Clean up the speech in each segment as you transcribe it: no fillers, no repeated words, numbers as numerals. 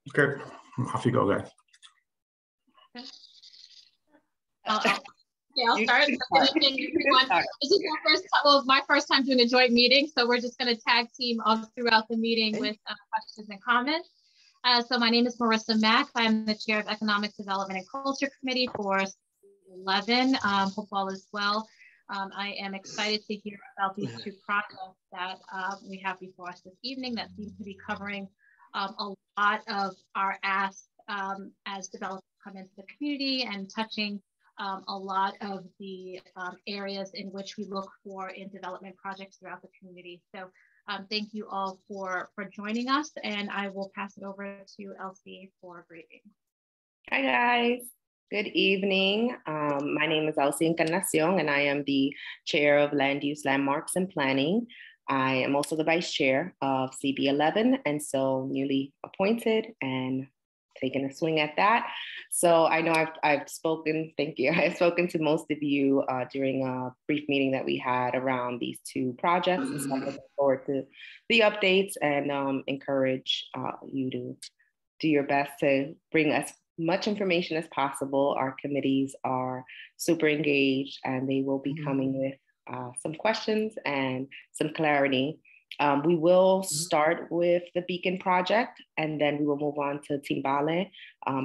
Okay, off you go, guys. I'll start. Good evening, everyone. This is my first time doing a joint meeting, so we're just going to tag team all throughout the meeting with questions and comments. So my name is Marissa Mack. I'm the chair of Economic Development and Culture Committee for 11. Hope all is well. I am excited to hear about these two projects that we have before us this evening that seem to be covering a lot of our asks as developers come into the community and touching a lot of the areas in which we look for in development projects throughout the community. So thank you all for joining us, and I will pass it over to Elsie for a briefing. Hi guys, good evening. My name is Elsie Encarnacion and I am the chair of Land Use, Landmarks and Planning. I am also the vice chair of CB11 and so newly appointed and taking a swing at that. So I know I've spoken, thank you. I've spoken to most of you during a brief meeting that we had around these two projects. And so I'm looking forward to the updates and encourage you to do your best to bring us much information as possible. Our committees are super engaged and they will be coming with some questions and some clarity. We will start with the Beacon project and then we will move on to Timbale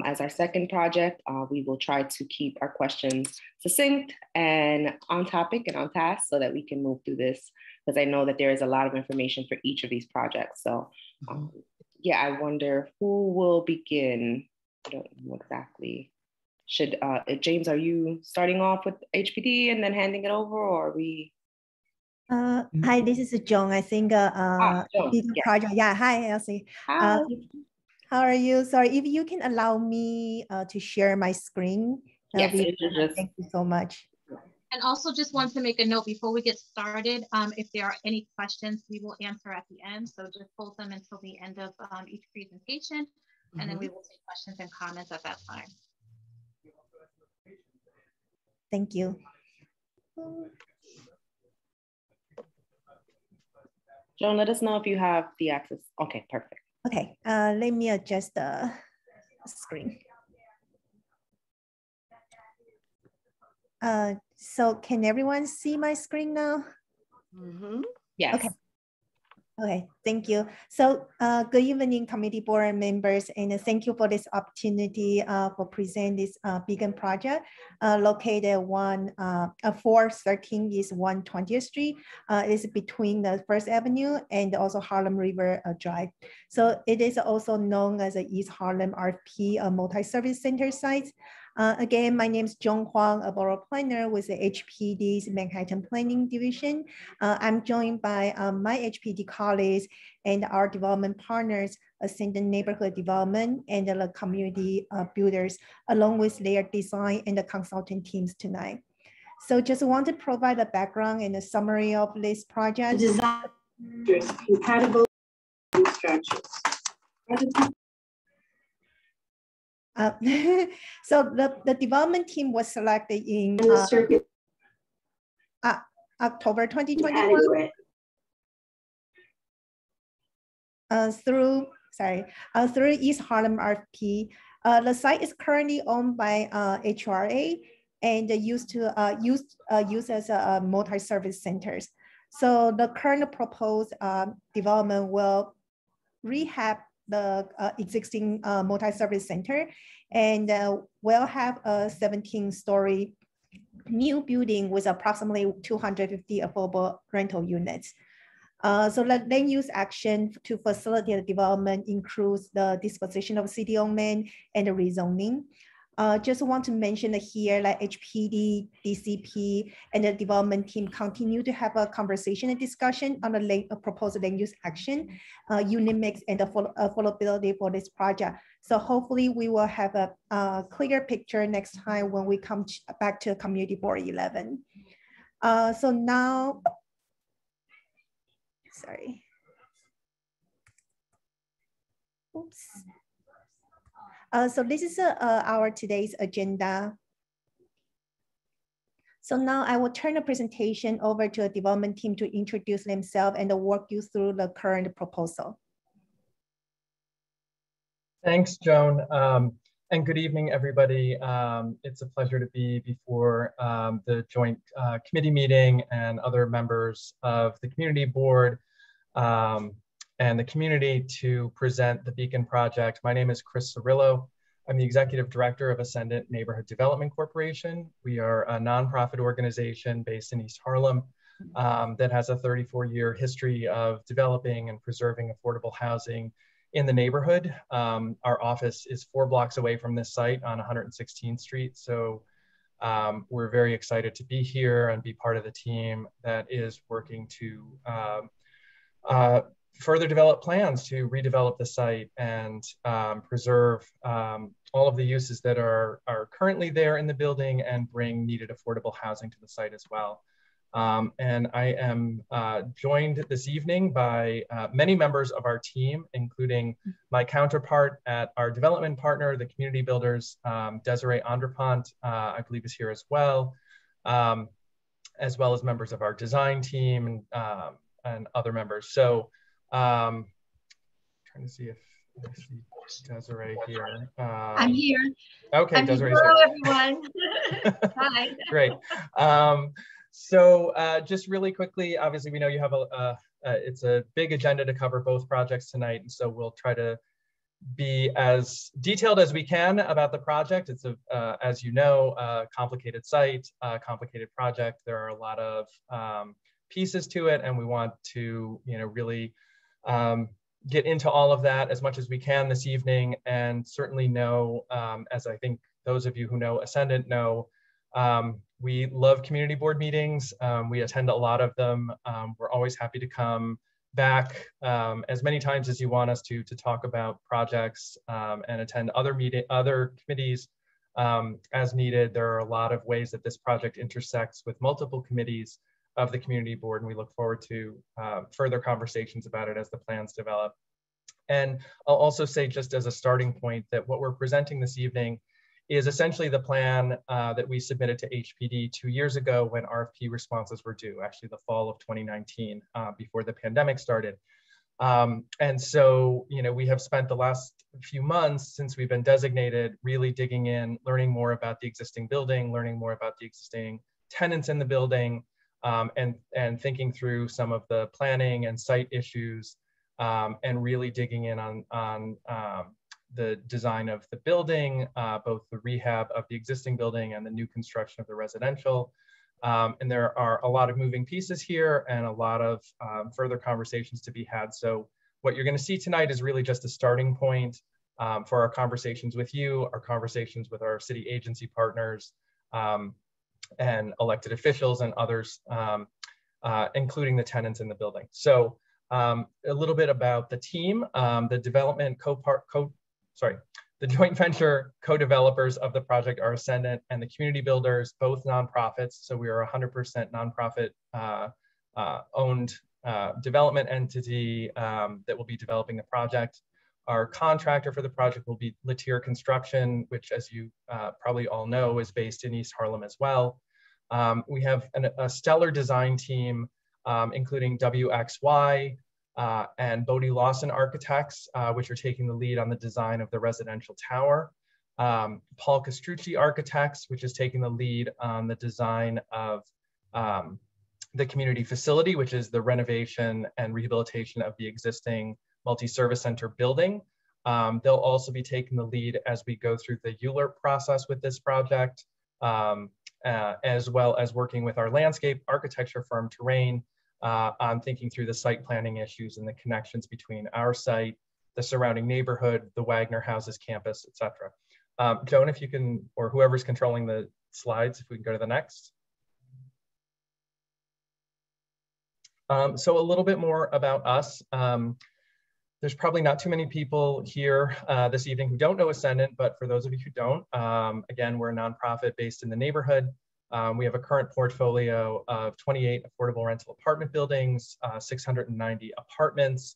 as our second project. We will try to keep our questions succinct and on topic and on task so that we can move through this, because I know that there is a lot of information for each of these projects. So yeah, I wonder who will begin. I don't know exactly. Should, James, are you starting off with HPD and then handing it over, or are we? Hi, this is Joan. I think Joan, project. Yeah, hi, Elsie. Hi. How are you? Sorry, if you can allow me to share my screen. Yes, thank you so much. And also just want to make a note before we get started, if there are any questions, we will answer at the end. So just hold them until the end of each presentation, and then we will take questions and comments at that time. Thank you. Joan, let us know if you have the access. Okay, perfect. Okay, let me adjust the screen. So can everyone see my screen now? Yes. Okay. Okay, thank you. So good evening, committee board members, and thank you for this opportunity for present this Beacon project located at 413 East 120th Street. It's between the First Avenue and also Harlem River Drive. So it is also known as the East Harlem RFP multi-service center site. Again, my name is Joan Huang, a borough planner with the HPD's Manhattan Planning Division. I'm joined by my HPD colleagues and our development partners, Ascendant Neighborhood Development and the community builders, along with their design and the consultant teams tonight. So just want to provide a background and a summary of this project. Design compatible structures. So the development team was selected in October 2021 through East Harlem RFP. The site is currently owned by HRA and used as a multi-service centers. So the current proposed development will rehab the existing multi-service center and will have a 17-story new building with approximately 250 affordable rental units. So the land use action to facilitate the development includes the disposition of city-owned land and the rezoning. Just want to mention here that HPD, DCP, and the development team continue to have a conversation and discussion on the proposed land use action, unit mix, and the affordability for this project. So hopefully we will have a clear picture next time when we come back to Community Board 11. So now, sorry. Oops. So this is our today's agenda. So now I will turn the presentation over to the development team to introduce themselves and walk you through the current proposal. Thanks, Joan. And good evening, everybody. It's a pleasure to be before the joint committee meeting and other members of the community board and the community to present the Beacon Project. My name is Chris Cirillo. I'm the executive director of Ascendant Neighborhood Development Corporation. We are a nonprofit organization based in East Harlem that has a 34-year history of developing and preserving affordable housing in the neighborhood. Our office is 4 blocks away from this site on 116th Street. So we're very excited to be here and be part of the team that is working to further develop plans to redevelop the site and preserve all of the uses that are currently there in the building and bring needed affordable housing to the site as well. And I am joined this evening by many members of our team, including my counterpart at our development partner, the Community Builders, Desiree Andrepont, I believe is here as well as members of our design team and other members. So trying to see if I see Desiree here. I'm here. Okay, Desiree's hello, here. everyone. Hi. Great. So just really quickly, obviously we know you have it's a big agenda to cover both projects tonight, and so we'll try to be as detailed as we can about the project. It's as you know, a complicated site, a complicated project. There are a lot of pieces to it, and we want to, really get into all of that as much as we can this evening, and certainly know, as I think those of you who know Ascendant know, we love community board meetings. We attend a lot of them. We're always happy to come back as many times as you want us to talk about projects and attend other committees as needed. There are a lot of ways that this project intersects with multiple committees of the community board, and we look forward to further conversations about it as the plans develop. And I'll also say, just as a starting point, that what we're presenting this evening is essentially the plan that we submitted to HPD 2 years ago when RFP responses were due, actually the fall of 2019, before the pandemic started. And so, we have spent the last few months since we've been designated really digging in, learning more about the existing building, learning more about the existing tenants in the building, and thinking through some of the planning and site issues, and really digging in on the design of the building, both the rehab of the existing building and the new construction of the residential. And there are a lot of moving pieces here and a lot of further conversations to be had. So what you're going to see tonight is really just a starting point for our conversations with you, our conversations with our city agency partners, and elected officials and others, including the tenants in the building. So a little bit about the team. The joint venture co-developers of the project are Ascendant and the Community Builders, both nonprofits. So we are 100% nonprofit owned development entity that will be developing the project. Our contractor for the project will be Latier Construction, which, as you probably all know, is based in East Harlem as well. We have a stellar design team, including WXY, and Bodie Lawson Architects, which are taking the lead on the design of the residential tower. Paul Castrucci Architects, which is taking the lead on the design of the community facility, which is the renovation and rehabilitation of the existing multi-service center building. They'll also be taking the lead as we go through the ULURP process with this project, as well as working with our landscape architecture firm, Terrain, on thinking through the site planning issues and the connections between our site, the surrounding neighborhood, the Wagner Houses campus, et cetera. Joan, if you can, or whoever's controlling the slides, if we can go to the next. So a little bit more about us. There's probably not too many people here this evening who don't know Ascendant, but for those of you who don't, again, we're a nonprofit based in the neighborhood. We have a current portfolio of 28 affordable rental apartment buildings, 690 apartments.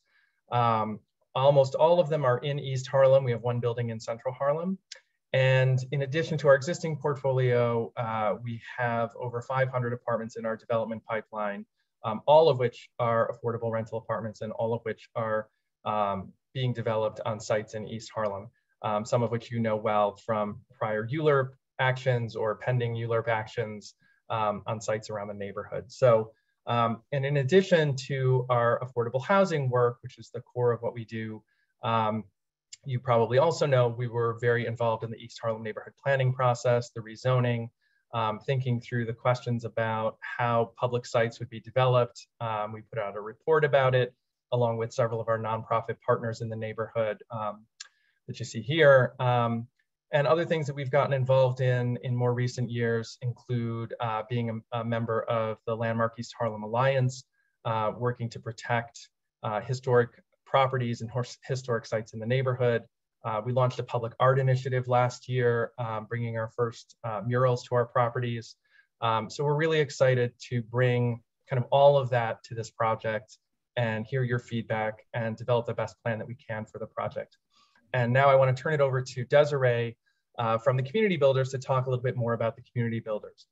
Almost all of them are in East Harlem. We have one building in Central Harlem. And in addition to our existing portfolio, we have over 500 apartments in our development pipeline, all of which are affordable rental apartments and all of which are being developed on sites in East Harlem, some of which you know well from prior ULURP actions or pending ULURP actions on sites around the neighborhood. So, and in addition to our affordable housing work, which is the core of what we do, you probably also know we were very involved in the East Harlem neighborhood planning process, the rezoning, thinking through the questions about how public sites would be developed. We put out a report about it, along with several of our nonprofit partners in the neighborhood that you see here. And other things that we've gotten involved in more recent years include being a member of the Landmark East Harlem Alliance, working to protect historic properties and historic sites in the neighborhood. We launched a public art initiative last year, bringing our first murals to our properties. So we're really excited to bring kind of all of that to this project and hear your feedback and develop the best plan that we can for the project. And now I want to turn it over to Desiree from the Community Builders to talk a little bit more about the Community Builders.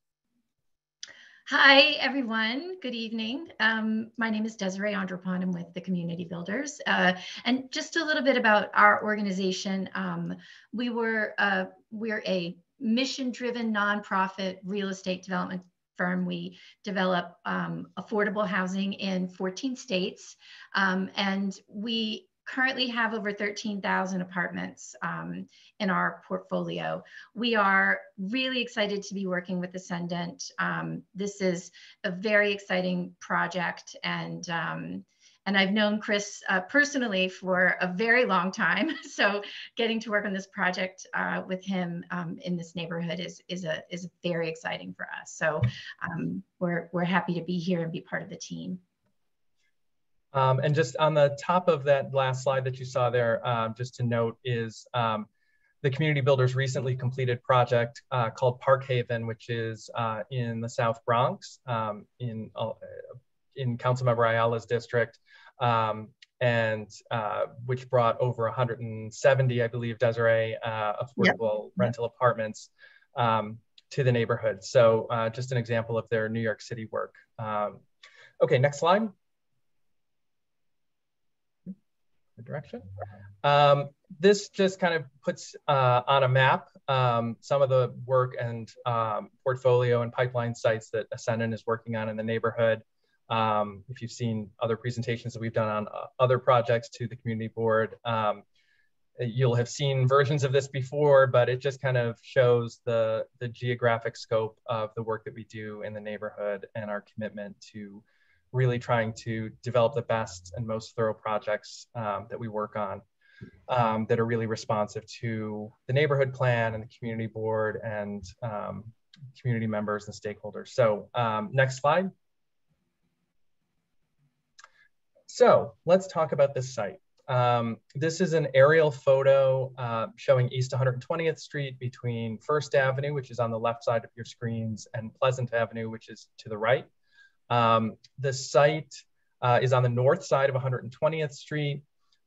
Hi, everyone. Good evening. My name is Desiree Andropon. I'm with the Community Builders. And just a little bit about our organization. We're a mission-driven nonprofit real estate development firm. We develop affordable housing in 14 states. And we currently have over 13,000 apartments in our portfolio. We are really excited to be working with Ascendant. This is a very exciting project, and I've known Chris personally for a very long time. So getting to work on this project with him in this neighborhood is very exciting for us. So we're happy to be here and be part of the team. And just on the top of that last slide that you saw there, just to note is the Community Builders recently completed project called Park Haven, which is in the South Bronx, in Councilmember Ayala's district, and which brought over 170, I believe, Desiree, affordable rental apartments to the neighborhood. So just an example of their New York City work. Okay, next slide. Direction. This just kind of puts on a map some of the work and portfolio and pipeline sites that Ascendant is working on in the neighborhood. If you've seen other presentations that we've done on other projects to the community board, you'll have seen versions of this before, but it just kind of shows the geographic scope of the work that we do in the neighborhood and our commitment to really trying to develop the best and most thorough projects that we work on that are really responsive to the neighborhood plan and the community board and community members and stakeholders. So next slide. So let's talk about this site. This is an aerial photo showing East 120th Street between First Avenue, which is on the left side of your screens, and Pleasant Avenue, which is to the right. The site is on the north side of 120th Street.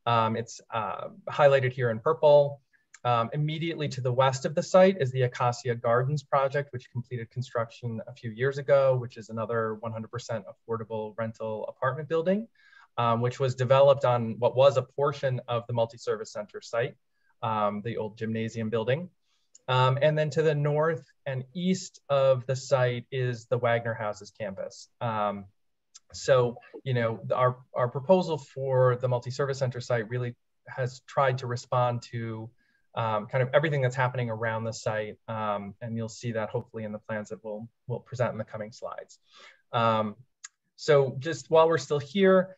It's highlighted here in purple. Immediately to the west of the site is the Acacia Gardens project, which completed construction a few years ago, which is another 100% affordable rental apartment building, which was developed on what was a portion of the multi-service center site, the old gymnasium building. And then to the north and east of the site is the Wagner Houses campus. So, you know, our proposal for the multi-service center site really has tried to respond to kind of everything that's happening around the site. And you'll see that hopefully in the plans that we'll present in the coming slides. So just while we're still here,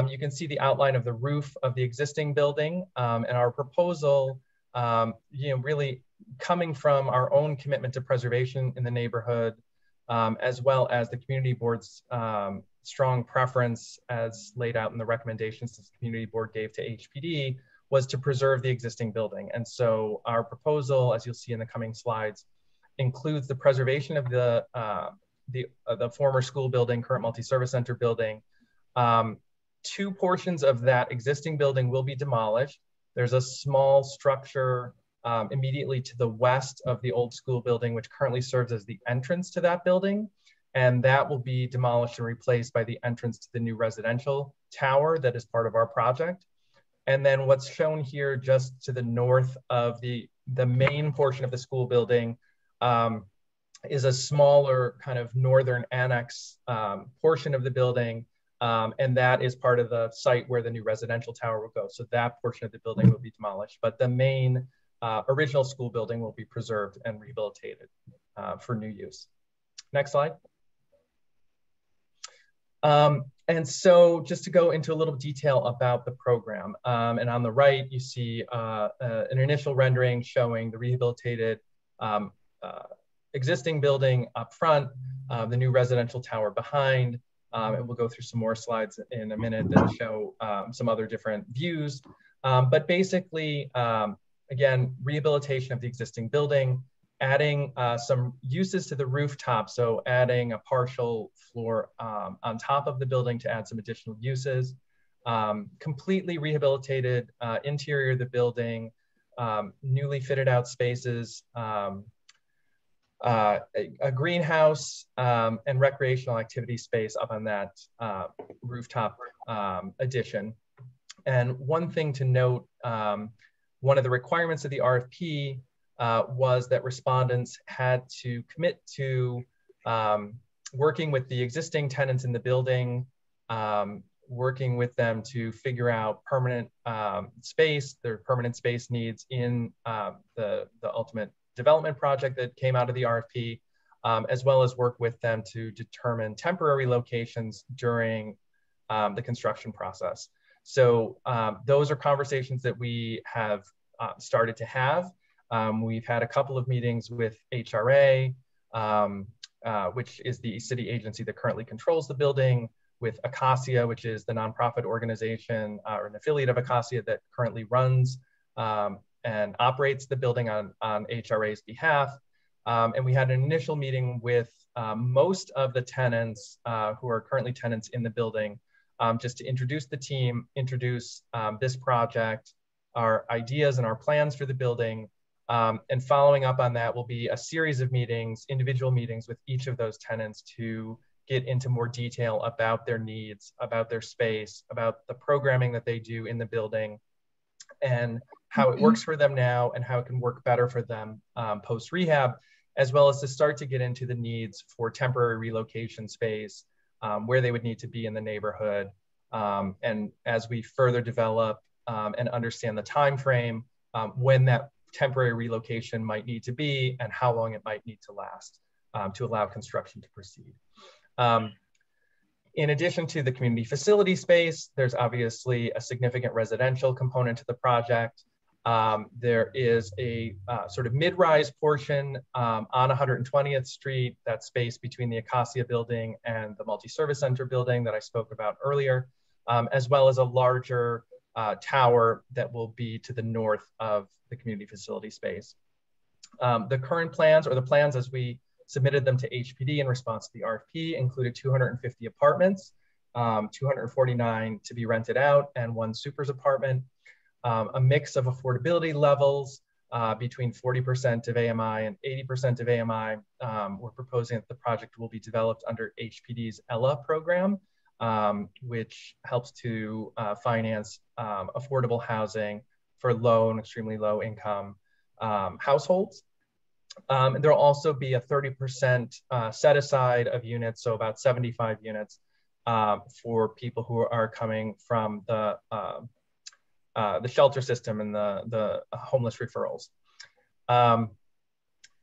you can see the outline of the roof of the existing building, and our proposal, you know, really coming from our own commitment to preservation in the neighborhood, as well as the community board's strong preference as laid out in the recommendations the community board gave to HPD, was to preserve the existing building. And so our proposal, as you'll see in the coming slides, includes the preservation of the former school building, current multi-service center building. Two portions of that existing building will be demolished. There's a small structure immediately to the west of the old school building, which currently serves as the entrance to that building. And that will be demolished and replaced by the entrance to the new residential tower that is part of our project. And then what's shown here just to the north of the main portion of the school building is a smaller kind of northern annex portion of the building. And that is part of the site where the new residential tower will go. So that portion of the building will be demolished, but the main original school building will be preserved and rehabilitated for new use. Next slide. And so just to go into a little detail about the program, and on the right, you see an initial rendering showing the rehabilitated existing building up front, the new residential tower behind, and we'll go through some more slides in a minute that show some other different views. But basically, again, rehabilitation of the existing building, adding some uses to the rooftop. So adding a partial floor on top of the building to add some additional uses, completely rehabilitated interior of the building, newly fitted out spaces, a greenhouse and recreational activity space up on that rooftop addition. And one thing to note, one of the requirements of the RFP was that respondents had to commit to working with the existing tenants in the building, working with them to figure out permanent space, their permanent space needs in the ultimate development project that came out of the RFP, as well as work with them to determine temporary locations during the construction process. So those are conversations that we have started to have. We've had a couple of meetings with HRA, which is the city agency that currently controls the building, with Acacia, which is the nonprofit organization or an affiliate of Acacia that currently runs and operates the building on HRA's behalf. And we had an initial meeting with most of the tenants who are currently tenants in the building, just to introduce the team, introduce this project, our ideas and our plans for the building. And following up on that will be a series of meetings, individual meetings with each of those tenants to get into more detail about their needs, about their space, about the programming that they do in the building, and how it works for them now and how it can work better for them post-rehab, as well as to start to get into the needs for temporary relocation space, where they would need to be in the neighborhood. And as we further develop and understand the time frame, when that temporary relocation might need to be and how long it might need to last to allow construction to proceed. In addition to the community facility space, there's obviously a significant residential component to the project. There is a sort of mid-rise portion on 120th Street, that space between the Acacia building and the multi-service center building that I spoke about earlier, as well as a larger tower that will be to the north of the community facility space. The current plans, or the plans as we submitted them to HPD in response to the RFP, included 250 apartments, 249 to be rented out, and 1 supers apartment, a mix of affordability levels between 40% of AMI and 80% of AMI. We're proposing that the project will be developed under HPD's ELA program, which helps to finance affordable housing for low and extremely low income households. There will also be a 30% set aside of units, so about 75 units for people who are coming from the shelter system and the homeless referrals.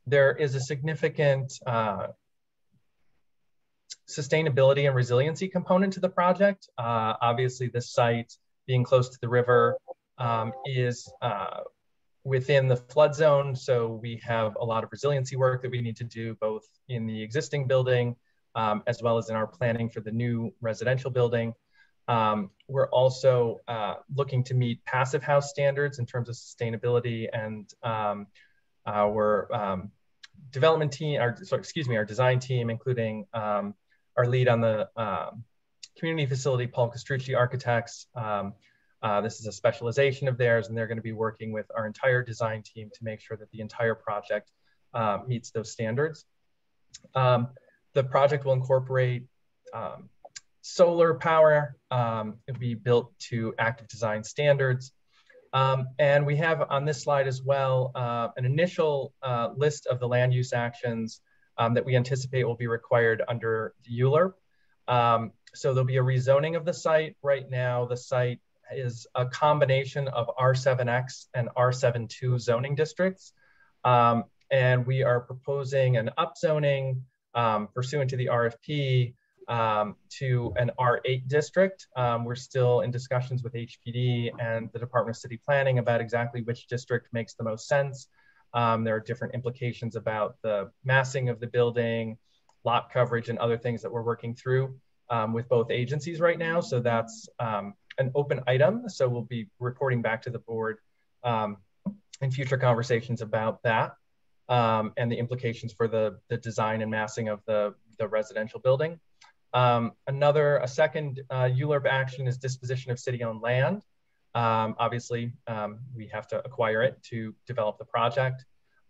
There is a significant sustainability and resiliency component to the project. Obviously, the site being close to the river is within the flood zone. So we have a lot of resiliency work that we need to do both in the existing building as well as in our planning for the new residential building. We're also looking to meet passive house standards in terms of sustainability, and our development team, our design team, including our lead on the community facility, Paul Castrucci Architects. This is a specialization of theirs, and they're going to be working with our entire design team to make sure that the entire project meets those standards. The project will incorporate solar power. It'll be built to active design standards. And we have on this slide as well an initial list of the land use actions that we anticipate will be required under the ULURP. So there'll be a rezoning of the site. Right now, the site is a combination of R7X and R7-2 zoning districts. And we are proposing an upzoning pursuant to the RFP to an R8 district. We're still in discussions with HPD and the Department of City Planning about exactly which district makes the most sense. There are different implications about the massing of the building, lot coverage, and other things that we're working through with both agencies right now. So that's an open item. So we'll be reporting back to the board in future conversations about that and the implications for the design and massing of the residential building. A second ULURP action is disposition of city-owned land. Obviously, we have to acquire it to develop the project.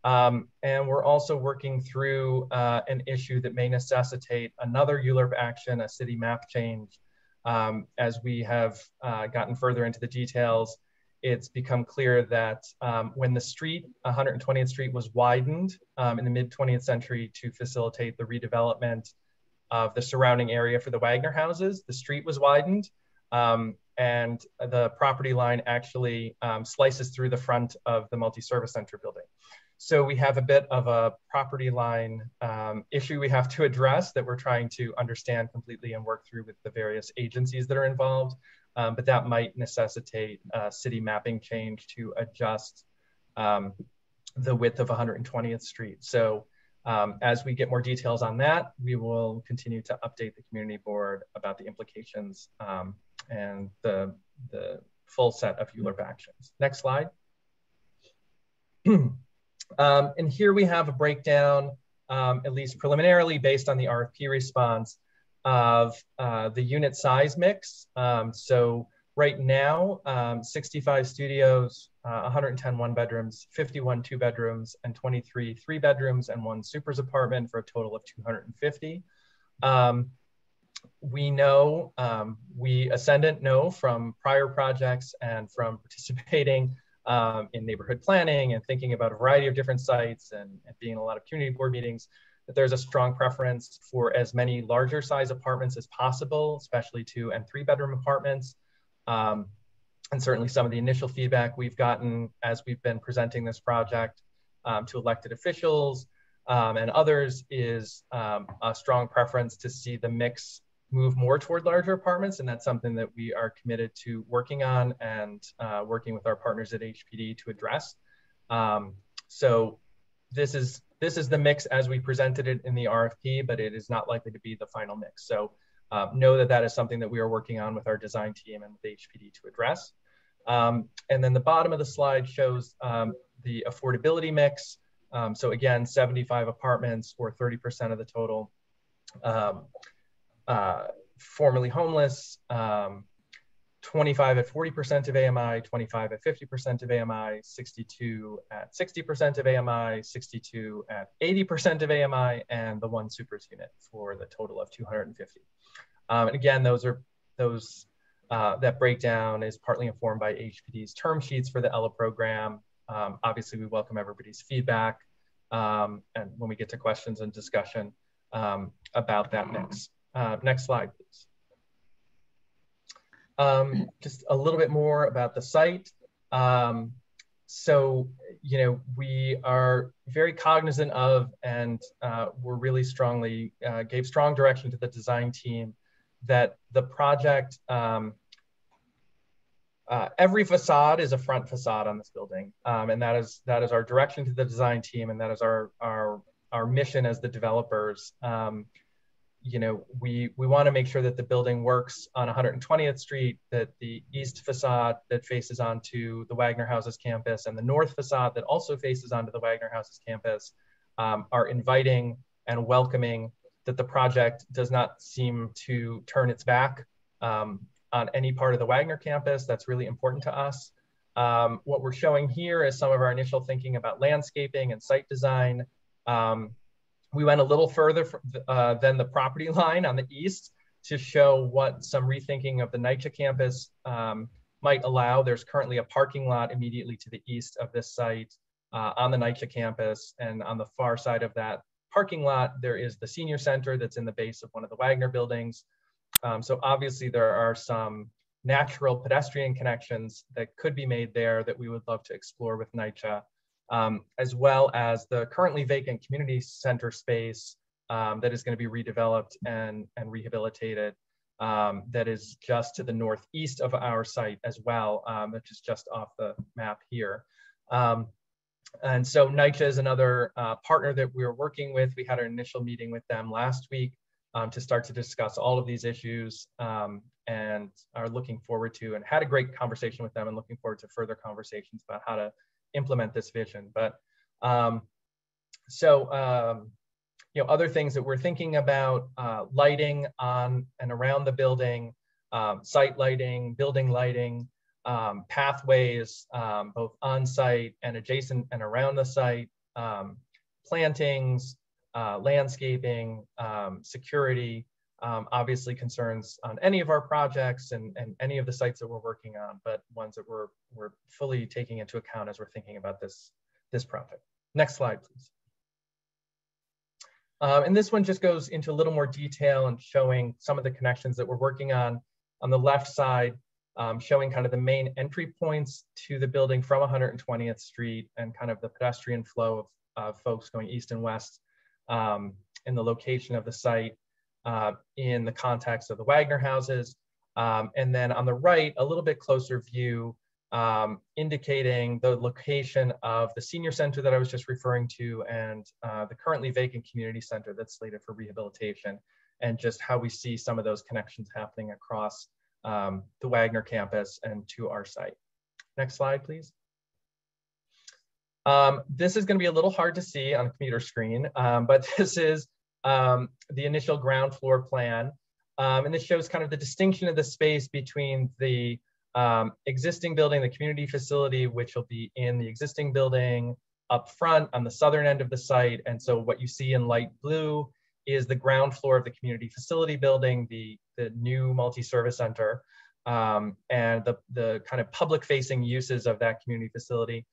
And we're also working through an issue that may necessitate another ULURP action, a city map change. As we have gotten further into the details, it's become clear that when the street, 120th Street, was widened in the mid-20th century to facilitate the redevelopment of the surrounding area for the Wagner houses, the street was widened, and the property line actually slices through the front of the multi-service center building. So we have a bit of a property line issue we have to address that we're trying to understand completely and work through with the various agencies that are involved. But that might necessitate a city mapping change to adjust the width of 120th Street. So as we get more details on that, we will continue to update the community board about the implications and the full set of ULURP actions. Next slide. And here we have a breakdown, at least preliminarily based on the RFP response, of the unit size mix. So right now, 65 studios, 110 one bedrooms, 51 two bedrooms, and 23 three bedrooms, and 1 supers apartment for a total of 250. We know, we Ascendant know from prior projects and from participating in neighborhood planning and thinking about a variety of different sites and being in a lot of community board meetings, that there's a strong preference for as many larger size apartments as possible, especially 2 and 3 bedroom apartments. And certainly some of the initial feedback we've gotten as we've been presenting this project to elected officials and others is a strong preference to see the mix move more toward larger apartments. And that's something that we are committed to working on and working with our partners at HPD to address. So this is the mix as we presented it in the RFP, but it is not likely to be the final mix. So know that that is something that we are working on with our design team and with HPD to address. And then the bottom of the slide shows the affordability mix. So again, 75 apartments or 30% of the total. Formerly homeless, 25 at 40% of AMI, 25 at 50% of AMI, 62 at 60% of AMI, 62 at 80% of AMI, and the 1 supers unit for the total of 250. And again, that breakdown is partly informed by HPD's term sheets for the ELA program. Obviously, we welcome everybody's feedback, and when we get to questions and discussion about that mix. Next slide, please. Just a little bit more about the site. So, you know, we are very cognizant of, and we're really strongly gave strong direction to the design team that the project, every facade is a front facade on this building. And that is our direction to the design team, and that is our mission as the developers. You know, we want to make sure that the building works on 120th Street, that the east facade that faces onto the Wagner Houses campus and the north facade that also faces onto the Wagner Houses campus are inviting and welcoming, that the project does not seem to turn its back on any part of the Wagner campus. That's really important to us. What we're showing here is some of our initial thinking about landscaping and site design. We went a little further than the property line on the east to show what some rethinking of the NYCHA campus might allow. There's currently a parking lot immediately to the east of this site on the NYCHA campus, and on the far side of that parking lot, there is the senior center that's in the base of one of the Wagner buildings. So obviously there are some natural pedestrian connections that could be made there that we would love to explore with NYCHA, as well as the currently vacant community center space that is going to be redeveloped and rehabilitated, that is just to the northeast of our site as well, which is just off the map here. And so NYCHA is another partner that we're working with. We had our initial meeting with them last week to start to discuss all of these issues, and are looking forward to, and had a great conversation with them, and looking forward to further conversations about how to implement this vision. But you know, other things that we're thinking about, lighting on and around the building, site lighting, building lighting, pathways, both on site and adjacent and around the site, plantings, landscaping, security, obviously concerns on any of our projects and any of the sites that we're working on, but ones that we're fully taking into account as we're thinking about this project. Next slide, please. And this one just goes into a little more detail and showing some of the connections that we're working on. On the left side, showing kind of the main entry points to the building from 120th Street and kind of the pedestrian flow of folks going east and west in the location of the site in the context of the Wagner houses. And then on the right, a little bit closer view indicating the location of the senior center that I was just referring to, and the currently vacant community center that's slated for rehabilitation, and just how we see some of those connections happening across the Wagner campus and to our site. Next slide, please. This is going to be a little hard to see on a computer screen, but this is the initial ground floor plan. And this shows kind of the distinction of the space between the existing building, the community facility, which will be in the existing building up front on the southern end of the site. And so what you see in light blue is the ground floor of the community facility building, the new multi-service center, and the kind of public-facing uses of that community facility.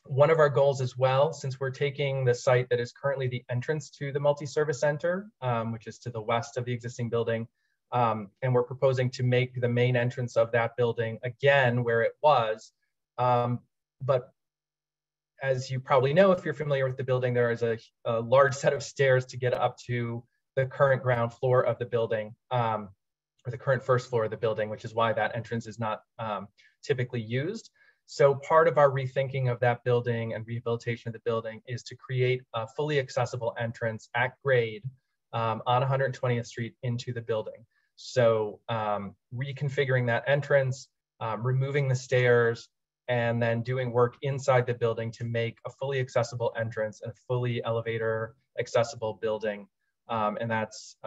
One of our goals as well, since we're taking the site that is currently the entrance to the multi-service center, which is to the west of the existing building, and we're proposing to make the main entrance of that building again where it was. But as you probably know, if you're familiar with the building, there is a large set of stairs to get up to the current ground floor of the building, or the current first floor of the building, which is why that entrance is not typically used. So part of our rethinking of that building and rehabilitation of the building is to create a fully accessible entrance at grade on 120th Street into the building. So reconfiguring that entrance, removing the stairs, and then doing work inside the building to make a fully accessible entrance and a fully elevator accessible building. And that's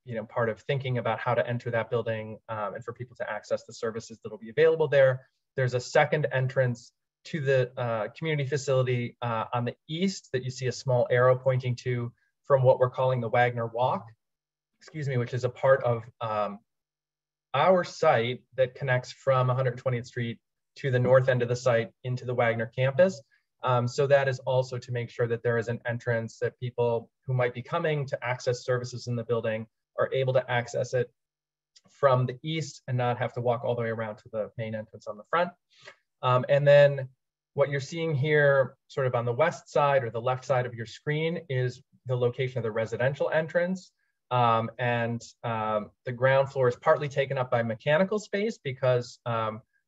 you know, part of thinking about how to enter that building and for people to access the services that will be available there. There's a second entrance to the community facility on the east that you see a small arrow pointing to from what we're calling the Wagner Walk, excuse me, which is a part of our site that connects from 120th Street to the north end of the site into the Wagner campus. So that is also to make sure that there is an entrance that people who might be coming to access services in the building are able to access it from the east and not have to walk all the way around to the main entrance on the front. And then what you're seeing here sort of on the west side or the left side of your screen is the location of the residential entrance. And the ground floor is partly taken up by mechanical space because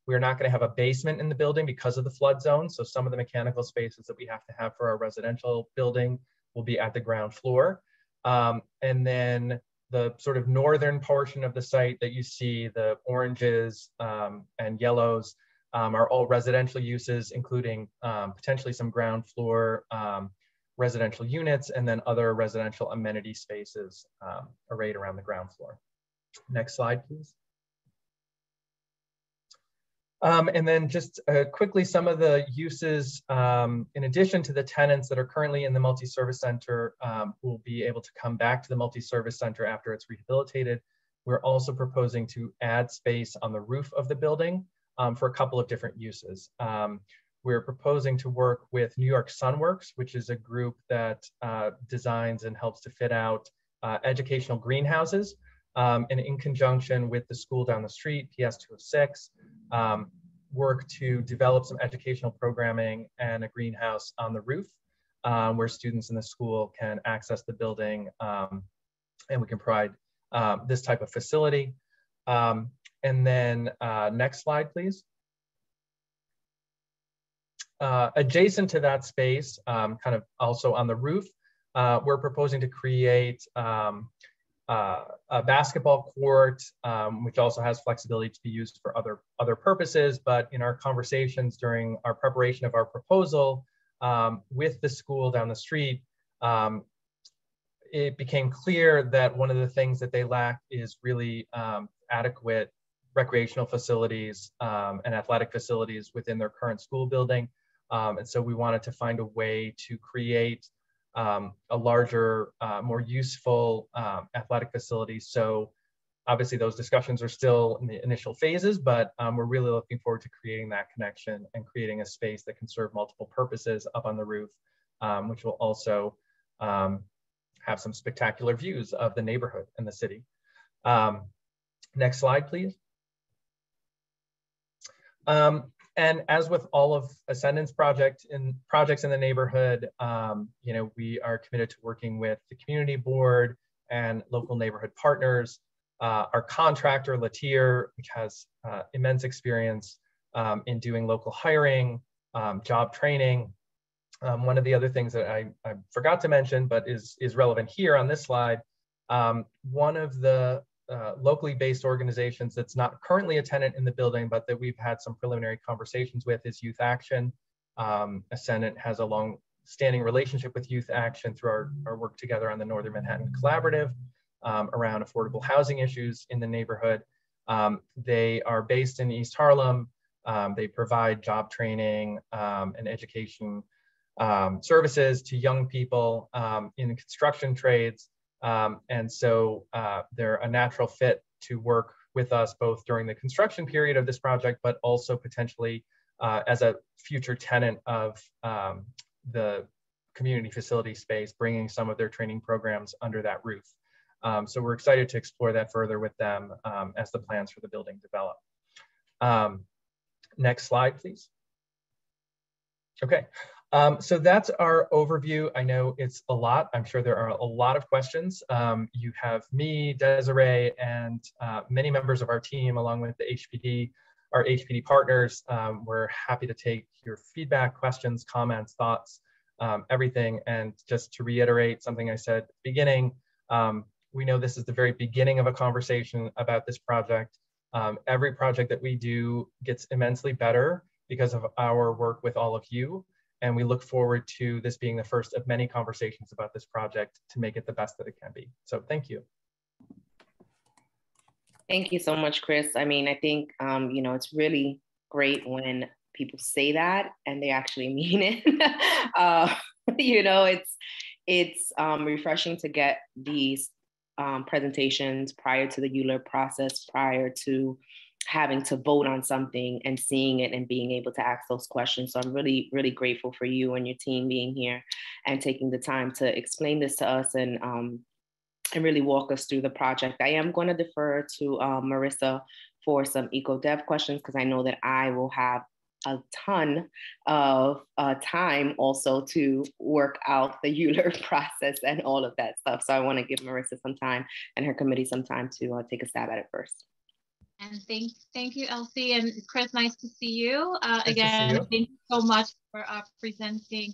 we're not going to have a basement in the building because of the flood zone. So some of the mechanical spaces that we have to have for our residential building will be at the ground floor. And then the sort of northern portion of the site that you see, the oranges and yellows, are all residential uses, including potentially some ground floor residential units and then other residential amenity spaces arrayed around the ground floor. Next slide, please. And then just quickly, some of the uses, in addition to the tenants that are currently in the multi-service center, will be able to come back to the multi-service center after it's rehabilitated. we're also proposing to add space on the roof of the building for a couple of different uses. We're proposing to work with New York Sunworks, which is a group that designs and helps to fit out educational greenhouses, and in conjunction with the school down the street, PS 206, work to develop some educational programming and a greenhouse on the roof where students in the school can access the building, and we can provide this type of facility. And then next slide, please. Adjacent to that space, kind of also on the roof, we're proposing to create a basketball court, which also has flexibility to be used for other purposes. But in our conversations during our preparation of our proposal with the school down the street, it became clear that one of the things that they lack is really adequate recreational facilities and athletic facilities within their current school building. And so we wanted to find a way to create a larger, more useful athletic facility. So obviously those discussions are still in the initial phases, but we're really looking forward to creating that connection and creating a space that can serve multiple purposes up on the roof, which will also have some spectacular views of the neighborhood and the city. Next slide, please. And as with all of Ascendant's projects in the neighborhood, you know, we are committed to working with the community board and local neighborhood partners. Our contractor, Latier, which has immense experience in doing local hiring, job training. One of the other things that I forgot to mention, but is relevant here on this slide, one of the locally based organizations that's not currently a tenant in the building, but that we've had some preliminary conversations with is Youth Action. Ascendant has a long-standing relationship with Youth Action through our work together on the Northern Manhattan Collaborative around affordable housing issues in the neighborhood. They are based in East Harlem. They provide job training and education services to young people in construction trades. And so they're a natural fit to work with us both during the construction period of this project, but also potentially as a future tenant of the community facility space, bringing some of their training programs under that roof. So we're excited to explore that further with them as the plans for the building develop. Next slide, please. Okay. So that's our overview. I know it's a lot. I'm sure there are a lot of questions. You have me, Desiree, and many members of our team, along with the HPD, our HPD partners. We're happy to take your feedback, questions, comments, thoughts, everything. And just to reiterate something I said at the beginning, we know this is the very beginning of a conversation about this project. Every project that we do gets immensely better because of our work with all of you. And we look forward to this being the first of many conversations about this project to make it the best that it can be. So thank you. Thank you so much, Chris. I mean, I think, you know, it's really great when people say that and they actually mean it. You know, it's refreshing to get these presentations prior to the ULURP process, prior to having to vote on something and seeing it and being able to ask those questions. So I'm really, really grateful for you and your team being here and taking the time to explain this to us and really walk us through the project. I am going to defer to Marissa for some eco-dev questions because I know that I will have a ton of time also to work out the ULURP process and all of that stuff. So I want to give Marissa some time and her committee some time to take a stab at it first. And thank you, Elsie, and Chris, nice to see you. Again, thank you so much for presenting.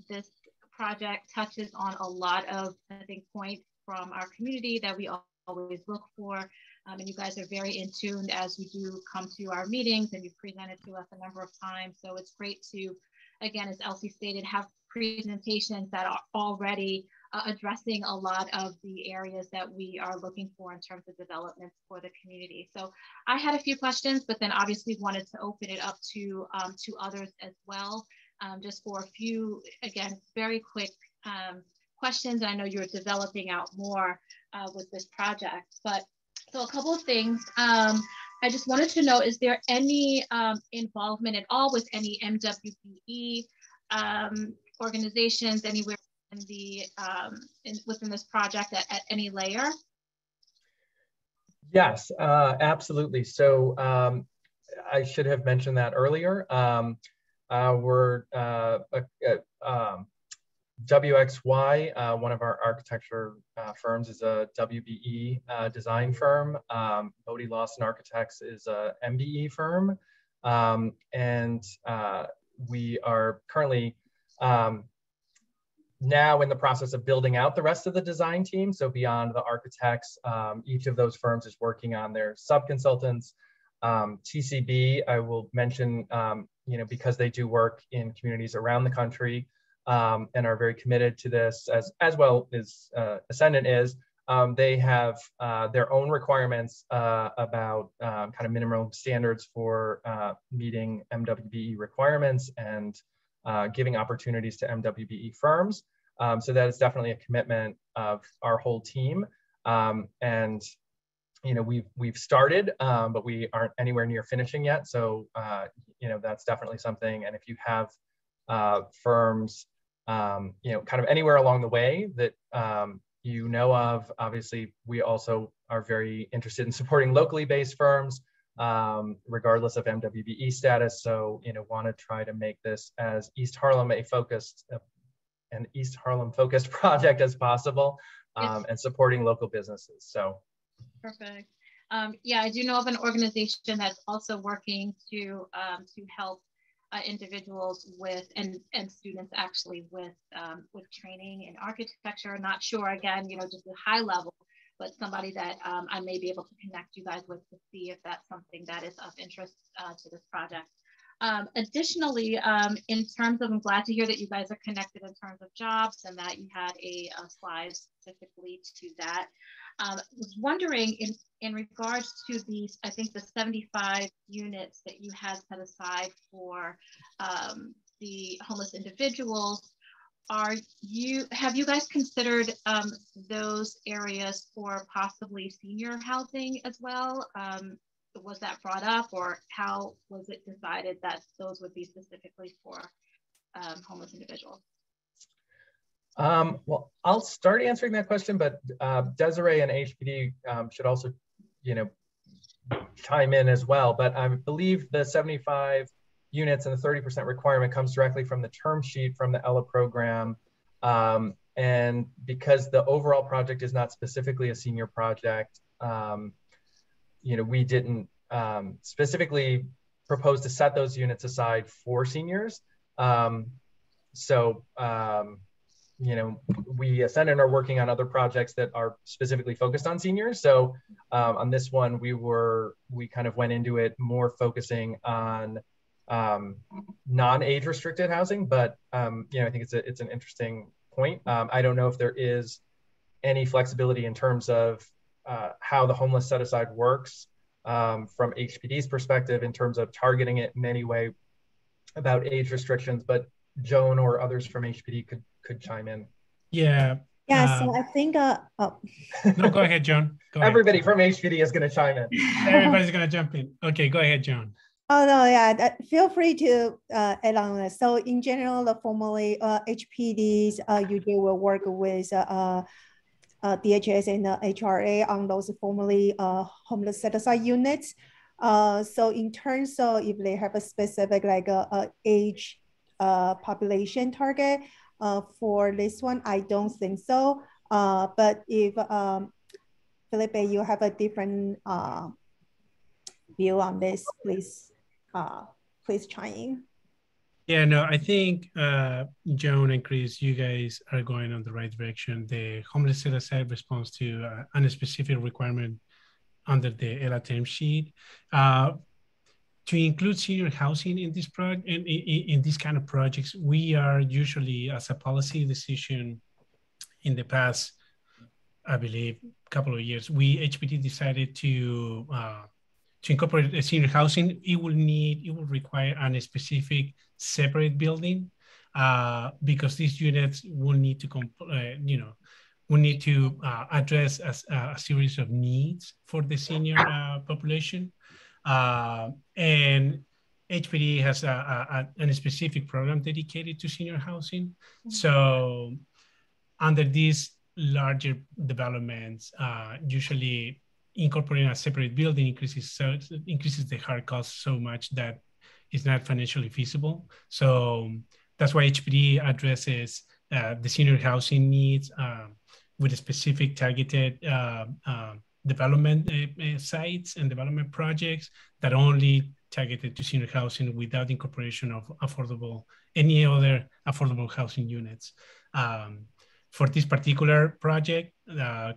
This project touches on a lot of, I think, points from our community that we always look for. And you guys are very in tune as you do come to our meetings and you've presented to us a number of times. So it's great to, again, as Elsie stated, have presentations that are already addressing a lot of the areas that we are looking for in terms of developments for the community. So I had a few questions, but then obviously wanted to open it up to others as well, just for a few, again, very quick questions. I know you're developing out more with this project, but So a couple of things. I just wanted to know, is there any involvement at all with any MWBE organizations anywhere in the within this project at any layer? Yes, absolutely. So I should have mentioned that earlier. We're WXY, one of our architecture firms, is a WBE design firm. Bodie Lawson Architects is a MBE firm. And we are currently now in the process of building out the rest of the design team. So beyond the architects, each of those firms is working on their sub-consultants. TCB, I will mention, because they do work in communities around the country and are very committed to this, as well as Ascendant is. They have their own requirements about kind of minimum standards for meeting MWBE requirements and giving opportunities to MWBE firms. So that is definitely a commitment of our whole team. And we've started, but we aren't anywhere near finishing yet. So that's definitely something. And if you have firms, kind of anywhere along the way that you know of, obviously we also are very interested in supporting locally based firms, regardless of MWBE status. So, want to try to make this as East Harlem focused project as possible, and supporting local businesses. So. Perfect. Yeah, I do know of an organization that's also working to help individuals with and students actually with training in architecture. Not sure, again, just a high level, but somebody that I may be able to connect you guys with to see if that's something that is of interest to this project. Additionally, in terms of, I'm glad to hear that you guys are connected in terms of jobs and that you had a slide specifically to that. I was wondering in regards to these, I think the 75 units that you had set aside for the homeless individuals, have you guys considered those areas for possibly senior housing as well? Was that brought up, or how was it decided that those would be specifically for homeless individuals? Well, I'll start answering that question, but Desiree and HPD should also, chime in as well. But I believe the 75 units and the 30% requirement comes directly from the term sheet from the ELA program. And because the overall project is not specifically a senior project, we didn't specifically propose to set those units aside for seniors. We Ascendant are working on other projects that are specifically focused on seniors. So on this one, we kind of went into it more focusing on non-age restricted housing, but I think it's an interesting point. I don't know if there is any flexibility in terms of how the homeless set aside works from HPD's perspective in terms of targeting it in any way about age restrictions, but Joan or others from HPD could chime in. Yeah. Yeah. So I think. No, go ahead, Joan. Everybody from HPD is going to chime in. Everybody's going to jump in. Okay, go ahead, Joan. Oh no, yeah. Feel free to add on this. So in general, formally, HPDs usually will work with DHS and HRA on those formally homeless set aside units. So in terms of if they have a specific age population target for this one, I don't think so. But if Felipe, you have a different view on this, please chime in. Yeah, no, I think Joan and Chris, you guys are going on the right direction. The homeless set aside responds to a specific requirement under the ELA term sheet. To include senior housing in this in these kind of projects, we are usually, as a policy decision in the past, I believe, couple of years, HPD decided to incorporate a senior housing. It will require a specific separate building because these units will need to we need to address a series of needs for the senior population. And HPD has a specific program dedicated to senior housing. So under these larger developments, usually incorporating a separate building increases the hard cost so much that it's not financially feasible. So that's why HPD addresses the senior housing needs with a specific targeted development sites and development projects that only targeted to senior housing without incorporation of any other affordable housing units. For this particular project,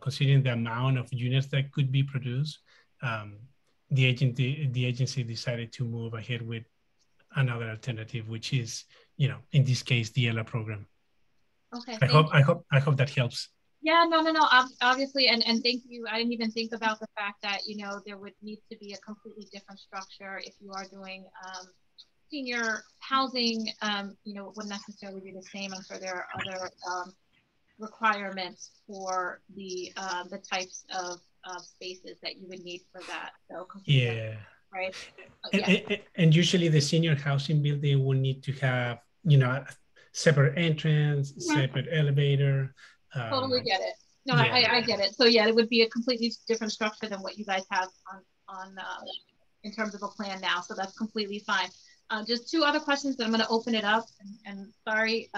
considering the amount of units that could be produced, the agency decided to move ahead with another alternative, which is, in this case, the ELA program. Okay. I hope that helps. Yeah, no, obviously, and thank you. I didn't even think about the fact that, there would need to be a completely different structure if you are doing senior housing, it wouldn't necessarily be the same. I'm sure there are other requirements for the types of spaces that you would need for that. So yeah. Right. And usually the senior housing building will need to have, a separate entrance, separate elevator. Totally get it. No, yeah. I get it. So yeah, it would be a completely different structure than what you guys have on in terms of a plan now. So that's completely fine. Just two other questions that I'm going to open it up. And sorry,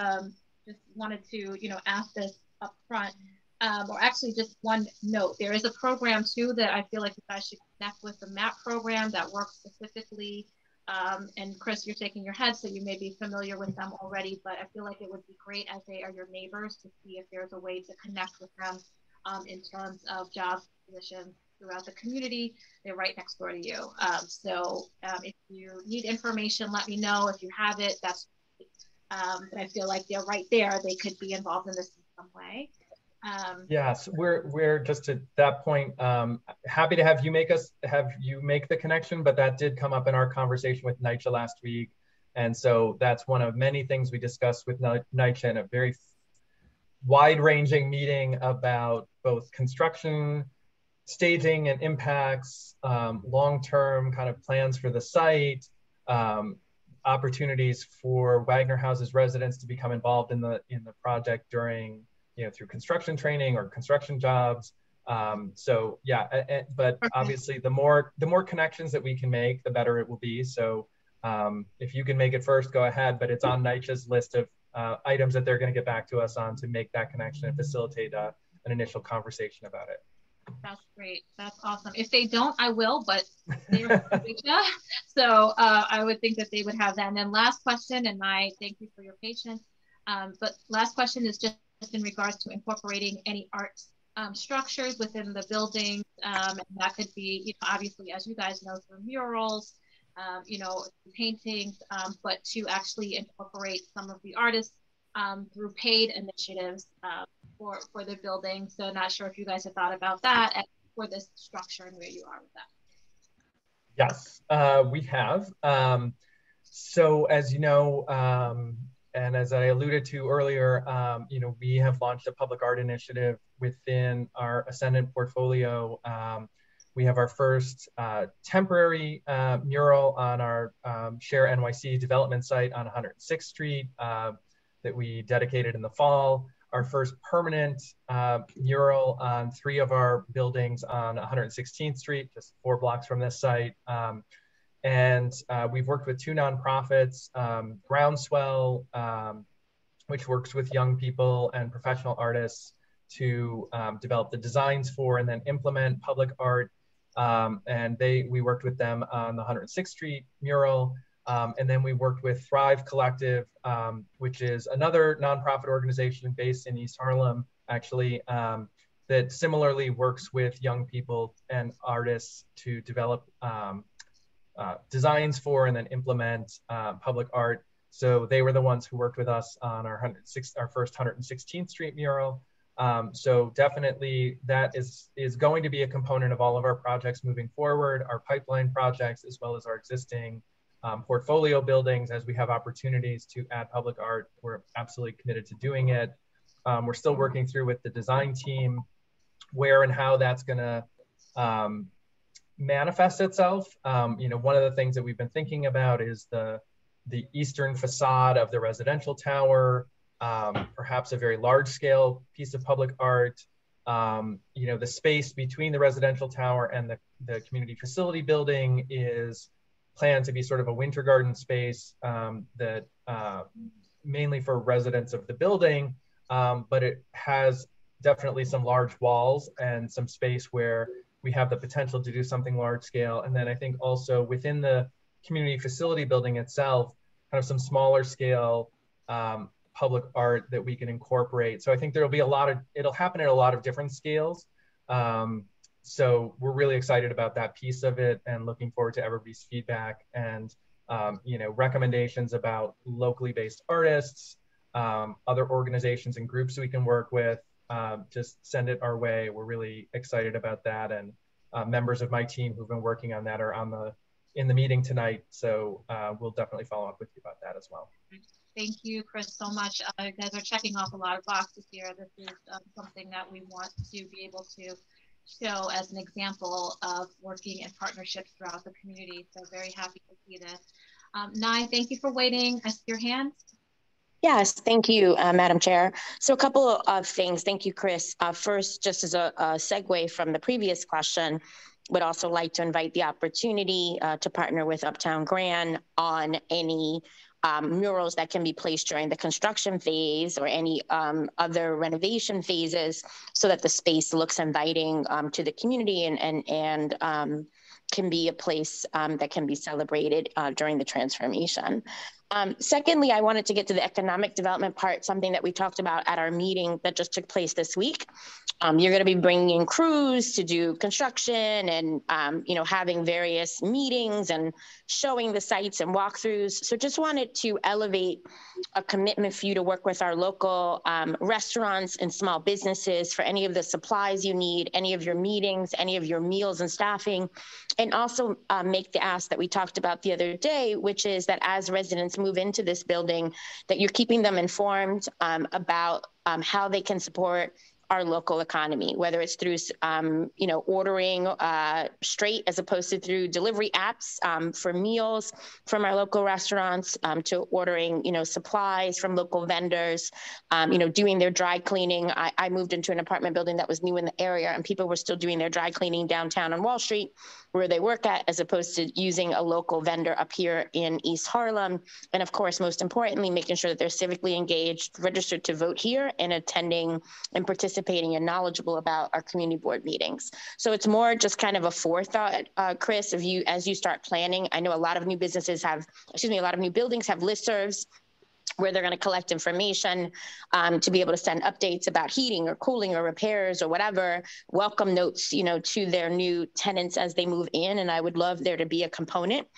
just wanted to ask this up front. Or actually just one note. There is a program too that I feel like you guys should connect with, the MAP program that works specifically. And Chris, you're shaking your head, so you may be familiar with them already, but I feel like it would be great as they are your neighbors to see if there's a way to connect with them in terms of job positions throughout the community. They're right next door to you. So if you need information, let me know. If you have it, that's great. But I feel like they're right there. They could be involved in this in some way. Yes, we're just at that point, happy to have you make the connection, but that did come up in our conversation with NYCHA last week. And so that's one of many things we discussed with NYCHA in a very wide-ranging meeting about both construction, staging and impacts, long-term kind of plans for the site, opportunities for Wagner Houses residents to become involved in the project during through construction training or construction jobs. So yeah, but obviously the more connections that we can make, the better it will be. So if you can make it first, go ahead, but it's on NYCHA's list of items that they're going to get back to us on to make that connection and facilitate an initial conversation about it. That's great. That's awesome. If they don't, I will, but they're so I would think that they would have that. And then last question, and I thank you for your patience. But last question is just in regards to incorporating any art structures within the buildings. And that could be, obviously, as you guys know, through murals, paintings, but to actually incorporate some of the artists through paid initiatives for the building. So not sure if you guys have thought about that and for this structure and where you are with that. Yes, we have. So as you know, and as I alluded to earlier, we have launched a public art initiative within our Ascendant portfolio. We have our first temporary mural on our Share NYC development site on 106th Street that we dedicated in the fall. Our first permanent mural on 3 of our buildings on 116th Street, just 4 blocks from this site. And we've worked with 2 nonprofits, Groundswell, which works with young people and professional artists to develop the designs for and then implement public art. And we worked with them on the 106th Street mural. And then we worked with Thrive Collective, which is another nonprofit organization based in East Harlem, actually, that similarly works with young people and artists to develop designs for and then implement public art. So they were the ones who worked with us on our first 116th Street mural. So definitely that is going to be a component of all of our projects moving forward, our pipeline projects, as well as our existing portfolio buildings. As we have opportunities to add public art, we're absolutely committed to doing it. we're still working through with the design team where and how that's going to manifest itself. You know, one of the things that we've been thinking about is the eastern facade of the residential tower, perhaps a very large scale piece of public art. You know, the space between the residential tower and the community facility building is planned to be sort of a winter garden space that mainly for residents of the building, but it has definitely some large walls and some space where we have the potential to do something large scale. And then I think also within the community facility building itself, kind of some smaller scale public art that we can incorporate. So I think there'll be it'll happen at a lot of different scales. So we're really excited about that piece of it and looking forward to Everbee's feedback and you know, recommendations about locally based artists, other organizations and groups we can work with. Just send it our way. We're really excited about that. And members of my team who've been working on that are in the meeting tonight. So we'll definitely follow up with you about that as well. Thank you, Chris, so much. You guys are checking off a lot of boxes here. This is something that we want to be able to show as an example of working in partnerships throughout the community. So very happy to see this. Nai, thank you for waiting. I see your hands. Yes, thank you, Madam Chair. So a couple of things. Thank you, Chris. First, just as a segue from the previous question, would also like to invite the opportunity to partner with Uptown Grand on any murals that can be placed during the construction phase or any other renovation phases so that the space looks inviting to the community and can be a place that can be celebrated during the transformation. Secondly, I wanted to get to the economic development part, something that we talked about at our meeting that just took place this week. You're going to be bringing in crews to do construction and, you know, having various meetings and showing the sites and walkthroughs. So just wanted to elevate a commitment for you to work with our local restaurants and small businesses for any of the supplies you need, any of your meetings, any of your meals and staffing, and also make the ask that we talked about the other day, which is that as residents move into this building, that you're keeping them informed about how they can support our local economy, whether it's through, you know, ordering straight as opposed to through delivery apps for meals from our local restaurants, to ordering, you know, supplies from local vendors, you know, doing their dry cleaning. I moved into an apartment building that was new in the area and people were still doing their dry cleaning downtown on Wall Street where they work at, as opposed to using a local vendor up here in East Harlem. And of course, most importantly, making sure that they're civically engaged, registered to vote here, and attending and participating and knowledgeable about our community board meetings. So it's more just kind of a forethought, Chris, of you as you start planning. I know a lot of new businesses have, a lot of new buildings have listservs where they're going to collect information to be able to send updates about heating or cooling or repairs or whatever, welcome notes, you know, to their new tenants as they move in. And I would love there to be a component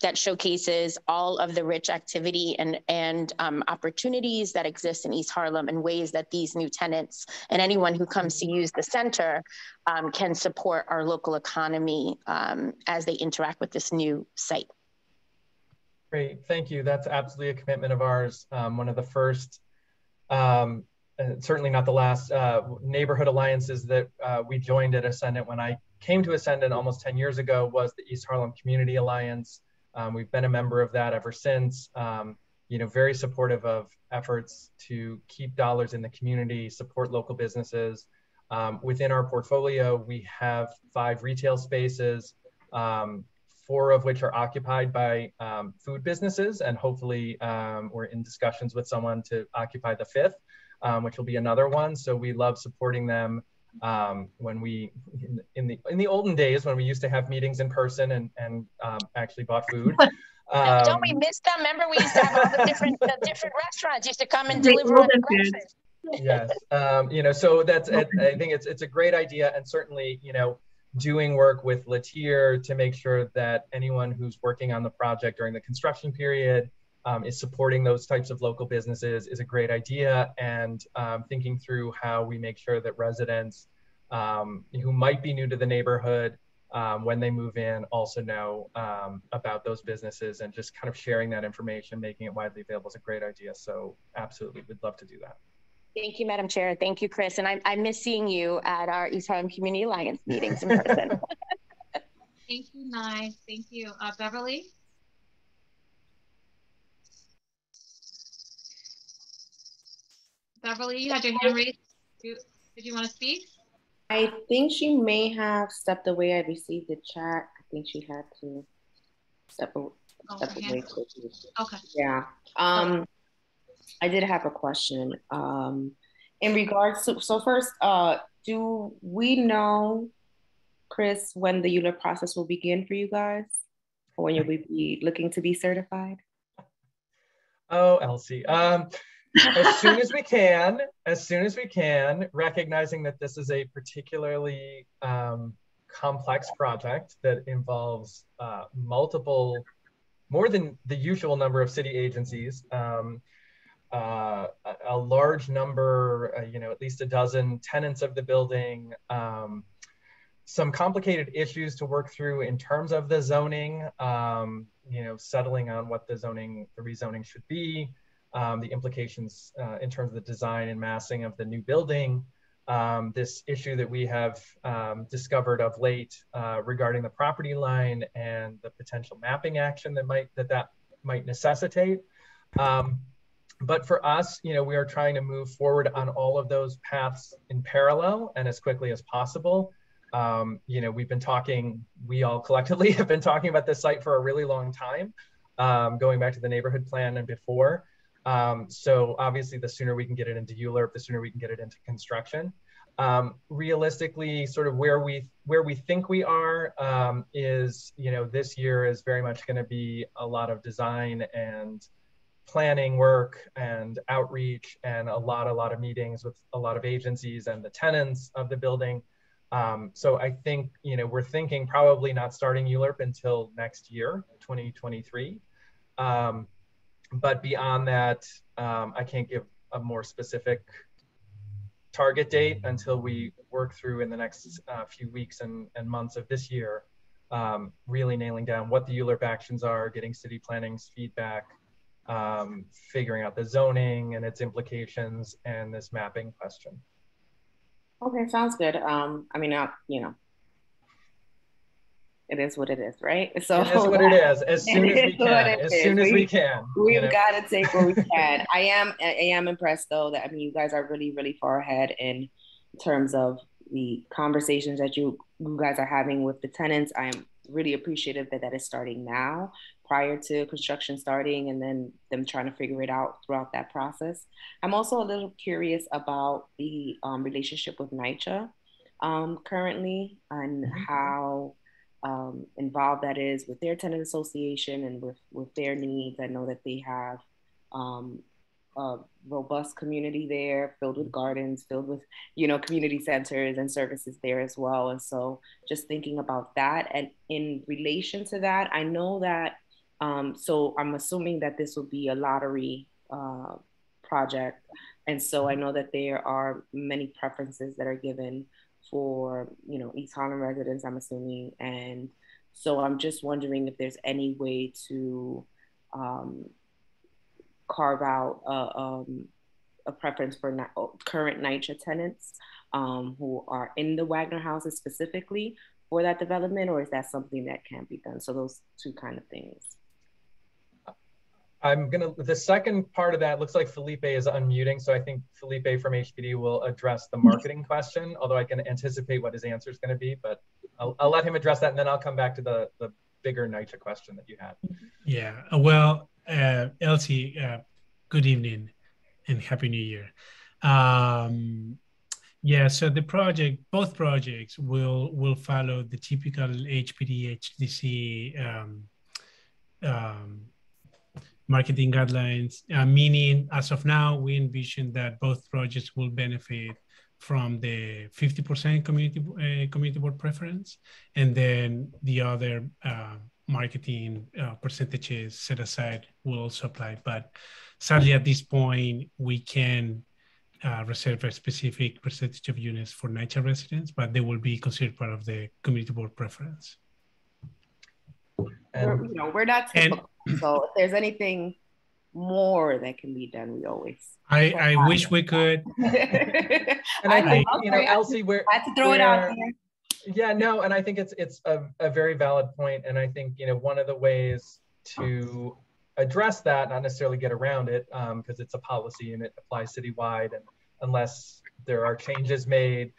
that showcases all of the rich activity and opportunities that exist in East Harlem and ways that these new tenants and anyone who comes to use the center can support our local economy as they interact with this new site. Great, thank you. That's absolutely a commitment of ours. One of the first, certainly not the last, neighborhood alliances that we joined at Ascendant when I came to Ascendant almost 10 years ago was the East Harlem Community Alliance. We've been a member of that ever since. You know, very supportive of efforts to keep dollars in the community, support local businesses. Within our portfolio, we have 5 retail spaces, 4 of which are occupied by food businesses, and hopefully we're in discussions with someone to occupy the 5th, which will be another one. So we love supporting them. When we, in the olden days, when we used to have meetings in person and actually bought food. Don't we miss them? Remember, we used to have all the different restaurants used to come and deliver us breakfast. Yes, you know, so that's, I think it's a great idea, and certainly, you know, doing work with Latier to make sure that anyone who's working on the project during the construction period is supporting those types of local businesses is a great idea. And thinking through how we make sure that residents who might be new to the neighborhood when they move in also know about those businesses, and just kind of sharing that information, making it widely available is a great idea. So absolutely, we'd love to do that. Thank you, Madam Chair. Thank you, Chris. And I miss seeing you at our East Harlem Community Alliance meetings in person. Thank you, Nye. Thank you. Beverly? Beverly, you had your hand raised. Did you want to speak? I think she may have stepped away. I received the chat. I think she had to step away. Quickly. Okay. Yeah. I did have a question. In regards to, so first, do we know, Chris, when the ULURP process will begin for you guys? Or when you'll be looking to be certified? Oh, Elsie. As soon as we can, recognizing that this is a particularly complex project that involves more than the usual number of city agencies, a large number, at least a dozen tenants of the building, some complicated issues to work through in terms of the zoning, settling on what the rezoning should be, the implications in terms of the design and massing of the new building, this issue that we have discovered of late regarding the property line and the potential mapping action that might necessitate. But for us, we are trying to move forward on all of those paths in parallel and as quickly as possible. We all collectively have been talking about this site for a really long time, going back to the neighborhood plan and before. So obviously the sooner we can get it into ULURP, the sooner we can get it into construction. Realistically, sort of where we think we are is, this year is very much going to be a lot of design and planning work and outreach and a lot of meetings with a lot of agencies and the tenants of the building. So I think, we're thinking probably not starting ULURP until next year, 2023. But beyond that, I can't give a more specific target date until we work through in the next few weeks and months of this year, really nailing down what the ULURP actions are, getting city planning's feedback, figuring out the zoning and its implications and this mapping question. Okay, sounds good. It is what it is, right? So it is what it is. As soon as we can. We've got to take what we can. I am impressed though that you guys are really, really far ahead in terms of the conversations that you guys are having with the tenants. I am really appreciative that is starting now, prior to construction starting, and then them trying to figure it out throughout that process. I'm also a little curious about the relationship with NYCHA currently, and how involved that is with their tenant association and with their needs. I know that they have a robust community there, filled with gardens, filled with community centers and services there as well. And so just thinking about that, and in relation to that, I know that so I'm assuming that this will be a lottery project, and so I know that there are many preferences that are given for East Harlem residents, I'm assuming. And so I'm just wondering if there's any way to carve out a preference for current NYCHA tenants who are in the Wagner houses specifically for that development, or is that something that can't be done? So those two kind of things. The second part of that looks like Felipe is unmuting. So I think Felipe from HPD will address the marketing question, although I can anticipate what his answer is going to be, but I'll let him address that, and then I'll come back to the bigger NYCHA question that you had. Yeah, well, Elsie, good evening and Happy New Year. Yeah, so both projects will follow the typical HPD, HDC marketing guidelines, meaning as of now, we envision that both projects will benefit from the 50% community board preference, and then the other marketing percentages set aside will also apply. But sadly, at this point, we can reserve a specific percentage of units for NYCHA residents, but they will be considered part of the community board preference. We're not typical. So if there's anything more that can be done. We always. I wish we could. And I think, you know, Elsie, I had to throw it out there. Yeah, no, and I think it's a very valid point. And I think, you know, one of the ways to address that, not necessarily get around it, because it's a policy and it applies citywide, and unless there are changes made.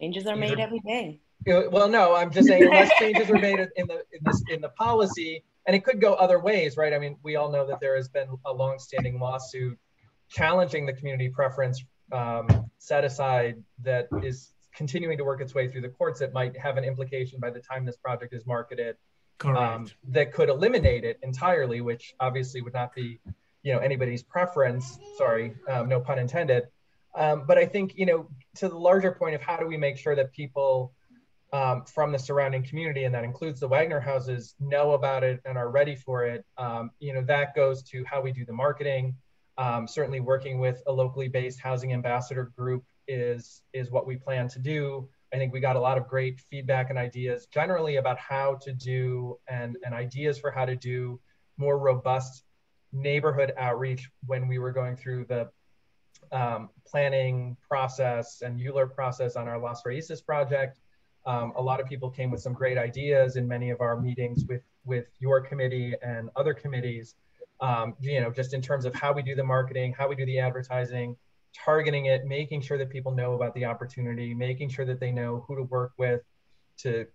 Changes are made every day. Well, no, I'm just saying unless changes are made in the policy, and it could go other ways, right? I mean, we all know that there has been a longstanding lawsuit challenging the community preference set aside that is continuing to work its way through the courts that might have an implication by the time this project is marketed. That could eliminate it entirely, which obviously would not be, you know, anybody's preference. Sorry, no pun intended. But I think, you know, to the larger point of how do we make sure that people from the surrounding community, and that includes the Wagner houses, know about it and are ready for it. You know, that goes to how we do the marketing. Certainly working with a locally based housing ambassador group is what we plan to do. I think we got a lot of great feedback and ideas generally about how to do and ideas for how to do more robust neighborhood outreach when we were going through the planning process and ULURP process on our Las Raíces project. A lot of people came with some great ideas in many of our meetings with your committee and other committees, you know, just in terms of how we do the marketing, how we do the advertising, targeting it, making sure that people know about the opportunity, making sure that they know who to work with to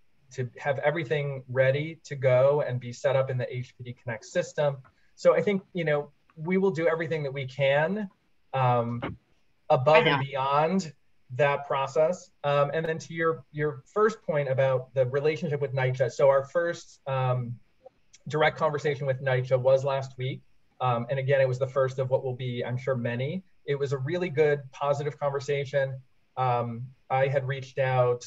have everything ready to go and be set up in the HPD Connect system. So I think, you know, we will do everything that we can above and beyond that process. And then to your first point about the relationship with NYCHA. So our first direct conversation with NYCHA was last week. And again, it was the first of what will be, I'm sure, many. It was a really good, positive conversation. I had reached out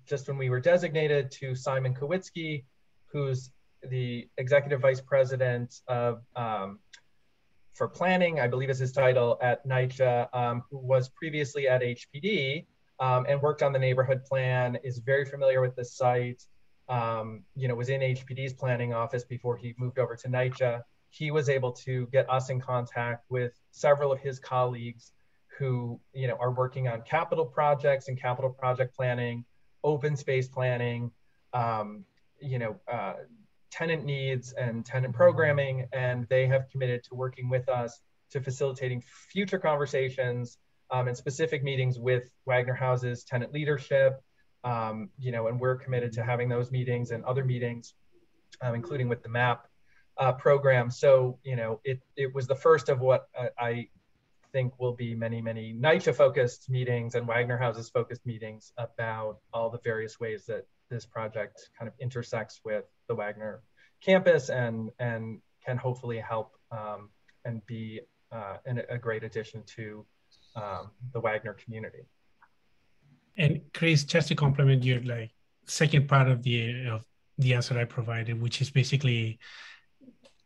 just when we were designated to Simon Kowitsky, who's the Executive Vice President of for planning, I believe is his title at NYCHA, who was previously at HPD and worked on the neighborhood plan, is very familiar with the site, you know, was in HPD's planning office before he moved over to NYCHA. He was able to get us in contact with several of his colleagues who, you know, are working on capital projects and capital project planning, open space planning, you know, tenant needs and tenant programming, and they have committed to working with us to facilitating future conversations and specific meetings with Wagner Houses tenant leadership, you know, and we're committed to having those meetings and other meetings, including with the MAP program. So, you know, it was the first of what I think will be many, many NYCHA focused meetings and Wagner Houses focused meetings about all the various ways that this project kind of intersects with the Wagner campus and can hopefully help and be a great addition to the Wagner community. And Chris, just to complement your second part of the answer I provided, which is basically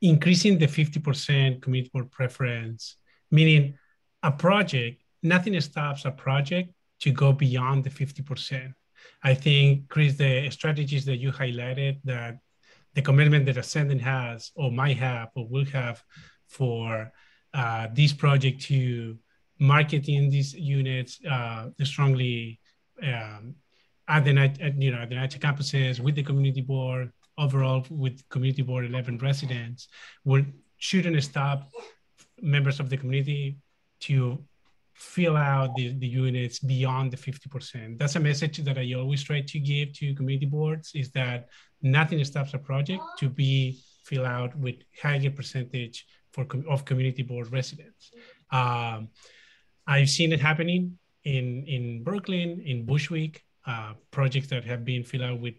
increasing the 50% community board preference, meaning a project, nothing stops a project to go beyond the 50%. I think, Chris, the strategies that you highlighted, that the commitment that Ascendant has or might have or will have for this project to marketing these units strongly at the NYCHA campuses with the community board, overall with community board 11 residents, shouldn't stop members of the community to fill out the units beyond the 50%. That's a message that I always try to give to community boards, is that nothing stops a project to be filled out with higher percentage of community board residents. I've seen it happening in Brooklyn, in Bushwick, projects that have been filled out with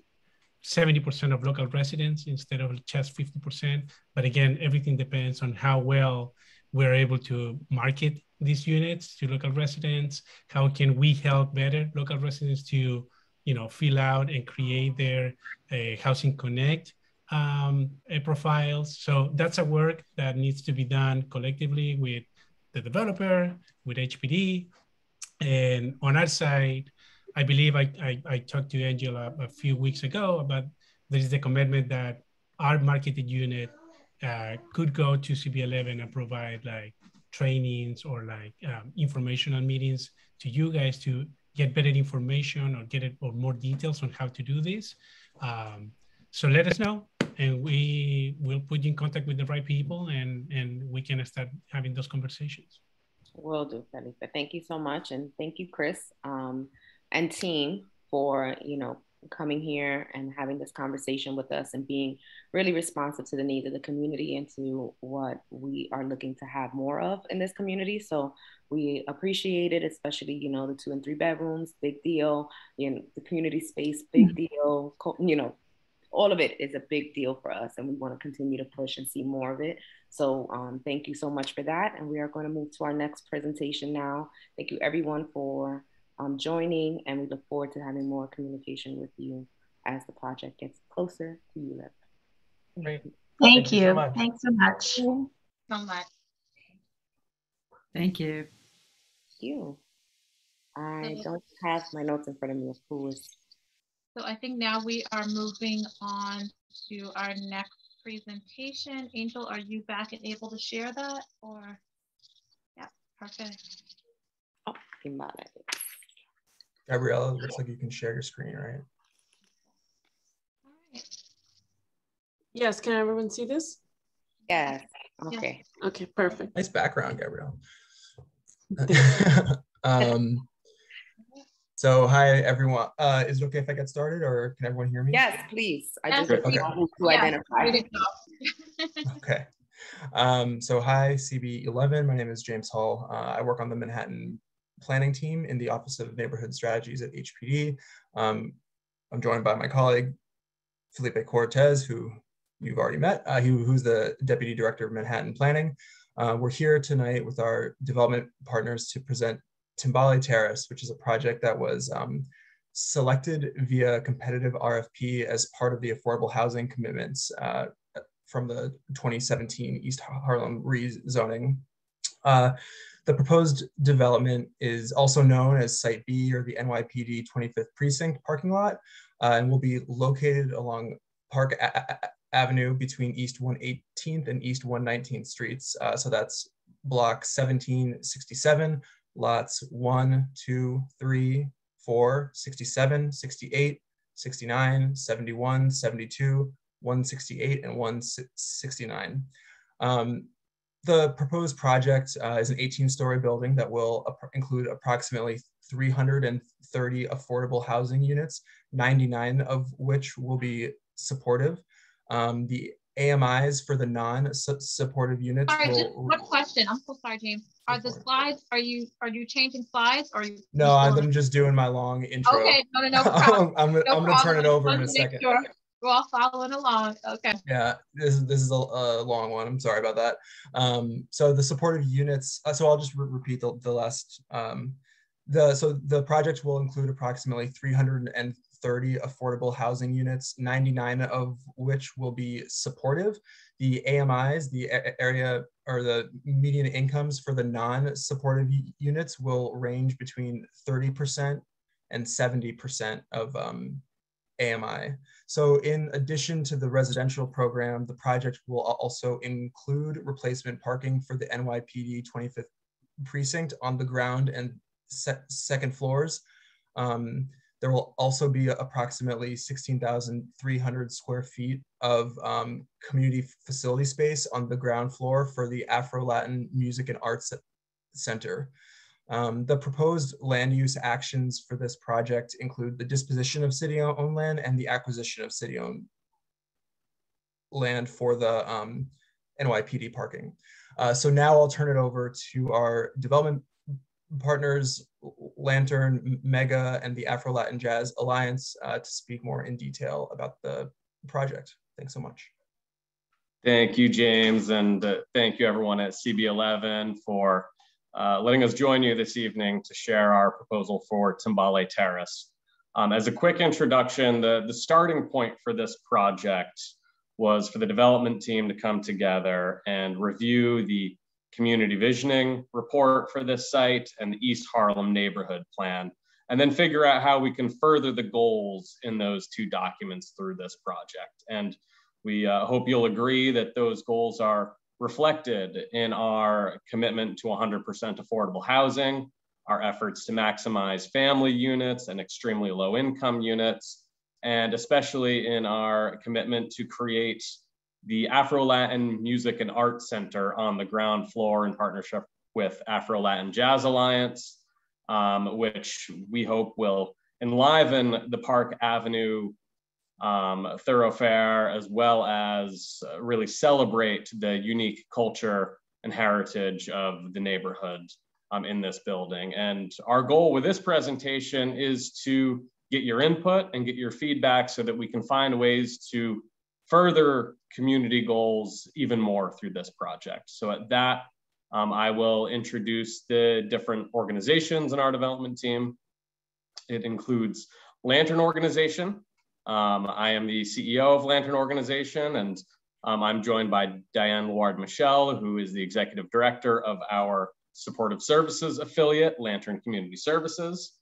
70% of local residents instead of just 50%. But again, everything depends on how well we're able to market these units to local residents. How can we help better local residents to, fill out and create their Housing Connect profiles? So that's a work that needs to be done collectively with the developer, with HPD. And on our side, I believe I talked to Angela a few weeks ago about there is the commitment that our marketed unit could go to CB11 and provide like trainings or like informational meetings to you guys to get better information or get it or more details on how to do this. So let us know, and we will put you in contact with the right people, and we can start having those conversations. Will do, Felipe. Thank you so much, and thank you, Chris, and team for coming here and having this conversation with us and being really responsive to the needs of the community and to what we are looking to have more of in this community. So we appreciate it, especially, the 2 and 3 bedrooms, big deal, the community space, big deal, all of it is a big deal for us, and we want to continue to push and see more of it. So thank you so much for that. And we are going to move to our next presentation now. Thank you everyone for joining, and we look forward to having more communication with you as the project gets closer to you. Great. Thank you. So much. Thanks so much. So much. Thank you. Thank you. I don't have my notes in front of me of who is. So I think now we are moving on to our next presentation. Angel, are you back and able to share that? Or yeah, perfect. Oh, got it. Gabriella, it looks like you can share your screen, right? All right. Yes, can everyone see this? Yes. Okay. Okay, perfect. Nice background, Gabriella. So hi everyone. Is it okay if I get started, or can everyone hear me? Yes, please. I just okay. want to identify. Okay. So hi, CB11. My name is James Hull. I work on the Manhattan planning team in the Office of Neighborhood Strategies at HPD. I'm joined by my colleague, Felipe Cortez, who you've already met, who's the Deputy Director of Manhattan Planning. We're here tonight with our development partners to present Timbale Terrace, which is a project that was selected via competitive RFP as part of the affordable housing commitments from the 2017 East Harlem rezoning. The proposed development is also known as Site B, or the NYPD 25th Precinct parking lot, and will be located along Park Avenue between East 118th and East 119th Streets. So that's block 1767, lots 1, 2, 3, 4, 67, 68, 69, 71, 72, 168, and 169. The proposed project is an 18-story building that will include approximately 330 affordable housing units, 99 of which will be supportive. The AMIs for the non-supportive units. Sorry, just one question. I'm so sorry, James. Are the slides, are you changing slides, or are you? No, I'm just doing my long intro. Okay, no problem. I'm gonna turn it over in a second. Sure. We're all following along. Okay. Yeah, this is a long one. I'm sorry about that. So the supportive units. So I'll just repeat the last. So the project will include approximately 330 affordable housing units, 99 of which will be supportive. The AMIs, the area or the median incomes for the non-supportive units, will range between 30% and 70% of AMI. So in addition to the residential program, the project will also include replacement parking for the NYPD 25th Precinct on the ground and second floors. There will also be approximately 16,300 square feet of community facility space on the ground floor for the Afro-Latin Music and Arts Center. The proposed land use actions for this project include the disposition of city-owned land and the acquisition of city-owned land for the NYPD parking. So now I'll turn it over to our development partners, Lantern, Mega, and the Afro-Latin Jazz Alliance to speak more in detail about the project. Thanks so much. Thank you, James, and thank you everyone at CB11 for letting us join you this evening to share our proposal for Timbale Terrace. As a quick introduction, the starting point for this project was for the development team to come together and review the community visioning report for this site and the East Harlem neighborhood plan, and then figure out how we can further the goals in those two documents through this project. And We hope you'll agree that those goals are reflected in our commitment to 100% affordable housing, our efforts to maximize family units and extremely low income units, and especially in our commitment to create the Afro-Latin Music and Arts Center on the ground floor in partnership with Afro-Latin Jazz Alliance, which we hope will enliven the Park Avenue thoroughfare, as well as really celebrate the unique culture and heritage of the neighborhood in this building. And our goal with this presentation is to get your input and get your feedback so that we can find ways to further community goals even more through this project. So at that, I will introduce the different organizations in our development team. It includes Lantern Organization. I am the CEO of Lantern Organization, and I'm joined by Diane Laward-Michel, who is the executive director of our supportive services affiliate, Lantern Community Services.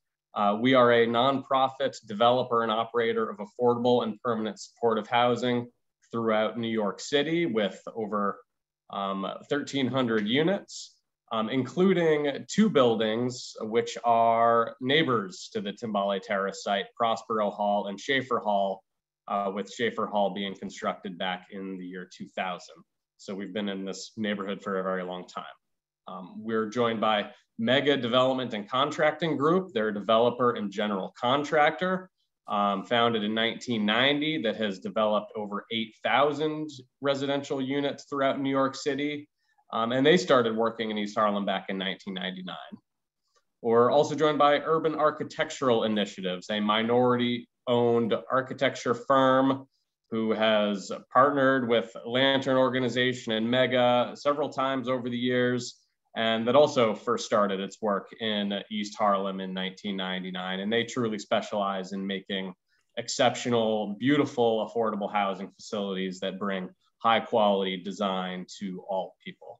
We are a nonprofit developer and operator of affordable and permanent supportive housing throughout New York City with over 1,300 units, including 2 buildings which are neighbors to the Timbale Terrace site, Prospero Hall and Schaefer Hall, with Schaefer Hall being constructed back in the year 2000. So we've been in this neighborhood for a very long time. We're joined by Mega Development and Contracting Group. They're a developer and general contractor, founded in 1990, that has developed over 8,000 residential units throughout New York City. And they started working in East Harlem back in 1999. We're also joined by Urban Architectural Initiatives, a minority-owned architecture firm who has partnered with Lantern Organization and Mega several times over the years, and that also first started its work in East Harlem in 1999. And they truly specialize in making exceptional, beautiful, affordable housing facilities that bring high quality design to all people.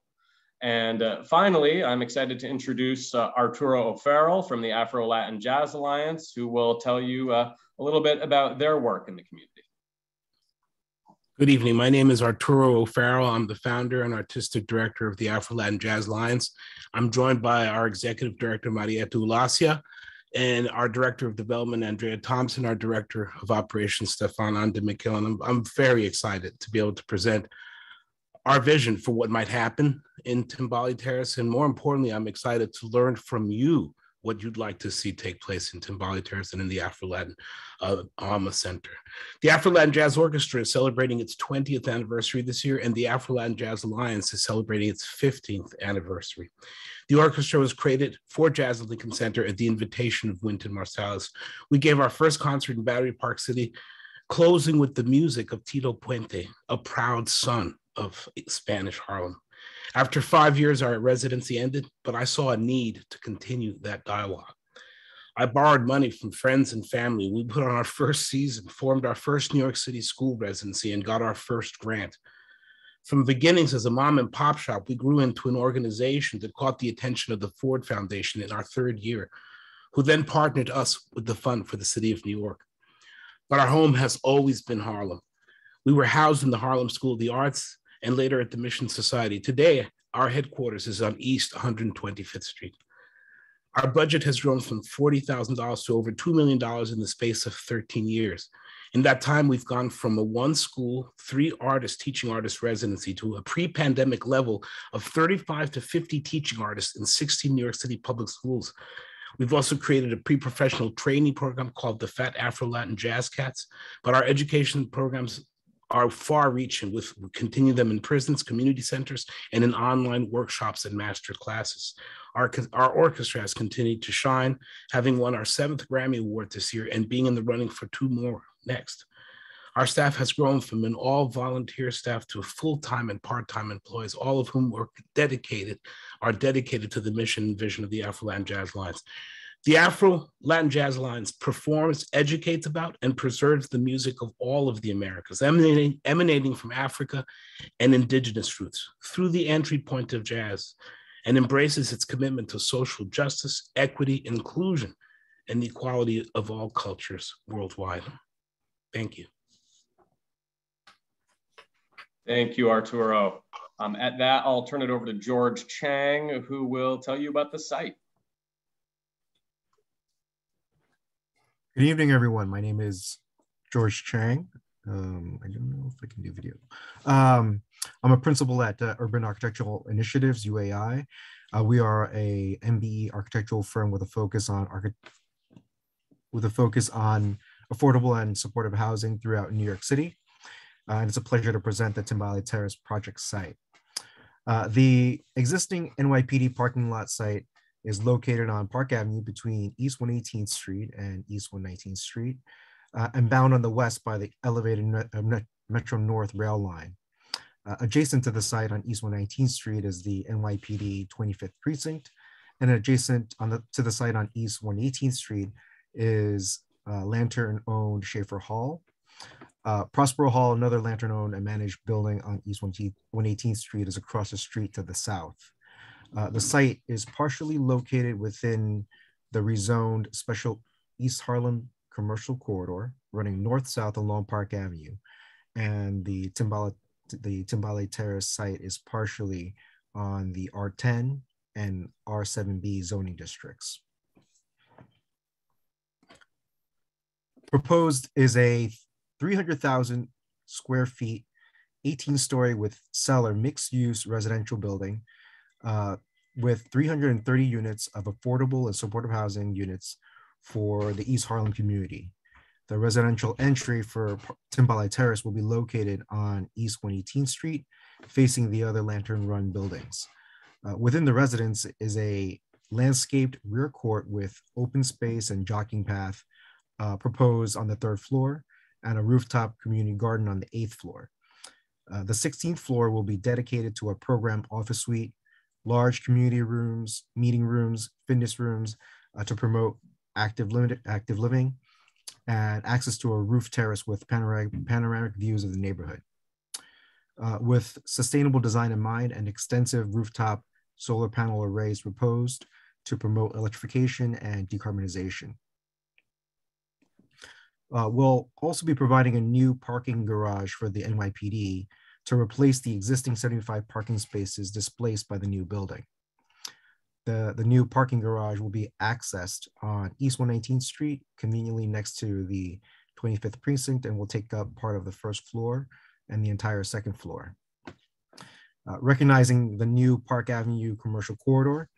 And finally, I'm excited to introduce Arturo O'Farrell from the Afro-Latin Jazz Alliance, who will tell you a little bit about their work in the community. Good evening. My name is Arturo O'Farrell. I'm the founder and artistic director of the Afro-Latin Jazz Alliance. I'm joined by our executive director, Marieta Ulacia, and our director of development, Andrea Thompson, our director of operations, Stefan Andemikel. And I'm very excited to be able to present our vision for what might happen in Timbale Terrace. And more importantly, I'm excited to learn from you what you'd like to see take place in Timbale Terrace and in the Afro-Latin Alma Center. The Afro-Latin Jazz Orchestra is celebrating its 20th anniversary this year, and the Afro-Latin Jazz Alliance is celebrating its 15th anniversary. The orchestra was created for Jazz at Lincoln Center at the invitation of Wynton Marsalis. We gave our first concert in Battery Park City, closing with the music of Tito Puente, a proud son of Spanish Harlem. After 5 years, our residency ended, but I saw a need to continue that dialogue. I borrowed money from friends and family. We put on our first season, formed our first New York City school residency, and got our first grant. From beginnings as a mom and pop shop, we grew into an organization that caught the attention of the Ford Foundation in our 3rd year, who then partnered us with the fund for the city of New York. But our home has always been Harlem. We were housed in the Harlem School of the Arts and later at the Mission Society. Today, our headquarters is on East 125th Street. Our budget has grown from $40,000 to over $2 million in the space of 13 years. In that time, we've gone from a 1 school, 3 artist teaching artist residency to a pre-pandemic level of 35 to 50 teaching artists in 16 New York City public schools. We've also created a pre-professional training program called the Fat Afro-Latin Jazz Cats, but our education programs are far-reaching. We continue them in prisons, community centers, and in online workshops and master classes. Our orchestra has continued to shine, having won our 7th Grammy Award this year and being in the running for 2 more next. Our staff has grown from an all-volunteer staff to full-time and part-time employees, all of whom are dedicated to the mission and vision of the Afro-Latin Jazz Alliance. The Afro-Latin Jazz Alliance performs, educates about, and preserves the music of all of the Americas, emanating from Africa and indigenous roots through the entry point of jazz, and embraces its commitment to social justice, equity, inclusion, and the equality of all cultures worldwide. Thank you. Thank you, Arturo. At that, I'll turn it over to George Chang, who will tell you about the site. Good evening, everyone. My name is George Chang. I don't know if I can do video. I'm a principal at Urban Architectural Initiatives, UAI. We are a MBE architectural firm with a focus on affordable and supportive housing throughout New York City. And it's a pleasure to present the Timbale Terrace project site. The existing NYPD parking lot site is located on Park Avenue between East 118th Street and East 119th Street, and bound on the west by the elevated Metro North rail line. Adjacent to the site on East 119th Street is the NYPD 25th Precinct, and adjacent to the site on East 118th Street is Lantern-owned Schaefer Hall. Prospero Hall, another Lantern-owned and managed building on East 118th Street, is across the street to the south. The site is partially located within the rezoned Special East Harlem Commercial Corridor running north-south along Park Avenue, and the Timbale Terrace site is partially on the R10 and R7B zoning districts. Proposed is a 300,000 square feet, 18-story with cellar mixed-use residential building with 330 units of affordable and supportive housing units for the East Harlem community. The residential entry for Timbale Terrace will be located on East 118th Street, facing the other Lantern Run buildings. Within the residence is a landscaped rear court with open space and jogging path proposed on the 3rd floor, and a rooftop community garden on the 8th floor. The 16th floor will be dedicated to a program office suite, large community rooms, meeting rooms, fitness rooms to promote active living, and access to a roof terrace with panoramic views of the neighborhood. With sustainable design in mind and extensive rooftop solar panel arrays proposed to promote electrification and decarbonization. We'll also be providing a new parking garage for the NYPD to replace the existing 75 parking spaces displaced by the new building. The new parking garage will be accessed on East 119th Street, conveniently next to the 25th Precinct, and will take up part of the 1st floor and the entire 2nd floor. Recognizing the new Park Avenue commercial corridor,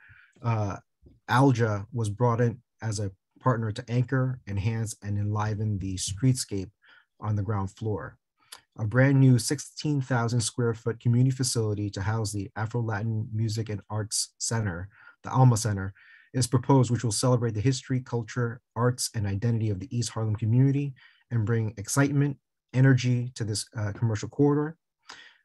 Alja was brought in as a partner to anchor, enhance, and enliven the streetscape on the ground floor. A brand new 16,000 square foot community facility to house the Afro-Latin Music and Arts Center, the Alma Center, is proposed, which will celebrate the history, culture, arts, and identity of the East Harlem community and bring excitement, energy to this commercial corridor.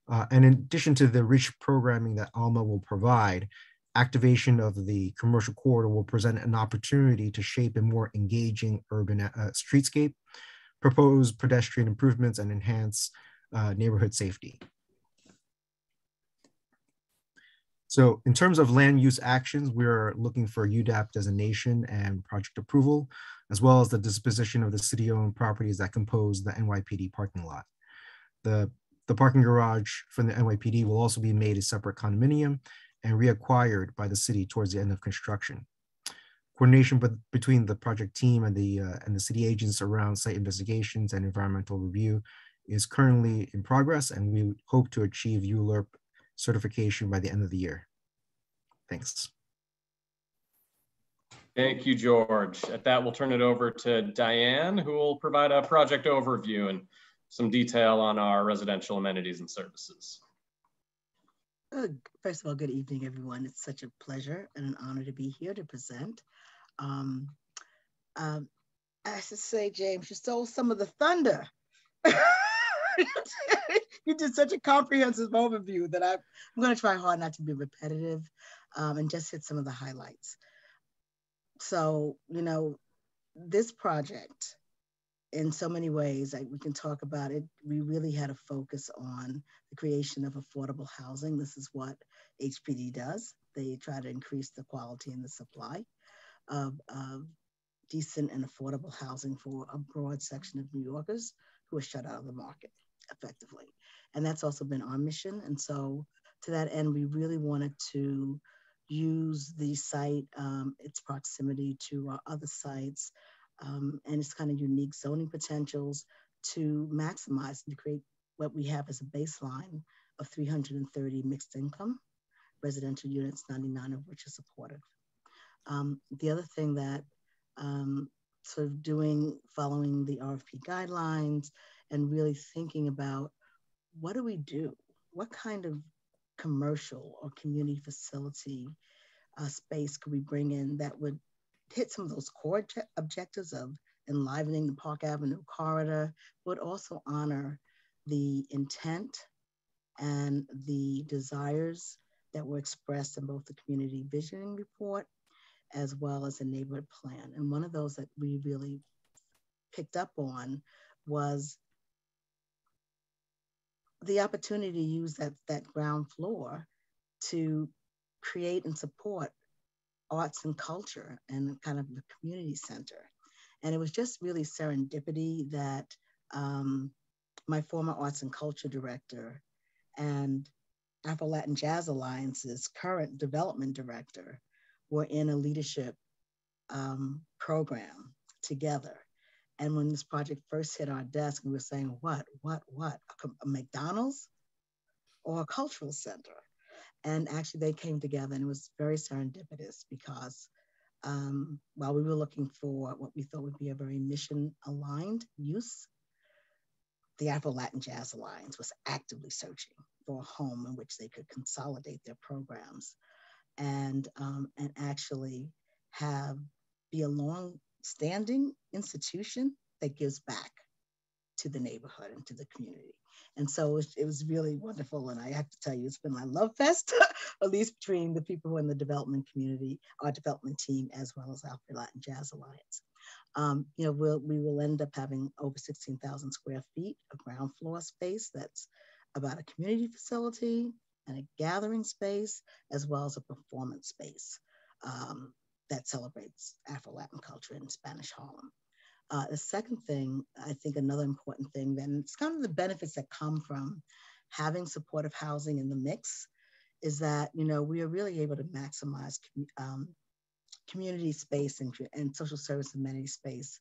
And in addition to the rich programming that Alma will provide, activation of the commercial corridor will present an opportunity to shape a more engaging urban streetscape, propose pedestrian improvements, and enhance neighborhood safety. So in terms of land use actions, we're looking for UDAP designation and project approval, as well as the disposition of the city-owned properties that compose the NYPD parking lot. The parking garage from the NYPD will also be made a separate condominium and reacquired by the city towards the end of construction. Coordination between the project team and the city agents around site investigations and environmental review is currently in progress, and we hope to achieve ULURP certification by the end of the year. Thanks. Thank you, George. At that, we'll turn it over to Diane, who will provide a project overview and some detail on our residential amenities and services. First of all, good evening, everyone. It's such a pleasure and an honor to be here to present. I should say, James, you stole some of the thunder. You did such a comprehensive overview that I'm going to try hard not to be repetitive and just hit some of the highlights. So, you know, this project, in so many ways, we can talk about it. We really had a focus on the creation of affordable housing. This is what HPD does. They try to increase the quality and the supply of decent and affordable housing for a broad section of New Yorkers who are shut out of the market. effectively. And that's also been our mission. And so to that end, we really wanted to use the site, its proximity to our other sites, and its kind of unique zoning potentials to maximize and to create what we have as a baseline of 330 mixed income residential units, 99 of which are supportive. The other thing that sort of following the RFP guidelines and really thinking about what do we do? What kind of commercial or community facility space could we bring in that would hit some of those core objectives of enlivening the Park Avenue corridor, but also honor the intent and the desires that were expressed in both the community visioning report as well as a neighborhood plan. And one of those that we really picked up on was the opportunity to use that ground floor to create and support arts and culture and kind of the community center. And it was just really serendipity that my former arts and culture director and Afro-Latin Jazz Alliance's current development director were in a leadership program together. And when this project first hit our desk, we were saying, what? A McDonald's or a cultural center? And actually they came together, and it was very serendipitous because while we were looking for what we thought would be a very mission-aligned use, the Afro-Latin Jazz Alliance was actively searching for a home in which they could consolidate their programs and actually be a long-standing institution that gives back to the neighborhood and to the community. And so it was really wonderful. And I have to tell you, it's been my love fest, at least between the people who are in the development community, our development team, as well as Afro-Latin Jazz Alliance. We will end up having over 16,000 square feet of ground floor space. That's about a community facility and a gathering space, as well as a performance space that celebrates Afro-Latin culture in Spanish Harlem. The second thing, I think another important thing, then it's kind of the benefits that come from having supportive housing in the mix, is that, we are really able to maximize community space and social service amenity space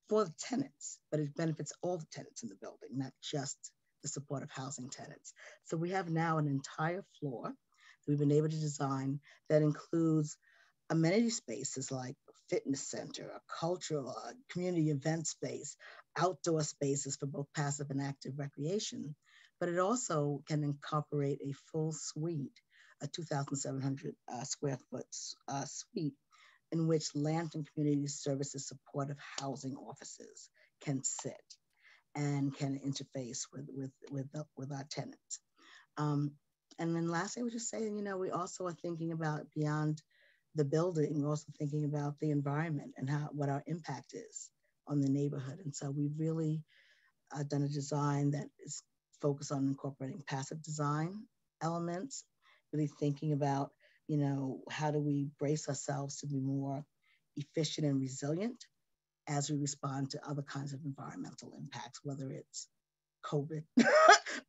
for the tenants, but it benefits all the tenants in the building, not just the supportive housing tenants. So we have now an entire floor that we've been able to design that includes amenity spaces like fitness center, a cultural, community event space, outdoor spaces for both passive and active recreation. But it also can incorporate a full suite, a 2,700 square foot suite, in which Lambton Community Services supportive housing offices can sit and can interface with our tenants. And then lastly, I would just say, we also are thinking about beyond the building, we're also thinking about the environment and what our impact is on the neighborhood. And so we've really done a design that is focused on incorporating passive design elements, really thinking about, how do we brace ourselves to be more efficient and resilient as we respond to other kinds of environmental impacts, whether it's COVID,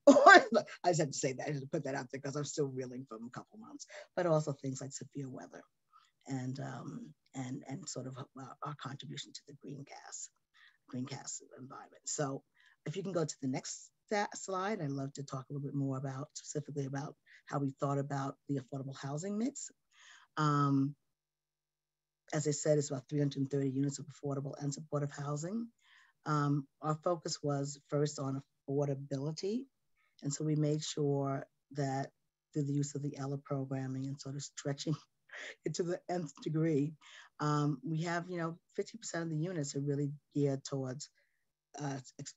or I just have to say that, I had to put that out there because I'm still reeling from a couple months, but also things like severe weather and sort of our contribution to the green gas environment. So if you can go to the next slide, I'd love to talk a little bit more specifically about how we thought about the affordable housing mix. As I said, it's about 330 units of affordable and supportive housing. Our focus was first on affordability. And so we made sure that through the use of the ELA programming and sort of stretching it to the nth degree, we have, 50% of the units are really geared towards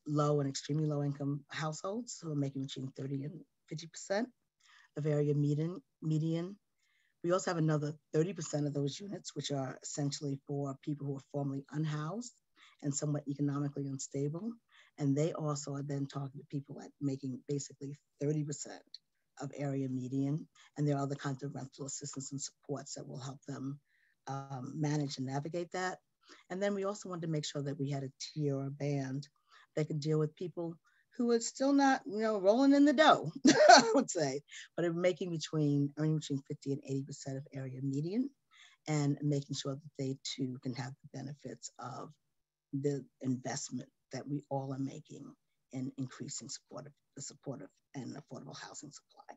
low and extremely low income households who are making between 30 and 50% of area median. We also have another 30% of those units, which are essentially for people who are formerly unhoused and somewhat economically unstable. And they also are then talking to people at making basically 30% of area median. And there are other kinds of rental assistance and supports that will help them manage and navigate that. And then we also wanted to make sure that we had a tier or a band that could deal with people who are still not, rolling in the dough, I would say, but are earning between 50 and 80% of area median, and making sure that they too can have the benefits of the investment that we all are making in increasing the supportive and affordable housing supply.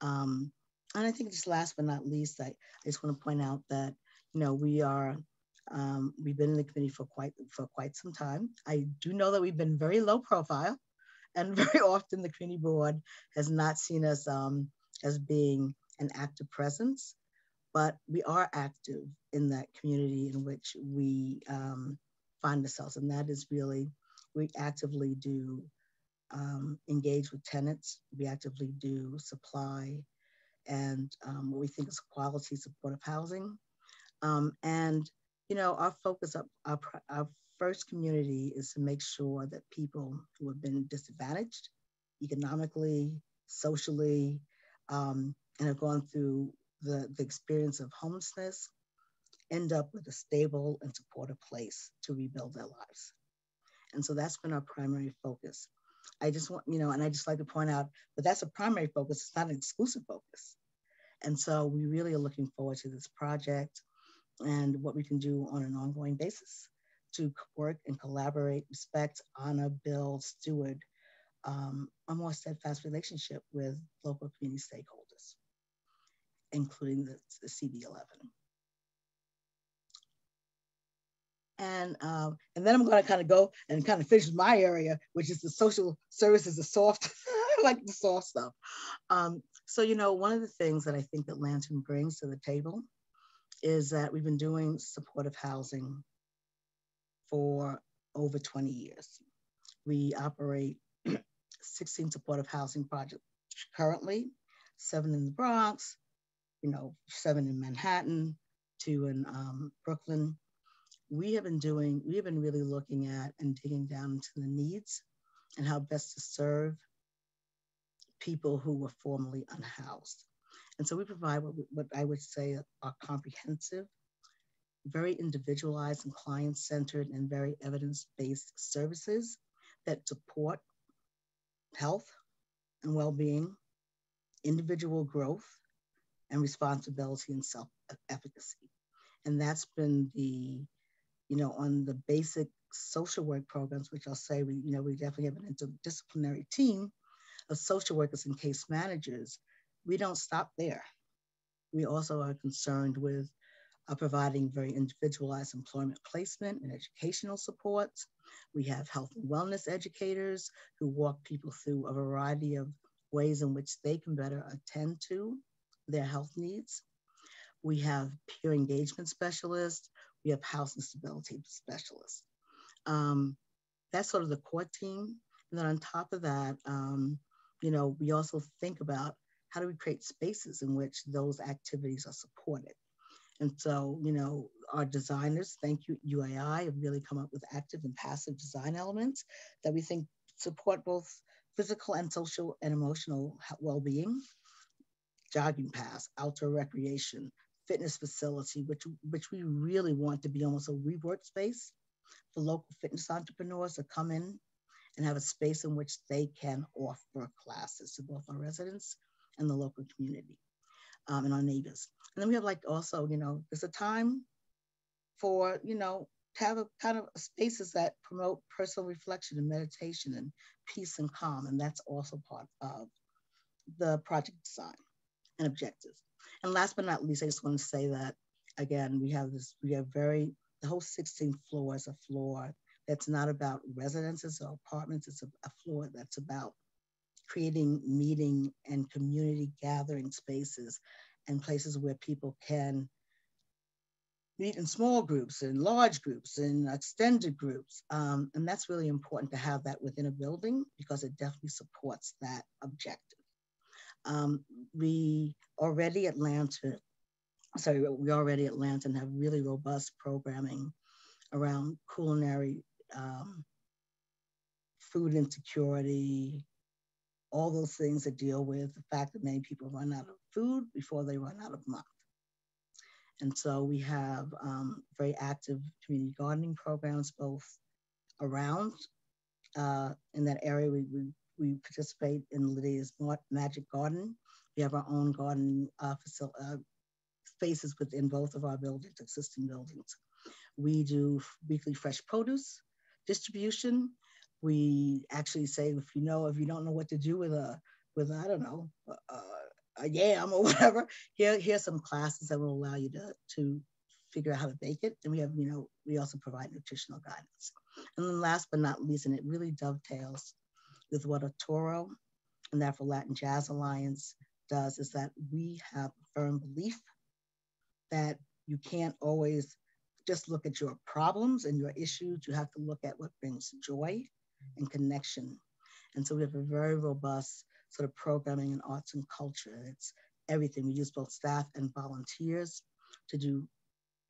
And I think just last but not least, I just want to point out that, we've been in the committee for quite some time. I do know that we've been very low profile, and very often the community board has not seen us as being an active presence, but we are active in that community in which we find ourselves. And that is really, we actively do engage with tenants. We actively do supply and what we think is quality supportive housing. And, our focus, our first community is to make sure that people who have been disadvantaged economically, socially, and have gone through the experience of homelessness end up with a stable and supportive place to rebuild their lives. And so that's been our primary focus. I just want, and I just like to point out that that's a primary focus, it's not an exclusive focus. And so we really are looking forward to this project and what we can do on an ongoing basis to work and collaborate, respect, honor, build, steward a more steadfast relationship with local community stakeholders, including the CB11. And then I'm going to kind of go and kind of finish my area, which is the social services, the soft, like the soft stuff. So, one of the things that I think that Lantern brings to the table is that we've been doing supportive housing for over 20 years. We operate 16 supportive housing projects currently, 7 in the Bronx, 7 in Manhattan, 2 in Brooklyn. We have been really looking at and digging down into the needs and how best to serve people who were formerly unhoused. And so we provide what I would say are comprehensive, very individualized and client-centered and very evidence-based services that support health and well-being, individual growth, and responsibility and self-efficacy. And that's been the, on the basic social work programs, which I'll say we definitely have an interdisciplinary team of social workers and case managers. We don't stop there. We also are concerned with providing very individualized employment placement and educational supports. We have health and wellness educators who walk people through a variety of ways in which they can better attend to their health needs. We have peer engagement specialists. We have housing stability specialists. That's sort of the core team. And then on top of that, we also think about how do we create spaces in which those activities are supported. And so, our designers, thank you, UAI, have really come up with active and passive design elements that we think support both physical and social and emotional well-being, jogging paths, outdoor recreation, fitness facility, which we really want to be almost a WeWork space for local fitness entrepreneurs to come in and have a space in which they can offer classes to both our residents and the local community and our neighbors. And then we have also, there's a time for, to have a kind of spaces that promote personal reflection and meditation and peace and calm. And that's also part of the project design and objectives. And last but not least, I just want to say that, again, the whole 16th floor is a floor that's not about residences or apartments. It's a floor that's about creating meeting and community gathering spaces and places where people can meet in small groups and large groups and extended groups. And that's really important to have that within a building because it definitely supports that objective. We already at Lantern have really robust programming around culinary, food insecurity, all those things that deal with the fact that many people run out of food before they run out of money. And so we have very active community gardening programs, both around in that area. We participate in Lydia's Magic Garden. We have our own garden spaces within both of our buildings, existing buildings. We do weekly fresh produce distribution. We actually say, if you don't know what to do with a I don't know, a yam or whatever, here's some classes that will allow you to figure out how to bake it. And we have, we also provide nutritional guidance. And then last but not least, and it really dovetails with what Arturo and the Afro-Latin Jazz Alliance does, is that we have a firm belief that you can't always just look at your problems and your issues. You have to look at what brings joy and connection. And so we have a very robust sort of programming in arts and culture. It's everything. We use both staff and volunteers to do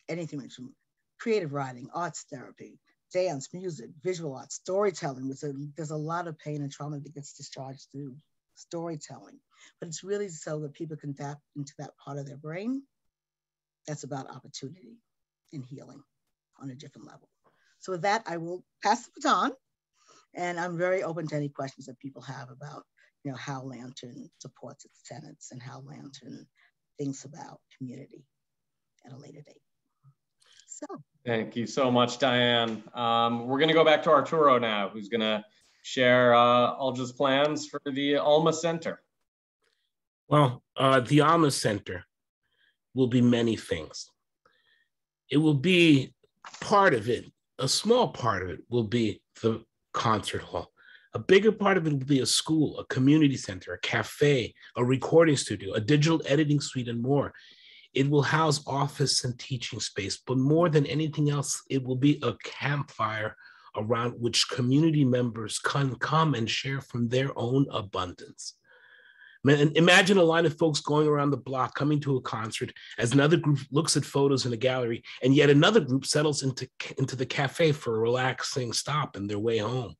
anything from creative writing, arts therapy, dance, music, visual arts, storytelling. There's a lot of pain and trauma that gets discharged through storytelling, but it's really so that people can tap into that part of their brain that's about opportunity and healing on a different level. So with that, I will pass the baton, and I'm very open to any questions that people have about how Lantern supports its tenants and how Lantern thinks about community at a later date. So. Thank you so much, Diane. We're gonna go back to Arturo now, who's gonna share Alja's plans for the Alma Center. Well, the Alma Center will be many things. It will be part of it, a small part of it will be the concert hall. A bigger part of it will be a school, a community center, a cafe, a recording studio, a digital editing suite, and more. It will house office and teaching space, but more than anything else, it will be a campfire around which community members can come and share from their own abundance. Imagine a line of folks going around the block, coming to a concert, as another group looks at photos in a gallery, and yet another group settles into the cafe for a relaxing stop in their way home.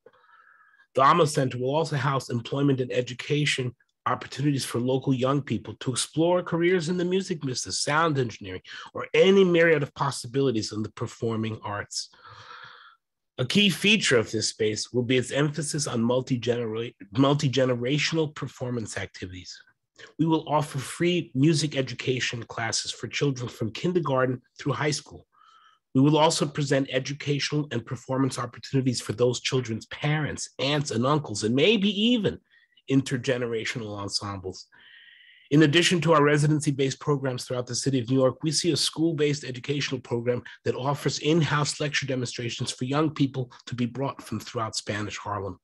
The Alma Center will also house employment and education opportunities for local young people to explore careers in the music business, sound engineering, or any myriad of possibilities in the performing arts. A key feature of this space will be its emphasis on multi-generational performance activities. We will offer free music education classes for children from kindergarten through high school. We will also present educational and performance opportunities for those children's parents, aunts, and uncles, and maybe even intergenerational ensembles. In addition to our residency-based programs throughout the city of New York, we see a school-based educational program that offers in-house lecture demonstrations for young people to be brought from throughout Spanish Harlem.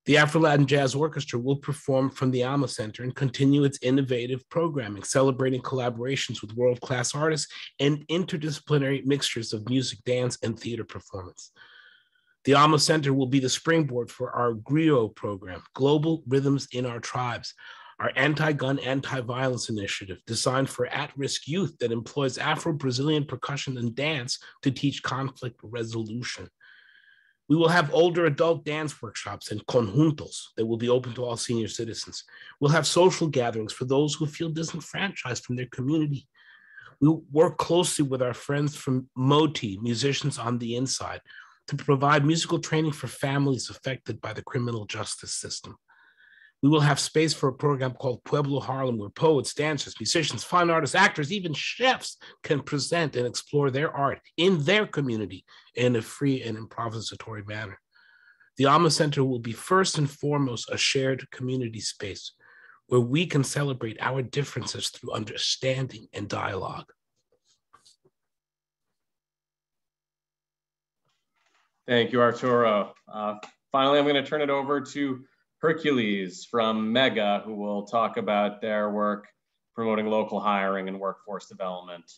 The Afro-Latin Jazz Orchestra will perform from the Alma Center and continue its innovative programming, celebrating collaborations with world-class artists and interdisciplinary mixtures of music, dance, and theater performance. The Alma Center will be the springboard for our GRIO program, Global Rhythms in Our Tribes, our anti-gun, anti-violence initiative designed for at-risk youth that employs Afro-Brazilian percussion and dance to teach conflict resolution. We will have older adult dance workshops and conjuntos that will be open to all senior citizens. We'll have social gatherings for those who feel disenfranchised from their community. We'll work closely with our friends from MOTI, Musicians on the Inside, to provide musical training for families affected by the criminal justice system. We will have space for a program called Pueblo Harlem, where poets, dancers, musicians, fine artists, actors, even chefs can present and explore their art in their community in a free and improvisatory manner. The Alma Center will be first and foremost a shared community space where we can celebrate our differences through understanding and dialogue. Thank you, Arturo. Finally, I'm going to turn it over to Hercules from Mega, who will talk about their work promoting local hiring and workforce development.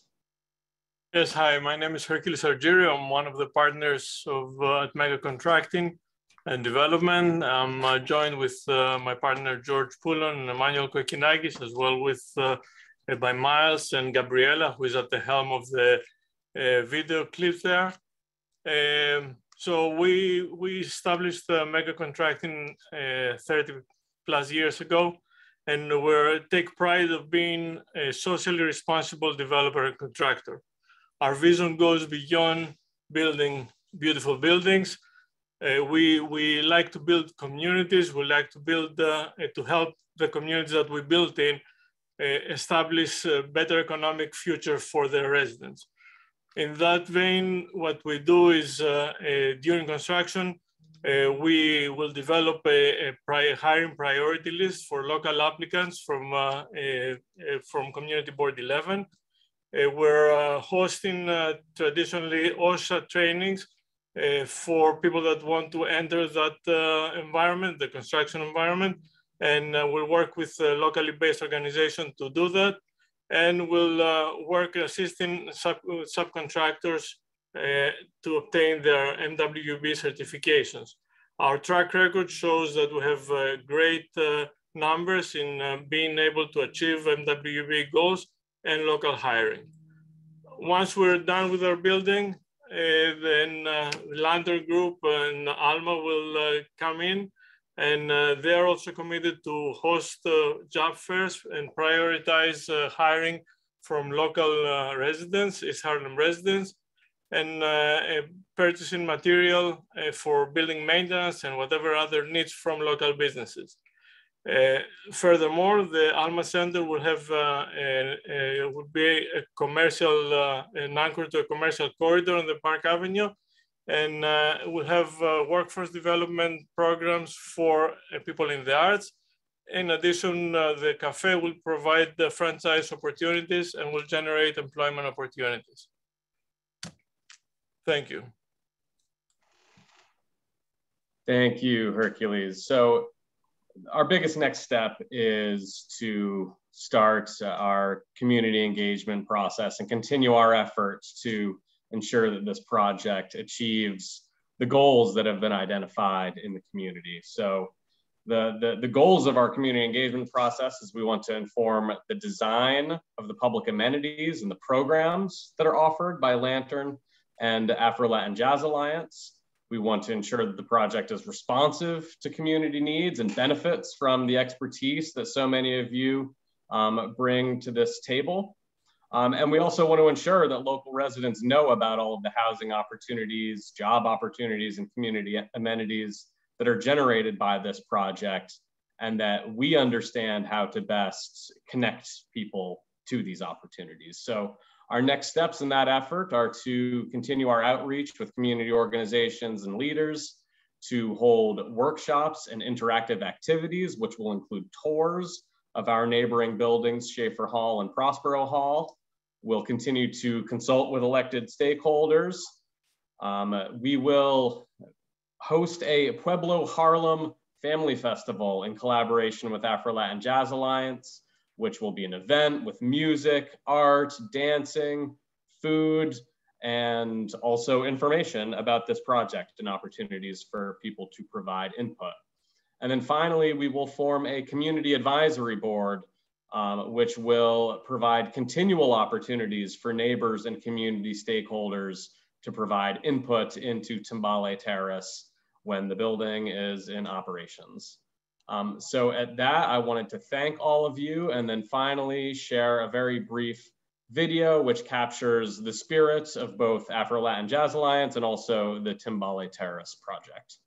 Yes, hi, my name is Hercules Argyrio. I'm one of the partners of at Mega Contracting and Development. I'm joined with my partner George Poulon and Emmanuel Kokinakis, as well with by Miles and Gabriela, who is at the helm of the video clips there. So we established Mega Contracting 30 plus years ago, and we take pride of being a socially responsible developer and contractor. Our vision goes beyond building beautiful buildings We like to build communities. We like to build to help the communities that we built in establish a better economic future for their residents. In that vein, what we do is during construction, we will develop a hiring priority list for local applicants from Community Board 11. We're hosting traditionally OSHA trainings for people that want to enter that environment, the construction environment, and we'll work with locally based organizations to do that. And we'll work assisting subcontractors to obtain their MWB certifications. Our track record shows that we have great numbers in being able to achieve MWB goals and local hiring. Once we're done with our building, then Lander Group and Alma will come in, and they're also committed to host job fairs and prioritize hiring from local residents, East Harlem residents, and purchasing material for building maintenance and whatever other needs from local businesses. Furthermore, the Alma Center will have would be a commercial, an anchor to a commercial corridor on the Park Avenue, and we'll have workforce development programs for people in the arts. In addition, the cafe will provide the franchise opportunities and will generate employment opportunities. Thank you. Thank you, Hercules. So our biggest next step is to start our community engagement process and continue our efforts to ensure that this project achieves the goals that have been identified in the community. So the goals of our community engagement process is we want to inform the design of the public amenities and the programs that are offered by Lantern and Afro-Latin Jazz Alliance. We want to ensure that the project is responsive to community needs and benefits from the expertise that so many of you bring to this table. And we also want to ensure that local residents know about all of the housing opportunities, job opportunities, and community amenities that are generated by this project, and that we understand how to best connect people to these opportunities. So our next steps in that effort are to continue our outreach with community organizations and leaders, to hold workshops and interactive activities, which will include tours of our neighboring buildings, Schaefer Hall and Prospero Hall. We'll continue to consult with elected stakeholders. We will host a Pueblo Harlem Family Festival in collaboration with Afro-Latin Jazz Alliance, which will be an event with music, art, dancing, food, and also information about this project and opportunities for people to provide input. And then finally, we will form a community advisory board, which will provide continual opportunities for neighbors and community stakeholders to provide input into Timbale Terrace when the building is in operations. So at that, I wanted to thank all of you, and then finally share a very brief video which captures the spirit of both Afro-Latin Jazz Alliance and also the Timbale Terrace project.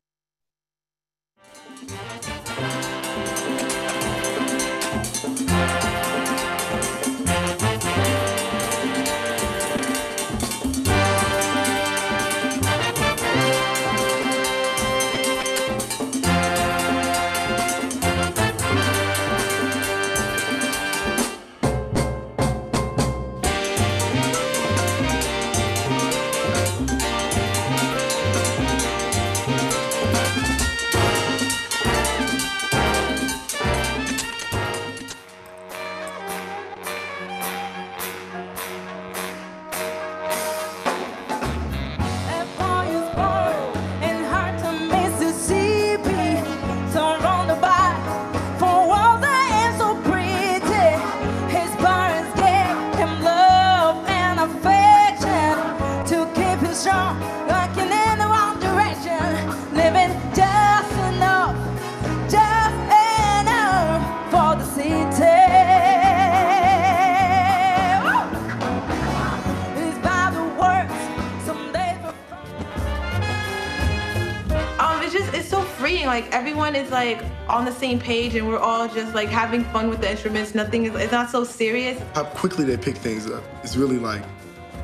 like everyone is like on the same page and we're all just like having fun with the instruments. It's not so serious. How quickly they pick things up. It's really like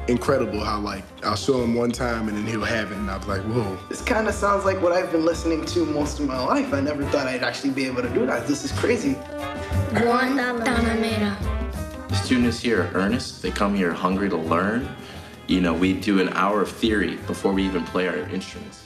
incredible how like I'll show him one time and then he'll have it and I'll be like, whoa. This kind of sounds like what I've been listening to most of my life. I never thought I'd actually be able to do that. This is crazy. Guantanamera. Students here are earnest. They come here hungry to learn. You know, we do an hour of theory before we even play our instruments.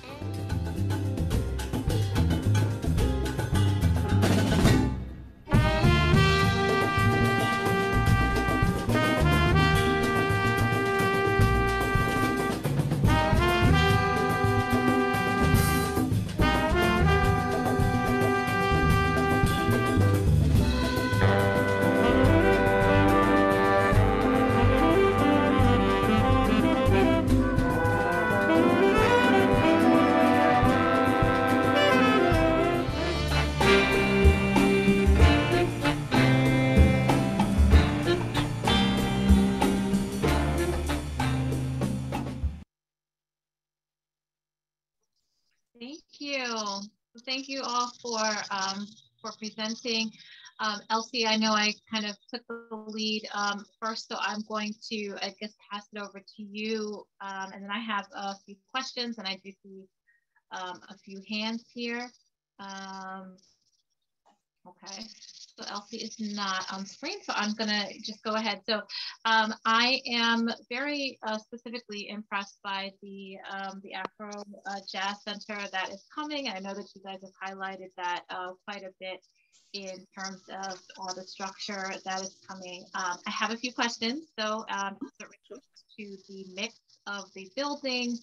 Thank you all for presenting. Elsie, I know I kind of took the lead first, so I'm going to, I guess, pass it over to you. And then I have a few questions, and I do see a few hands here. Okay, so Elsie is not on screen, so I'm gonna just go ahead. So I am very specifically impressed by the Afro Jazz Center that is coming. I know that you guys have highlighted that quite a bit in terms of the structure that is coming. I have a few questions, so to the mix of the building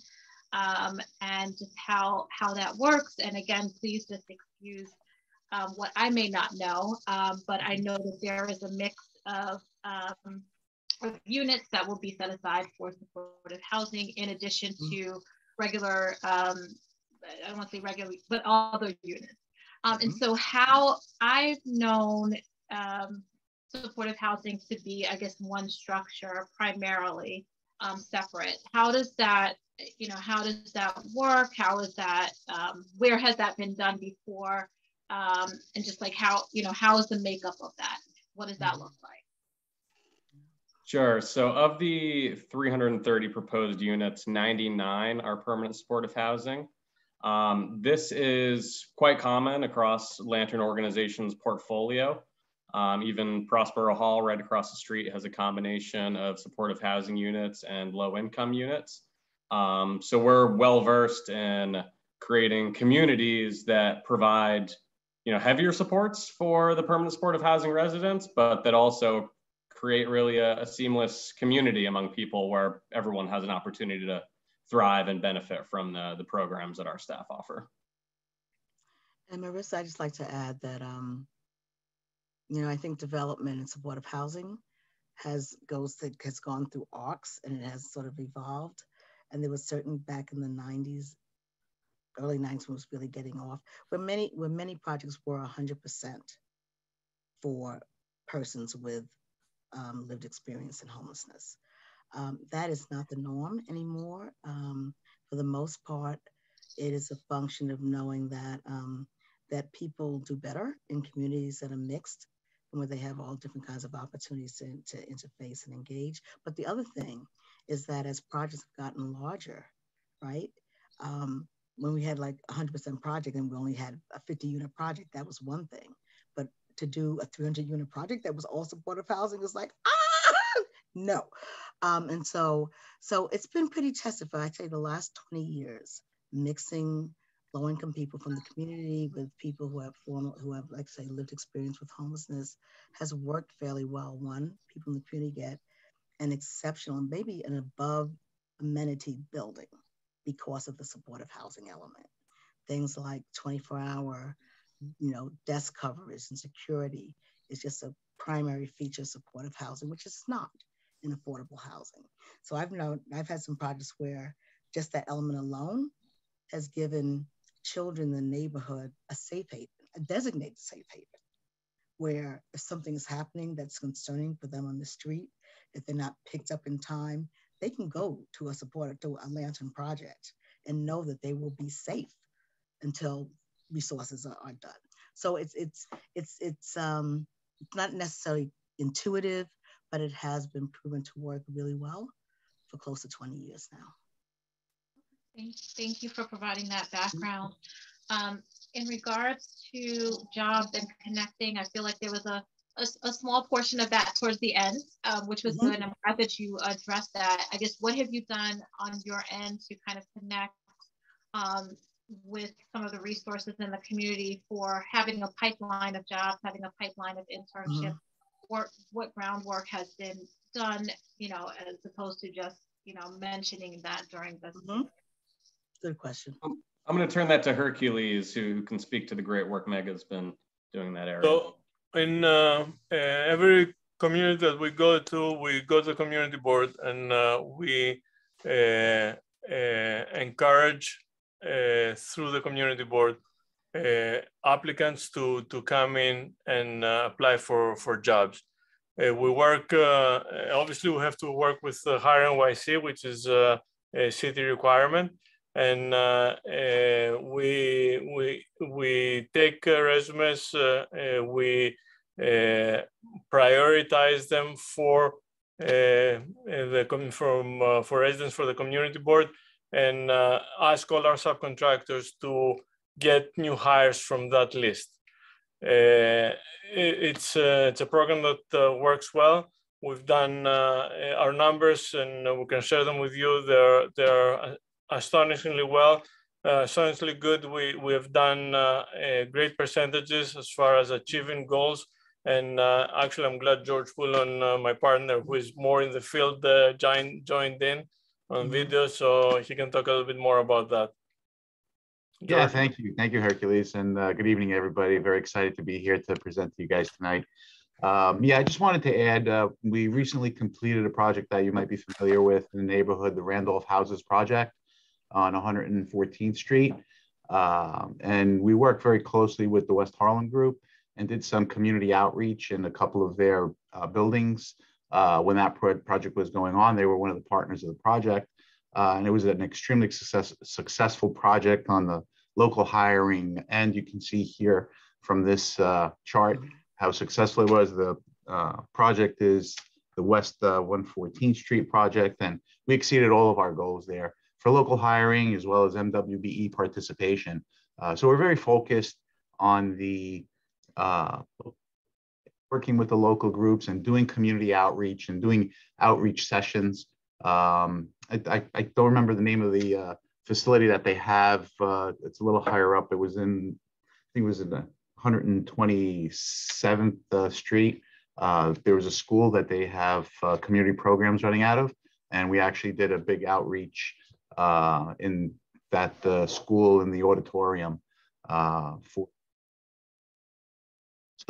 and just how that works. And again, please just excuse what I may not know, but I know that there is a mix of units that will be set aside for supportive housing in addition to regular, I don't want to say regular, but other units. And so how I've known supportive housing to be, I guess, one structure primarily separate. How does that, how does that work? How is that, where has that been done before? And just like how is the makeup of that? What does that look like? Sure. So of the 330 proposed units, 99 are permanent supportive housing. This is quite common across Lantern Organization's portfolio. Even Prospero Hall right across the street has a combination of supportive housing units and low income units. So we're well versed in creating communities that provide heavier supports for the permanent supportive housing residents, but that also create really a seamless community among people where everyone has an opportunity to thrive and benefit from the programs that our staff offer. And Marissa, I'd just like to add that, I think development and supportive housing has gone through arcs and it has sort of evolved. And there was certain back in the 90s, early 90s was really getting off, where many projects were 100% for persons with lived experience in homelessness. That is not the norm anymore. For the most part, it is a function of knowing that that people do better in communities that are mixed and where they have all different kinds of opportunities to interface and engage. But the other thing is that as projects have gotten larger, right? When we had like 100% project and we only had a 50-unit project, that was one thing. But to do a 300-unit project that was all supportive housing was like, no. And so it's been pretty tested for, I'd say, the last 20 years, mixing low-income people from the community with people who have, like say, lived experience with homelessness has worked fairly well. One, people in the community get an exceptional, maybe an above amenity building because of the supportive housing element. Things like 24-hour, desk coverage and security is just a primary feature of supportive housing, which is not in affordable housing. So I've had some projects where just that element alone has given children in the neighborhood a safe haven, a designated safe haven, where if something is happening that's concerning for them on the street, if they're not picked up in time, they can go to a Lantern project and know that they will be safe until resources are done. So it's not necessarily intuitive, but it has been proven to work really well for close to 20 years now. Thank you for providing that background. In regards to jobs and connecting, I feel like there was a small portion of that towards the end, which was good. And I'm glad that you addressed that. I guess, what have you done on your end to kind of connect with some of the resources in the community for having a pipeline of jobs, having a pipeline of internships? What groundwork has been done, you know, as opposed to just, you know, mentioning that during this? Good question. I'm going to turn that to Hercules, who can speak to the great work Mega's been doing in that area. So in every community that we go to the community board, and we encourage through the community board applicants to come in and apply for jobs. We work, obviously we have to work with Hire NYC, which is a city requirement. And we take resumes, we prioritize them for residents for the community board, and ask all our subcontractors to get new hires from that list. It's a program that works well. We've done our numbers, and we can share them with you. They're astonishingly well, astonishingly good. We have done great percentages as far as achieving goals. And actually, I'm glad George Poulon, my partner, who is more in the field, joined in on video, so he can talk a little bit more about that. Yeah, thank you. Thank you, Hercules. And good evening, everybody. Very excited to be here to present to you guys tonight. Yeah, I just wanted to add, we recently completed a project that you might be familiar with in the neighborhood, the Randolph Houses project on 114th Street. And we worked very closely with the West Harlem group and did some community outreach in a couple of their buildings. When that project was going on, they were one of the partners of the project. And it was an extremely successful project on the local hiring. And you can see here from this chart how successful it was. The project is the West 114th Street project. And we exceeded all of our goals there for local hiring as well as MWBE participation. So we're very focused on the working with the local groups and doing community outreach and doing outreach sessions. I don't remember the name of the facility that they have. It's a little higher up. It was in, I think it was in the 127th Street. There was a school that they have community programs running out of. And we actually did a big outreach in that school in the auditorium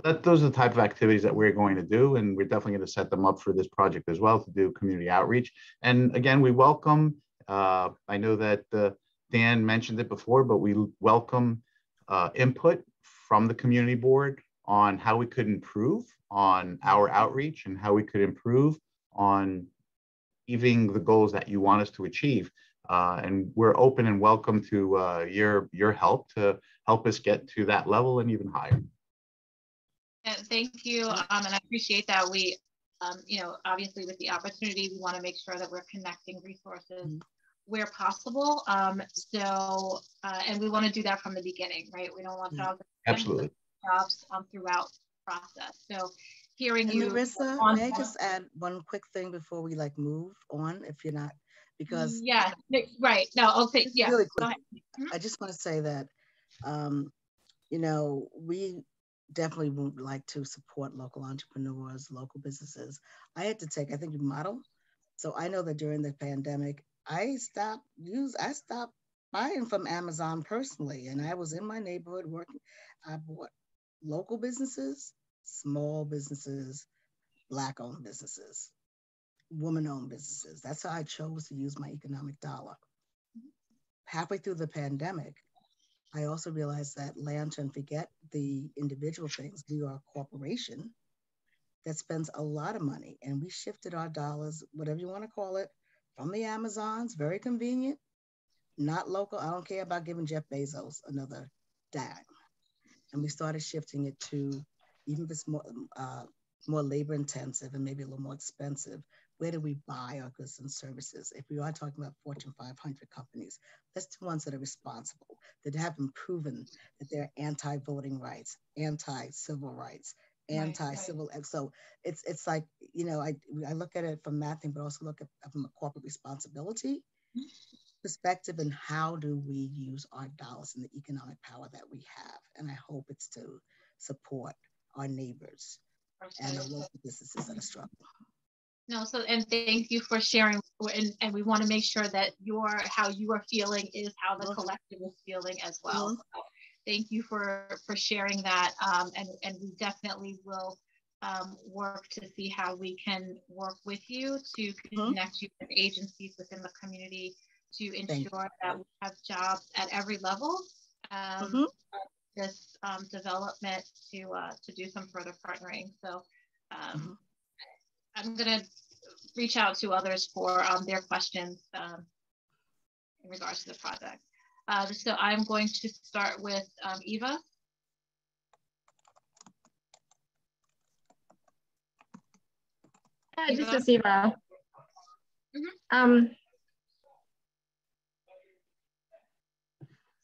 those are the type of activities that we're going to do, and we're definitely going to set them up for this project as well to do community outreach. And again, we welcome, I know that Dan mentioned it before, but we welcome input from the community board on how we could improve on our outreach and how we could improve on achieving the goals that you want us to achieve. And we're open and welcome to your help to help us get to that level and even higher. Thank you, and I appreciate that. We, you know, obviously with the opportunity, we want to make sure that we're connecting resources where possible. And we want to do that from the beginning, right? We don't want jobs absolutely throughout the process. So hearing and you, Marissa, may I just add one quick thing before we like move on, if you're not, because yeah, right. No, okay, yeah. Really quick. I just want to say that, you know, we definitely would like to support local entrepreneurs, local businesses. I had to take, I think you model. So I know that during the pandemic, I stopped buying from Amazon personally. And I was in my neighborhood working. I bought local businesses, small businesses, Black-owned businesses, woman-owned businesses. That's how I chose to use my economic dollar. Halfway through the pandemic, I also realized that lantern, forget the individual things. We are a corporation that spends a lot of money, and we shifted our dollars, whatever you want to call it, from the Amazons, very convenient, not local. I don't care about giving Jeff Bezos another dime. and we started shifting it to, even if it's more labor intensive and maybe a little more expensive, where do we buy our goods and services? If we are talking about Fortune 500 companies, that's the ones that are responsible, that haven't proven that they're anti-voting rights, anti-civil rights, anti-civil. Right. So it's like, you know, I look at it from that thing, but also look at it from a corporate responsibility perspective, and how do we use our dollars and the economic power that we have. And I hope it's to support our neighbors and the local businesses that are struggling. No, so, and thank you for sharing, and we want to make sure that how you are feeling is how the collective is feeling as well. So thank you for sharing that, and we definitely will work to see how we can work with you to connect you with agencies within the community to ensure that we have jobs at every level. This development to do some further partnering. So I'm going to reach out to others for their questions in regards to the project. So I'm going to start with Eva. Hi, this is Eva.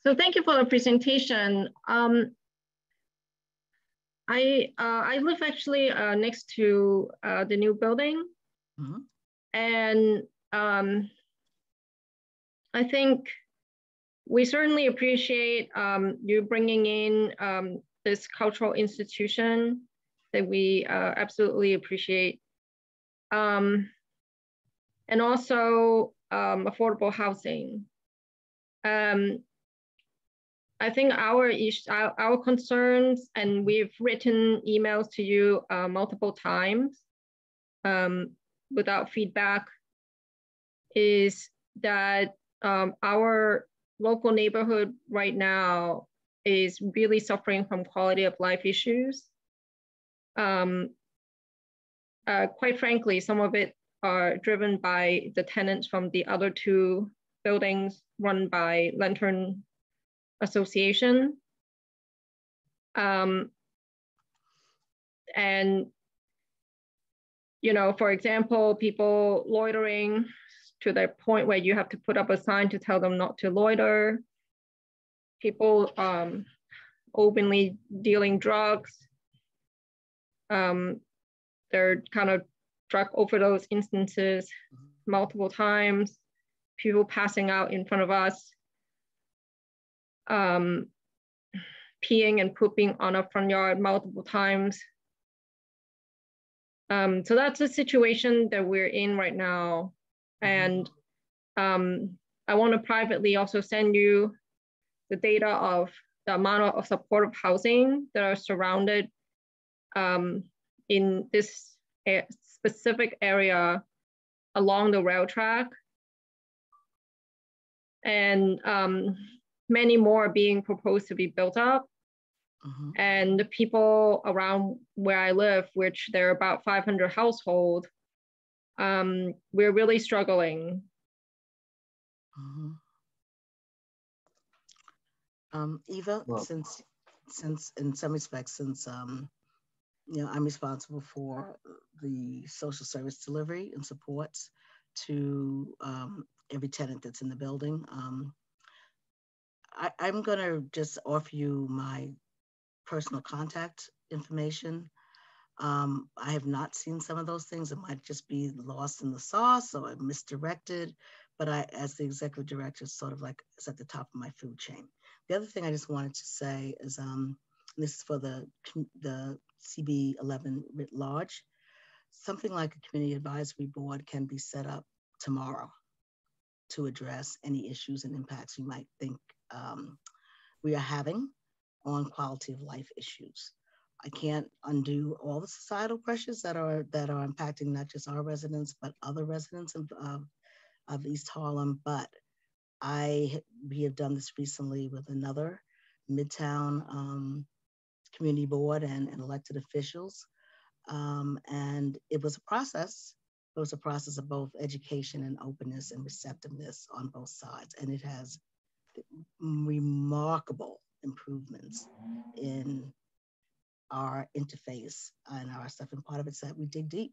So thank you for the presentation. I live actually next to the new building. And I think we certainly appreciate you bringing in this cultural institution that we absolutely appreciate. And also affordable housing. I think our concerns, and we've written emails to you multiple times without feedback, is that our local neighborhood right now is really suffering from quality of life issues. Quite frankly, some of it are driven by the tenants from the other two buildings run by Lantern Association. And, you know, for example, people loitering to the point where you have to put up a sign to tell them not to loiter. People openly dealing drugs. There kind of drug overdose instances multiple times. People passing out in front of us. Peeing and pooping on our front yard multiple times. So that's a situation that we're in right now. And I want to privately also send you the data of the amount of supportive housing that are surrounded in this specific area along the rail track. And many more are being proposed to be built up. And the people around where I live, which there are about 500 households, we're really struggling. Eva, since in some respects, since you know, I'm responsible for the social service delivery and supports to every tenant that's in the building. I'm gonna just offer you my personal contact information. I have not seen some of those things. It might just be lost in the sauce or misdirected, but I, as the executive director, sort of like it's at the top of my food chain. The other thing I just wanted to say is, this is for the CB11 writ large, something like a community advisory board can be set up tomorrow to address any issues and impacts you might think we are having on quality of life issues. I can't undo all the societal pressures that are impacting not just our residents, but other residents of East Harlem. But we have done this recently with another Midtown community board and elected officials. And it was a process. It was a process of both education and openness and receptiveness on both sides. And it has remarkable improvements in our interface and our stuff. And part of it's that we dig deep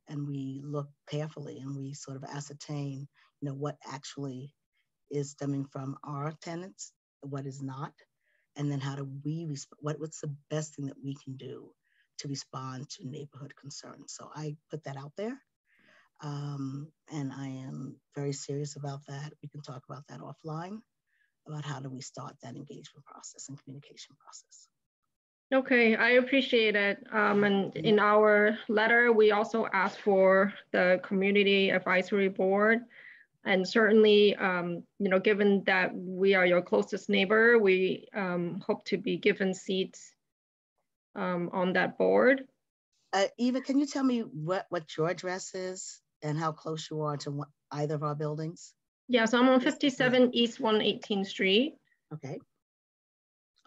and we look carefully and we sort of ascertain, what actually is stemming from our tenants, what is not, and then how do we, what's the best thing that we can do to respond to neighborhood concerns. So I put that out there. And I am very serious about that. We can talk about that offline, about how do we start that engagement process and communication process. Okay, I appreciate it. And in our letter, we also asked for the community advisory board. And certainly, given that we are your closest neighbor, we hope to be given seats on that board. Eva, can you tell me what your address is and how close you are to either of our buildings? Yeah, so I'm on 57 East 118th Street. Okay.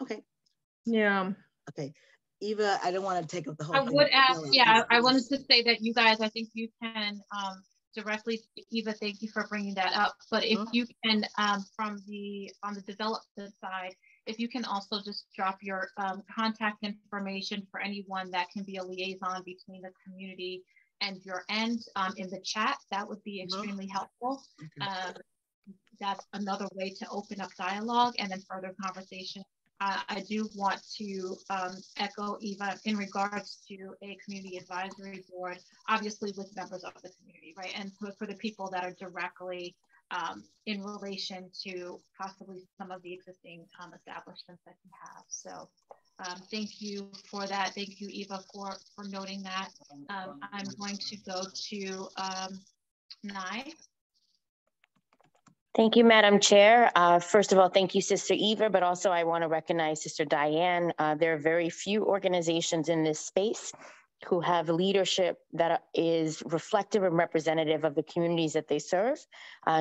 Okay. Yeah. Okay. Eva, I don't want to take up the whole thing. I would ask, I wanted to say that you guys, I think you can directly, Eva, thank you for bringing that up. But if you can, on the development side, if you can also just drop your contact information for anyone that can be a liaison between the community and your end in the chat, that would be extremely helpful. That's another way to open up dialogue and then further conversation. I do want to echo Eva in regards to a community advisory board, obviously with members of the community, right? And for the people that are directly in relation to possibly some of the existing establishments that you have. So thank you for that. Thank you, Eva, for noting that. I'm going to go to Nye. Thank you, Madam Chair. First of all, thank you, Sister Eva, but also I want to recognize Sister Diane. There are very few organizations in this space who have leadership that is reflective and representative of the communities that they serve.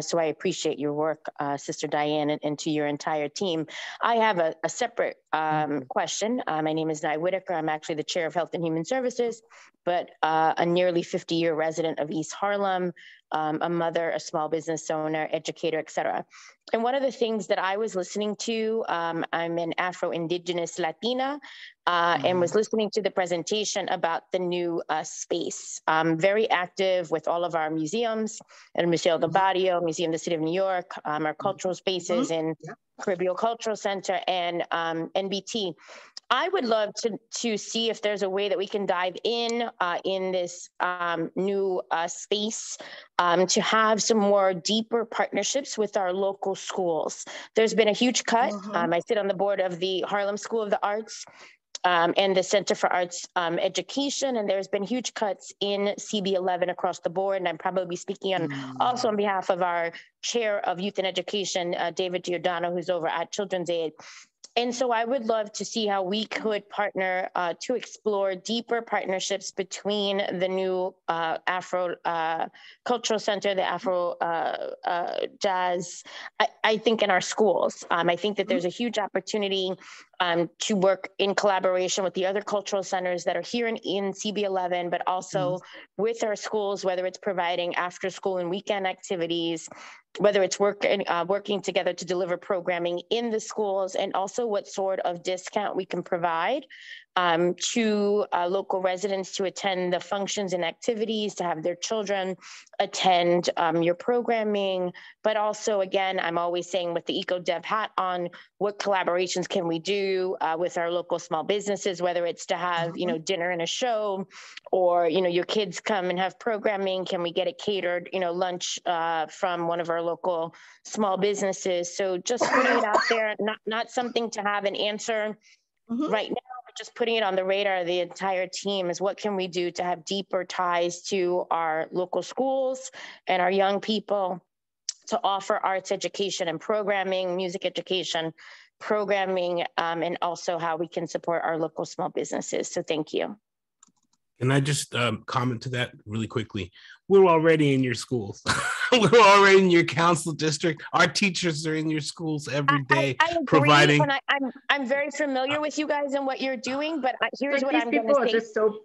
So I appreciate your work, Sister Diane, and to your entire team. I have a separate question. My name is Nye Whitaker. I'm actually the Chair of Health and Human Services, but a nearly 50-year resident of East Harlem, a mother, a small business owner, educator, et cetera. And one of the things that I was listening to, I'm an Afro-Indigenous Latina, and was listening to the presentation about the new space. Very active with all of our museums, and Museo del Barrio, Museum of the City of New York, our cultural spaces in Caribbean Cultural Center, and NBT. I would love to see if there's a way that we can dive in this new space to have some more deeper partnerships with our local schools. There's been a huge cut. I sit on the board of the Harlem School of the Arts and the Center for Arts Education, and there's been huge cuts in CB11 across the board. And I'm probably speaking also on behalf of our Chair of Youth and Education, David Giordano, who's over at Children's Aid. And so I would love to see how we could partner to explore deeper partnerships between the new Afro Cultural Center, the Afro Jazz, I think in our schools. I think that there's a huge opportunity to work in collaboration with the other cultural centers that are here in CB11, but also with our schools, whether it's providing after school and weekend activities, whether it's working together to deliver programming in the schools, and also what sort of discount we can provide to local residents to attend the functions and activities, to have their children attend your programming. But also, again, I'm always saying with the EcoDev hat on, what collaborations can we do with our local small businesses, whether it's to have, dinner and a show, or, your kids come and have programming, can we get it catered, lunch from one of our local small businesses? So just putting it out there, not something to have an answer right now, but just putting it on the radar of the entire team is what can we do to have deeper ties to our local schools and our young people to offer arts education and programming, music education, programming, and also how we can support our local small businesses. So thank you. Can I just comment to that really quickly? We're already in your schools. We're already in your council district. Our teachers are in your schools every day, I agree, providing. And I'm very familiar with you guys and what you're doing, but here's what I'm going to say. People are just so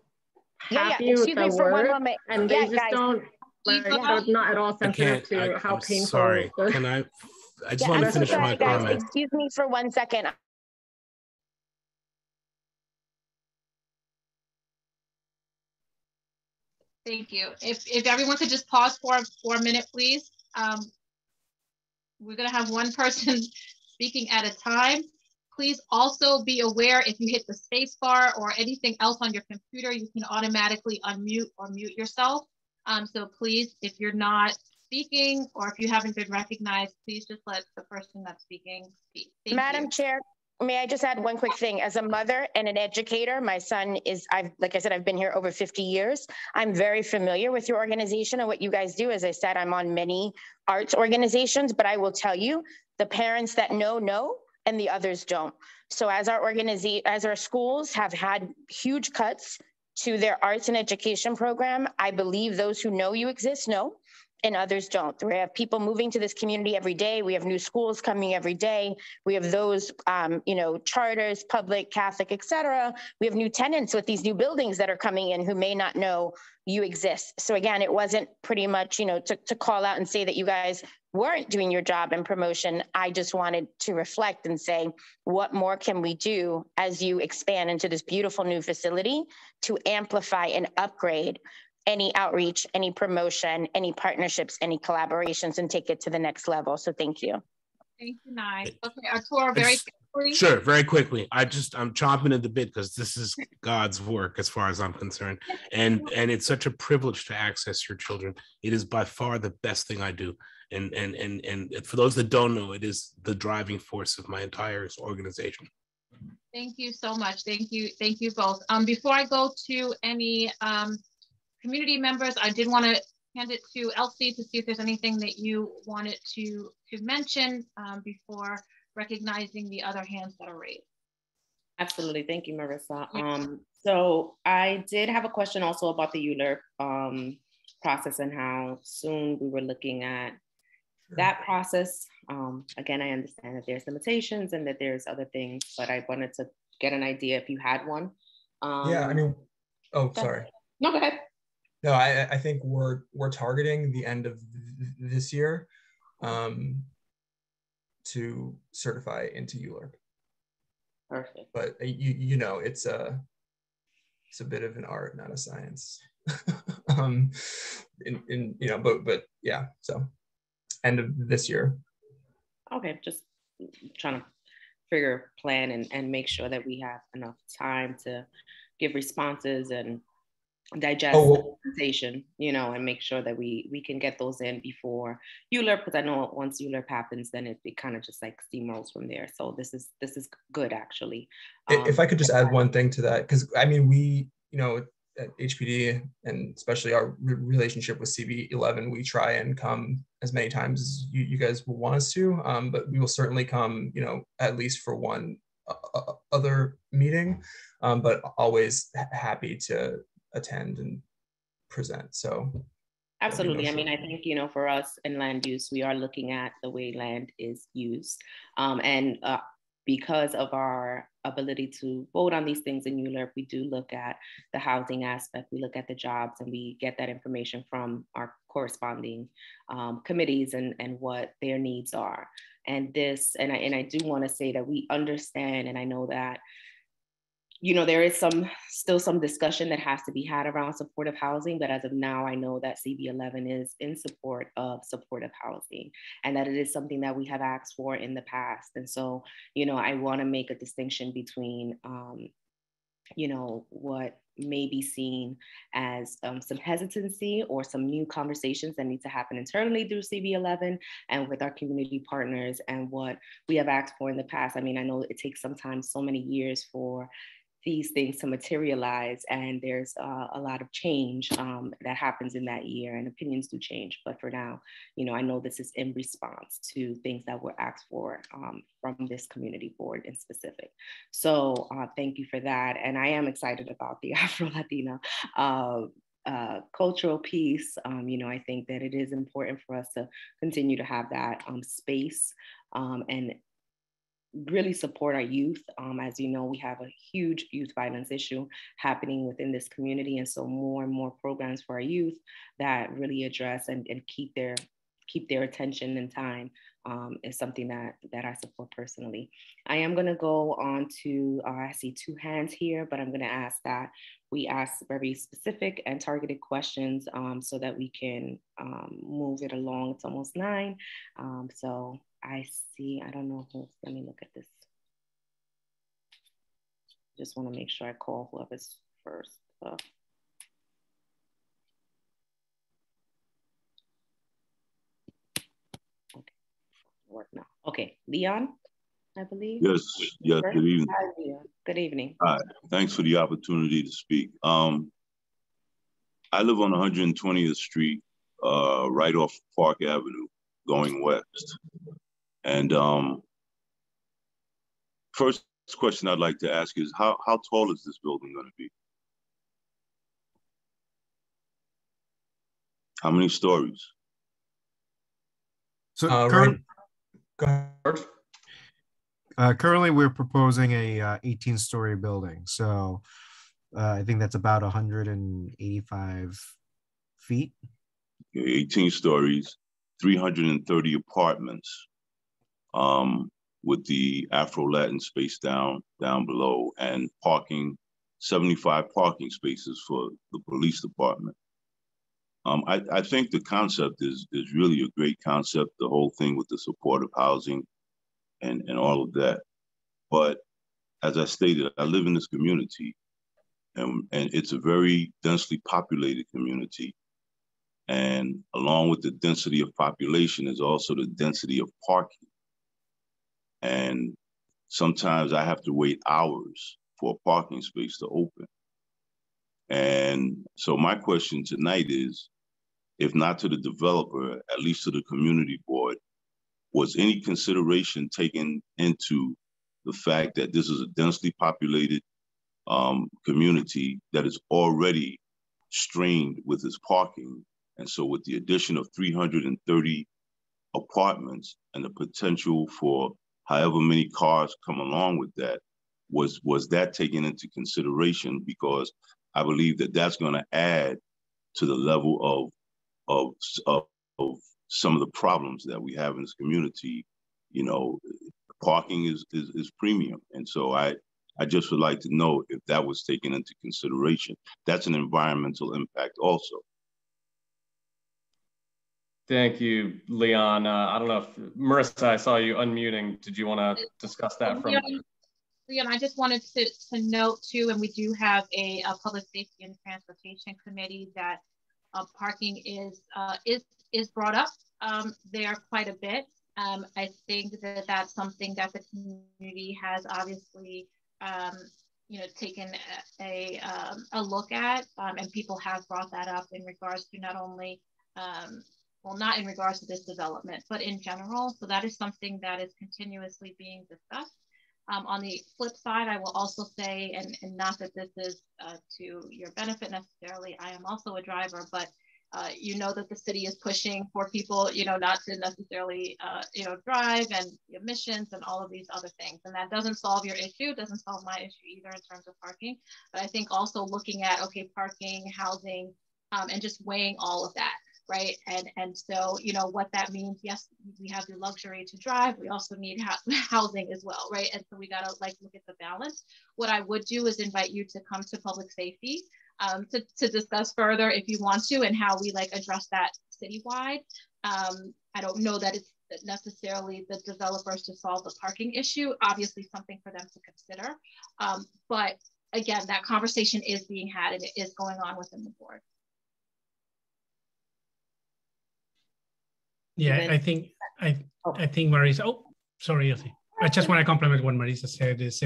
happy with the work, and they just don't. They're not at all sensitive to how painful. Sorry, can I just want to finish my comment. Excuse me for 1 second. Thank you. If everyone could just pause for a minute, please. We're gonna have one person speaking at a time. Please also be aware if you hit the space bar or anything else on your computer, you can automatically unmute or mute yourself. So please, if you're not speaking or if you haven't been recognized, please just let the person that's speaking speak. Thank Madam you. Chair, may I just add one quick thing? As a mother and an educator, my son is, like I said, I've been here over 50 years. I'm very familiar with your organization and what you guys do. As I said, I'm on many arts organizations, but I will tell you, the parents that know, and the others don't. So as our schools have had huge cuts to their arts and education program, I believe those who know you exist know, and others don't. We have people moving to this community every day. We have new schools coming every day. We have those, charters, public, Catholic, et cetera. We have new tenants with these new buildings that are coming in who may not know you exist. So again, it wasn't pretty much, to call out and say that you guys weren't doing your job in promotion. I just wanted to reflect and say, what more can we do as you expand into this beautiful new facility to amplify and upgrade any outreach, any promotion, any partnerships, any collaborations, and take it to the next level. So thank you. Thank you, Nye. Okay, Arturo, very quickly. Sure, very quickly. I'm chomping at the bit because this is God's work as far as I'm concerned. And it's such a privilege to access your children. It is by far the best thing I do. And for those that don't know, it is the driving force of my entire organization. Thank you so much. Thank you both. Before I go to any community members, I did want to hand it to Elsie to see if there's anything that you wanted to mention before recognizing the other hands that are raised. Absolutely. Thank you, Marissa. So I did have a question also about the ULURP process and how soon we were looking at that process. Again, I understand that there's limitations and that there's other things, but I wanted to get an idea if you had one. Yeah, I mean, oh, sorry. No, go ahead. No, I think we're targeting the end of this year to certify into ULURP. Perfect. But it's a bit of an art, not a science. But yeah, so end of this year. Okay, just trying to figure a plan and make sure that we have enough time to give responses and digest the presentation, and make sure that we can get those in before ULURP, because I know once ULURP happens, then it kind of just like steamrolls from there. So this is good, actually. If I could just add one thing to that, because I mean, we, at HPD, and especially our relationship with CB11, we try and come as many times as you guys will want us to, but we will certainly come, at least for one other meeting, but always happy to attend and present. So absolutely. I mean, I think, for us in land use, we are looking at the way land is used. And because of our ability to vote on these things in ULURP, we do look at the housing aspect, we look at the jobs, and we get that information from our corresponding committees and what their needs are. And I do want to say that we understand, and I know that there is still some discussion that has to be had around supportive housing, but as of now, I know that CB11 is in support of supportive housing, and that it is something that we have asked for in the past. And so, I want to make a distinction between, what may be seen as some hesitancy or some new conversations that need to happen internally through CB11 and with our community partners, and what we have asked for in the past. I mean, I know it takes sometimes so many years for these things to materialize, and there's a lot of change that happens in that year, and opinions do change. But for now, I know this is in response to things that were asked for from this community board in specific. So thank you for that. And I am excited about the Afro-Latina cultural piece. I think that it is important for us to continue to have that space and really support our youth. As you know, we have a huge youth violence issue happening within this community. And so more and more programs for our youth that really address and keep their attention and time is something that I support personally. I am gonna go on to, I see two hands here, but I'm gonna ask that we ask very specific and targeted questions so that we can move it along. It's almost 9. So I see, I don't know who, let me look at this. Just want to make sure I call whoever's first. Okay, work now. Okay, Leon, I believe. Yes, yes, good evening. Hi, Leon. Good evening. Hi, thanks for the opportunity to speak. I live on 120th Street, right off Park Avenue, going west. And first question I'd like to ask is, how tall is this building going to be? How many stories? So right. Currently, we're proposing a 18-story building. So I think that's about 185 feet. 18 stories, 330 apartments, with the Afro-Latin space down below, and parking, 75 parking spaces for the police department. I think the concept is really a great concept, the whole thing with the supportive housing and all of that. But as I stated, I live in this community, and it's a very densely populated community. And along with the density of population is also the density of parking. And sometimes I have to wait hours for a parking space to open. And so my question tonight is, if not to the developer, at least to the community board, was any consideration taken into the fact that this is a densely populated community that is already strained with its parking? And so with the addition of 330 apartments and the potential for however many cars come along with that, was that taken into consideration? Because I believe that that's going to add to the level of some of the problems that we have in this community. You know, parking is premium. And so I just would like to know if that was taken into consideration. That's an environmental impact also. Thank you, Leon. I don't know if, Marissa, I saw you unmuting. Did you want to discuss that from? Leon, I just wanted to note too, and we do have a public safety and transportation committee that parking is brought up there quite a bit. I think that that's something that the community has obviously taken a look at, and people have brought that up in regards to not only not in regards to this development, but in general. So that is something that is continuously being discussed. On the flip side, I will also say, and not that this is to your benefit necessarily, I am also a driver, but you know that the city is pushing for people, not to necessarily, drive, and emissions and all of these other things. And that doesn't solve your issue, doesn't solve my issue either in terms of parking. But I think also looking at, okay, parking, housing, and just weighing all of that. Right. And so, what that means, yes, we have the luxury to drive. We also need housing as well. Right. And so we got to look at the balance. What I would do is invite you to come to public safety to discuss further if you want to, and how we address that citywide. I don't know that it's necessarily the developers to solve the parking issue, obviously something for them to consider. But again, that conversation is being had and it is going on within the board. Yeah, I think Marisa. Oh, sorry, Elsie. I just want to compliment what Marisa said. Is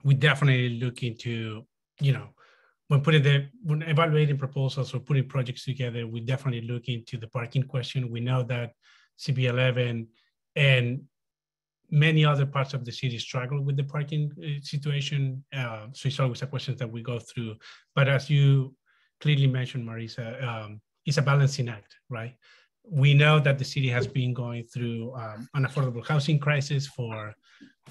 we definitely look into, when evaluating proposals or putting projects together, we definitely look into the parking question. We know that CB11 and many other parts of the city struggle with the parking situation. So it's always a question that we go through. But as you clearly mentioned, Marisa, it's a balancing act, right? We know that the city has been going through an affordable housing crisis for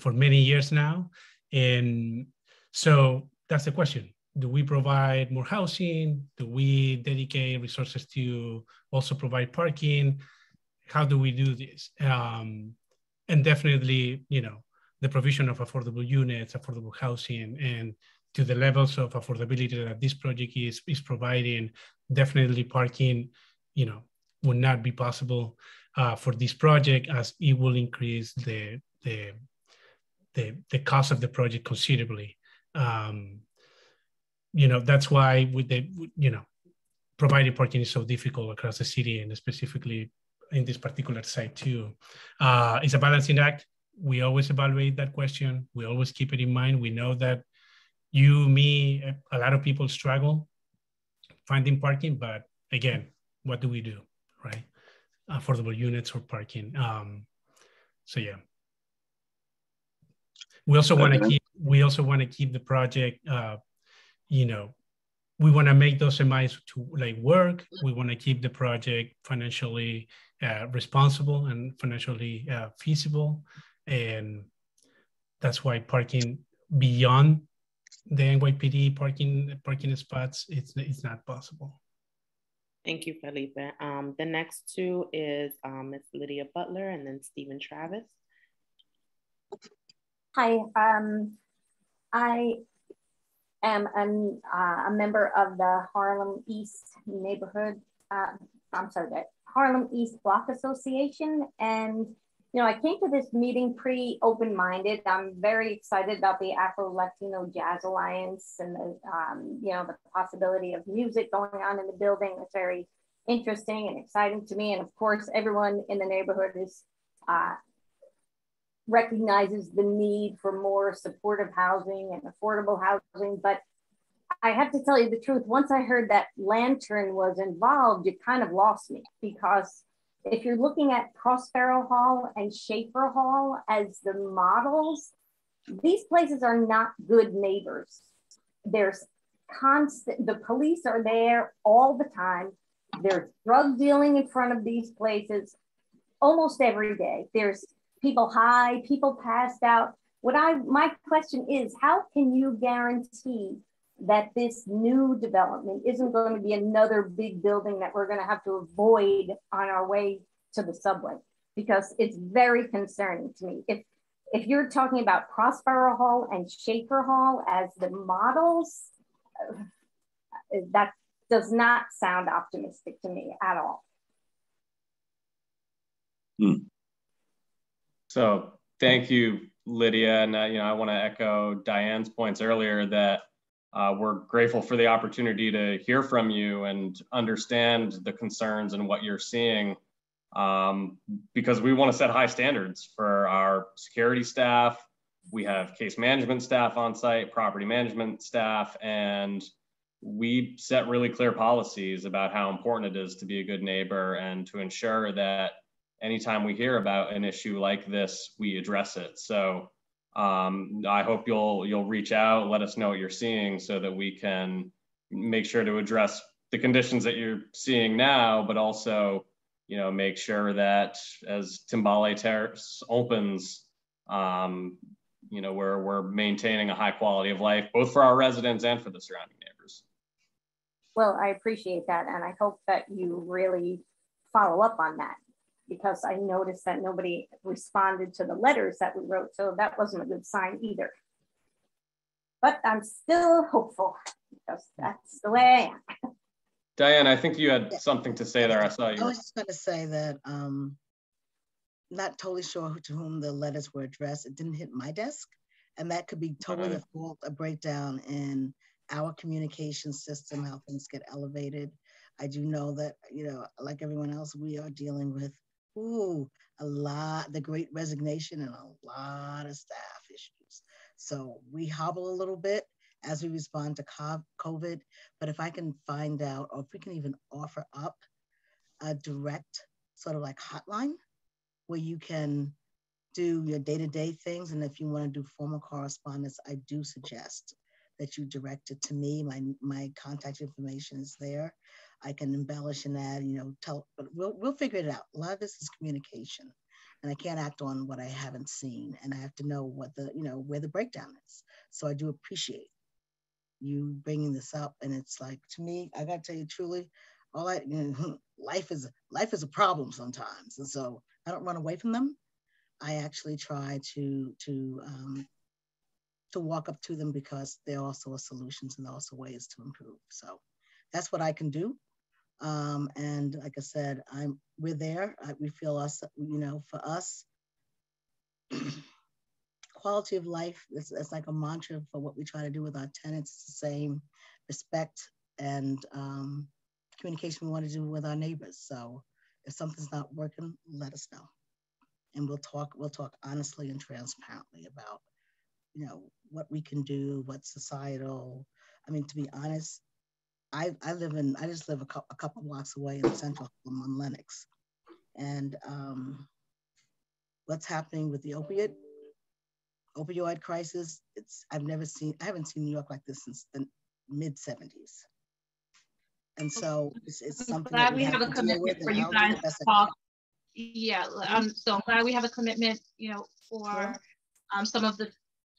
many years now. And so that's the question. Do we provide more housing? Do we dedicate resources to also provide parking? How do we do this? And definitely, the provision of affordable units, affordable housing, and to the levels of affordability that this project is providing, definitely parking, would not be possible for this project, as it will increase the cost of the project considerably. That's why providing parking is so difficult across the city, and specifically in this particular site too. It's a balancing act. We always evaluate that question. We always keep it in mind. We know that you, me, a lot of people struggle finding parking, but again, what do we do, right? Affordable units or parking. So yeah. We also want to keep the project, we want to make those semis to work. We want to keep the project financially responsible and financially feasible. And that's why parking beyond the NYPD parking spots, it's not possible. Thank you, Felipe. The next two is Ms. Lydia Butler and then Stephen Travis. Hi, I am a member of the Harlem East neighborhood, the Harlem East Block Association. And, I came to this meeting pretty open-minded. I'm very excited about the Afro-Latino Jazz Alliance and the possibility of music going on in the building. It's very interesting and exciting to me. And of course, everyone in the neighborhood is recognizes the need for more supportive housing and affordable housing. But I have to tell you the truth, once I heard that Lantern was involved, it kind of lost me, because if you're looking at Prospero Hall and Schaefer Hall as the models, these places are not good neighbors. There's constant, the police are there all the time. There's drug dealing in front of these places almost every day. There's people high, people passed out. My question is, how can you guarantee that this new development isn't going to be another big building that we're going to have to avoid on our way to the subway? Because it's very concerning to me. If you're talking about Prospero Hall and Schaefer Hall as the models, that does not sound optimistic to me at all. So thank you, Lydia. And I want to echo Diane's points earlier that we're grateful for the opportunity to hear from you and understand the concerns and what you're seeing, because we want to set high standards for our security staff. We have case management staff on site, property management staff, and we set really clear policies about how important it is to be a good neighbor and to ensure that anytime we hear about an issue like this, we address it. So I hope you'll reach out, let us know what you're seeing so that we can make sure to address the conditions that you're seeing now, but also, make sure that as Timbale Terrace opens, we're maintaining a high quality of life, both for our residents and for the surrounding neighbors. Well, I appreciate that. And I hope that you really follow up on that, because I noticed that nobody responded to the letters that we wrote. So that wasn't a good sign either. But I'm still hopeful, because that's the way I am. Diane, I think you had something to say there. I saw you. I was just going to say that not totally sure to whom the letters were addressed. It didn't hit my desk. And that could be totally a breakdown in our communication system, how things get elevated. I do know that, like everyone else, we are dealing with the great resignation and a lot of staff issues. So we hobble a little bit as we respond to COVID, but if I can find out, or if we can even offer up a direct sort of like hotline where you can do your day-to-day things, and if you want to do formal correspondence, I do suggest that you direct it to me. My contact information is there. I can embellish and add, but we'll figure it out. A lot of this is communication, and I can't act on what I haven't seen, and I have to know what where the breakdown is. So I do appreciate you bringing this up, and it's like, to me, I got to tell you truly, life is a problem sometimes, and so I don't run away from them. I actually try to to walk up to them, because there are also solutions and also ways to improve. So that's what I can do. And like I said, we're there. We feel us, you know, for us, quality of life is like a mantra for what we try to do with our tenants. It's the same respect and communication we want to do with our neighbors. So if something's not working, let us know. And we'll talk honestly and transparently about, you know, what we can do, what's societal. I mean, to be honest, I just live a couple blocks away in Central Harlem on Lenox. And what's happening with the opioid crisis, I haven't seen New York like this since the mid 70s. And so it's something that we have a commitment for you guys to talk. Yeah, so I'm glad we have a commitment, you know, for some of the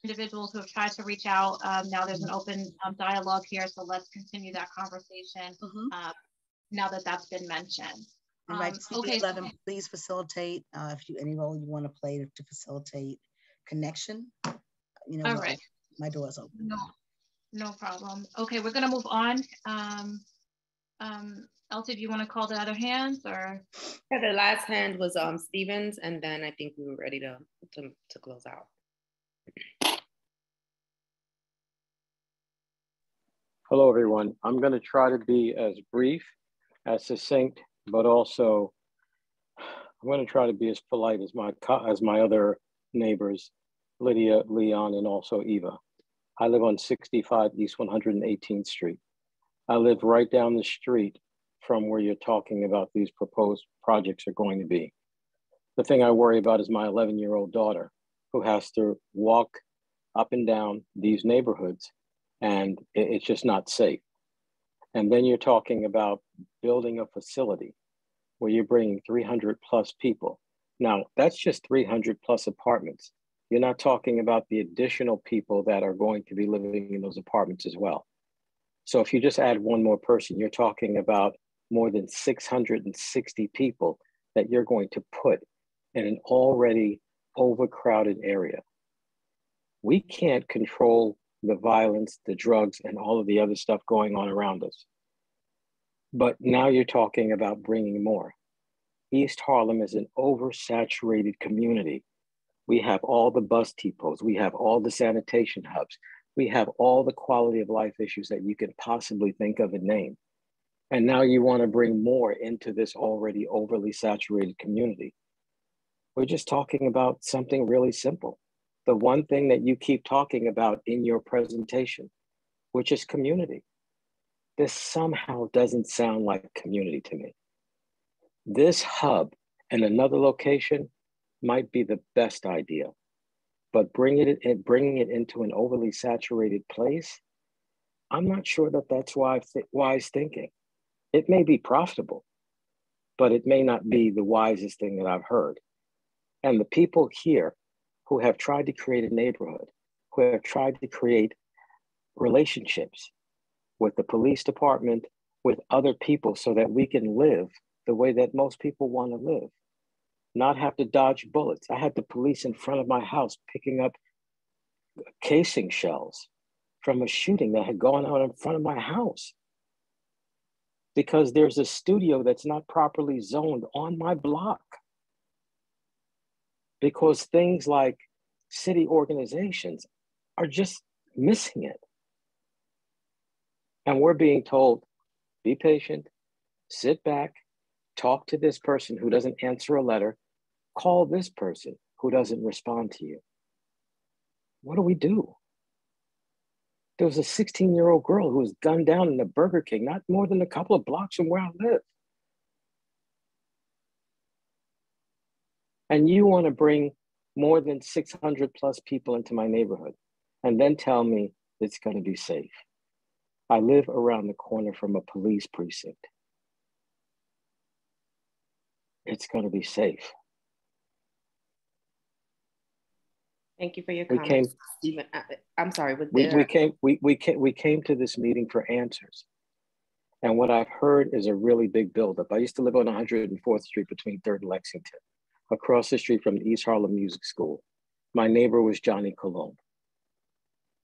individuals who have tried to reach out. Now there's an open dialogue here, so let's continue that conversation now that that's been mentioned. And right, CB11, please facilitate if any role you want to play to facilitate connection. You know, my door's open. No problem. Okay, we're gonna move on. Elsie, do you want to call the other hands, or? Yeah, the last hand was Stevens, and then I think we were ready to close out. Hello, everyone. I'm going to try to be as brief, as succinct, but also I'm going to try to be as polite as my other neighbors, Lydia, Leon, and also Eva. I live on 65 East 118th Street. I live right down the street from where you're talking about these proposed projects are going to be. The thing I worry about is my 11-year-old daughter, who has to walk up and down these neighborhoods, and it's just not safe. And then you're talking about building a facility where you're bringing 300 plus people. Now, that's just 300 plus apartments. You're not talking about the additional people that are going to be living in those apartments as well. So if you just add one more person, you're talking about more than 660 people that you're going to put in an already overcrowded area. We can't control the violence, the drugs, and all of the other stuff going on around us. But now you're talking about bringing more. East Harlem is an oversaturated community. We have all the bus depots, we have all the sanitation hubs, we have all the quality of life issues that you could possibly think of and name. And now you want to bring more into this already overly saturated community. We're just talking about something really simple. The one thing that you keep talking about in your presentation, which is community. This somehow doesn't sound like community to me. This hub in another location might be the best idea, but bringing it into an overly saturated place, I'm not sure that that's wise thinking. It may be profitable, but it may not be the wisest thing that I've heard. And the people here who have tried to create a neighborhood, who have tried to create relationships with the police department, with other people, so that we can live the way that most people want to live, not have to dodge bullets. I had the police in front of my house picking up casing shells from a shooting that had gone on in front of my house because there's a studio that's not properly zoned on my block. Because things like city organizations are just missing it. And we're being told, be patient, sit back, talk to this person who doesn't answer a letter, call this person who doesn't respond to you. What do we do? There was a 16-year-old girl who was gunned down in a Burger King, not more than a couple of blocks from where I live. And you want to bring more than 600 plus people into my neighborhood and then tell me it's going to be safe. I live around the corner from a police precinct. It's going to be safe. Thank you for your comments, Stephen. I'm sorry. We came to this meeting for answers. And what I've heard is a really big buildup. I used to live on 104th Street between 3rd and Lexington, across the street from the East Harlem Music School. My neighbor was Johnny Colomb.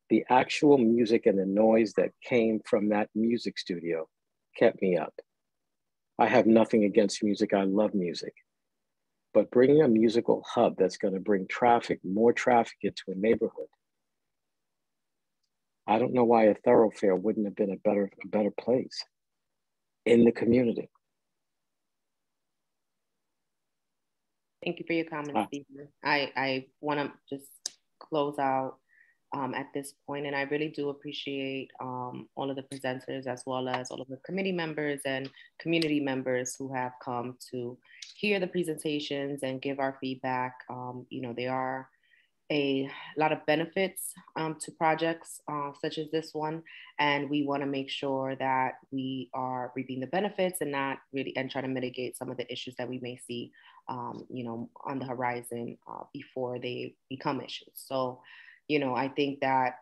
The actual music and the noise that came from that music studio kept me up. I have nothing against music. I love music. But bringing a musical hub that's going to bring traffic, more traffic into a neighborhood, I don't know why a thoroughfare wouldn't have been a better place in the community. Thank you for your comments, Stephen. I want to just close out at this point, and I really do appreciate all of the presenters as well as all of the committee members and community members who have come to hear the presentations and give our feedback. You know, there are a lot of benefits to projects such as this one, and we want to make sure that we are reaping the benefits and not really and trying to mitigate some of the issues that we may see you know, on the horizon before they become issues. So, you know, I think that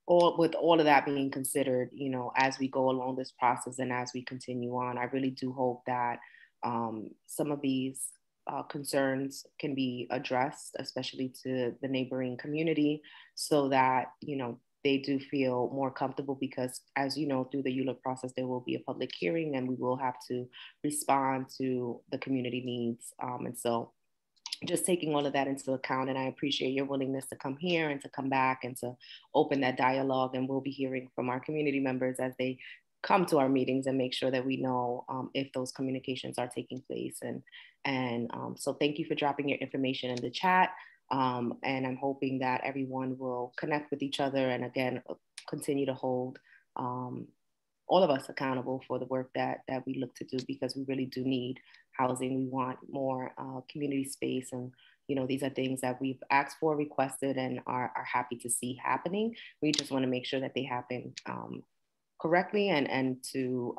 with all of that being considered, you know, as we go along this process and as we continue on, I really do hope that some of these concerns can be addressed, especially to the neighboring community, so that, you know, they do feel more comfortable, because as you know, through the ULURP process, there will be a public hearing and we will have to respond to the community needs. And so just taking all of that into account, and I appreciate your willingness to come here and to come back and to open that dialogue. And we'll be hearing from our community members as they come to our meetings and make sure that we know if those communications are taking place. And so thank you for dropping your information in the chat. And I'm hoping that everyone will connect with each other and again, continue to hold all of us accountable for the work that we look to do, because we really do need housing. We want more community space. And, you know, these are things that we've asked for, requested, and are happy to see happening. We just want to make sure that they happen correctly and to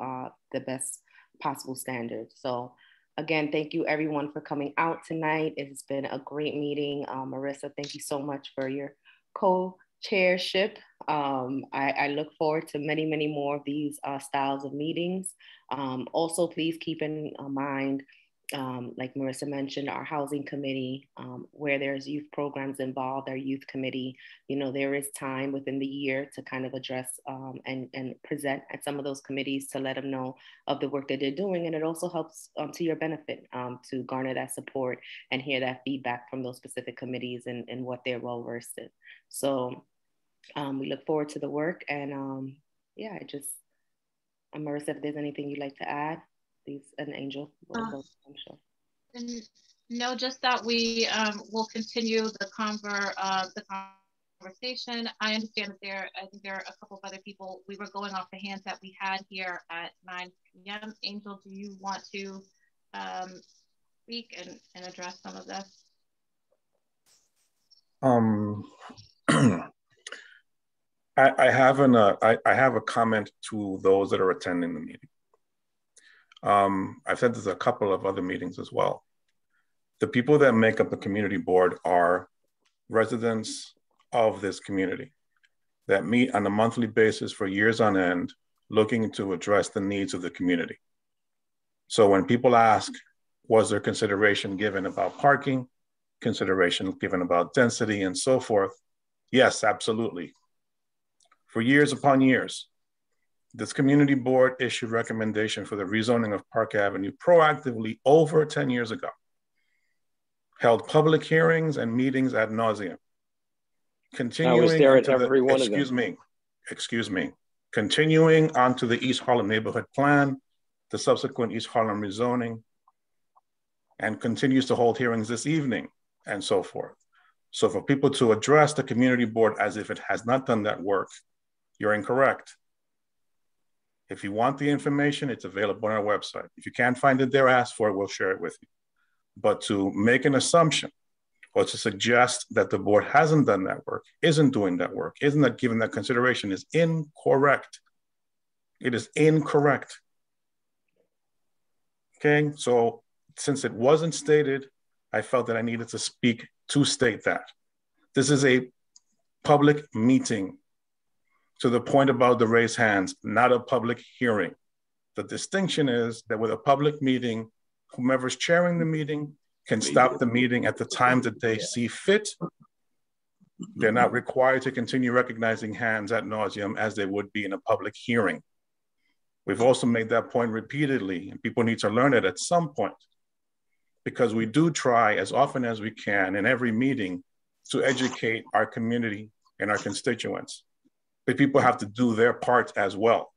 the best possible standards. So again, thank you everyone for coming out tonight. It's been a great meeting. Marissa, thank you so much for your co-chairship. I look forward to many, many more of these styles of meetings. Also, please keep in mind, like Marissa mentioned, our housing committee, where there's youth programs involved, our youth committee, you know, there is time within the year to kind of address and present at some of those committees to let them know of the work that they're doing. And it also helps to your benefit to garner that support and hear that feedback from those specific committees and what they're well versed in. So we look forward to the work. And yeah, I just, Marissa, if there's anything you'd like to add, please, an Angel. I'm sure. No, just that we will continue the conversation. I understand that I think there are a couple of other people. We were going off the hands that we had here at 9 p.m. Angel, do you want to speak and address some of this? I have a comment to those that are attending the meeting. I've said this at a couple of other meetings as well. The people that make up the community board are residents of this community that meet on a monthly basis for years on end, looking to address the needs of the community. So when people ask, was there consideration given about parking, consideration given about density and so forth? Yes, absolutely. For years upon years, this community board issued recommendation for the rezoning of Park Avenue proactively over 10 years ago, held public hearings and meetings ad nauseum. Continuing, I was there at every one of them. Excuse me. Continuing onto the East Harlem neighborhood plan, the subsequent East Harlem rezoning, and continues to hold hearings this evening and so forth. So for people to address the community board as if it has not done that work, you're incorrect. If you want the information, it's available on our website. If you can't find it there, ask for it, we'll share it with you. But to make an assumption or to suggest that the board hasn't done that work, isn't doing that work, isn't that given that consideration is incorrect. It is incorrect. Okay, so since it wasn't stated, I felt that I needed to speak to state that. This is a public meeting, to the point about the raised hands, not a public hearing. The distinction is that with a public meeting, whomever's chairing the meeting can stop the meeting at the time that they see fit They're not required to continue recognizing hands ad nauseum as they would be in a public hearing. We've also made that point repeatedly, and people need to learn it at some point, because we do try as often as we can in every meeting to educate our community and our constituents. But people have to do their part as well.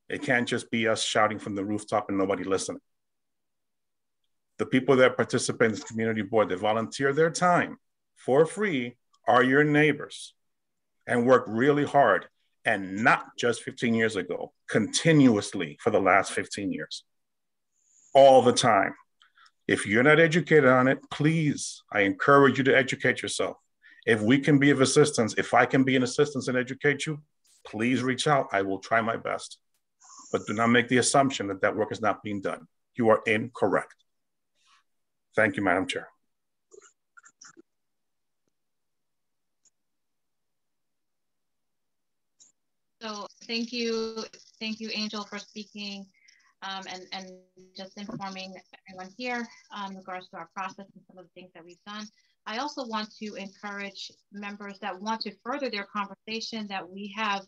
It can't just be us shouting from the rooftop and nobody listening. The people that participate in this community board, that volunteer their time for free, are your neighbors and work really hard, and not just 15 years ago, continuously for the last 15 years, all the time. If you're not educated on it, please, I encourage you to educate yourself. If we can be of assistance, if I can be an assistance and educate you, please reach out. I will try my best. But do not make the assumption that that work is not being done. You are incorrect. Thank you, Madam Chair. So thank you, Angel, for speaking and just informing everyone here in regards to our process and some of the things that we've done. I also want to encourage members that want to further their conversation that we have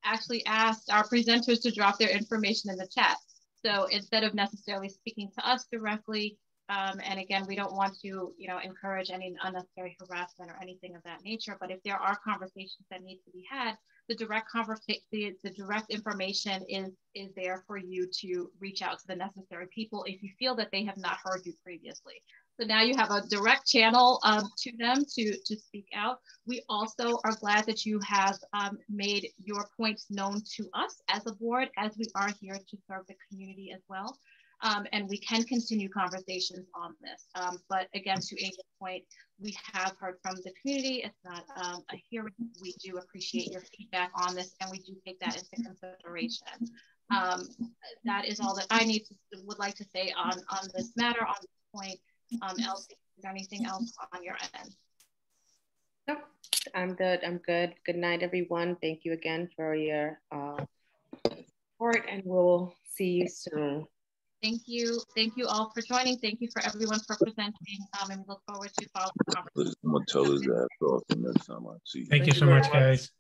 actually asked our presenters to drop their information in the chat. So instead of necessarily speaking to us directly, and again, we don't want to, encourage any unnecessary harassment or anything of that nature. But if there are conversations that need to be had, the direct information is there for you to reach out to the necessary people if you feel that they have not heard you previously. So now you have a direct channel to them to speak out. We also are glad that you have made your points known to us as a board, as we are here to serve the community as well. And we can continue conversations on this. But again, to Angel's point, we have heard from the community. It's not a hearing. We do appreciate your feedback on this, and we do take that into consideration. That is all that I would like to say on this matter, on this point. Elsie, is there anything else on your end? No, I'm good. I'm good. Good night, everyone. Thank you again for your support, and we'll see you soon. Thank you. Thank you all for joining. Thank you for everyone for presenting. And we look forward to following the conversation. I'm gonna tell his ass off the next time I see you. Thank you so much, guys.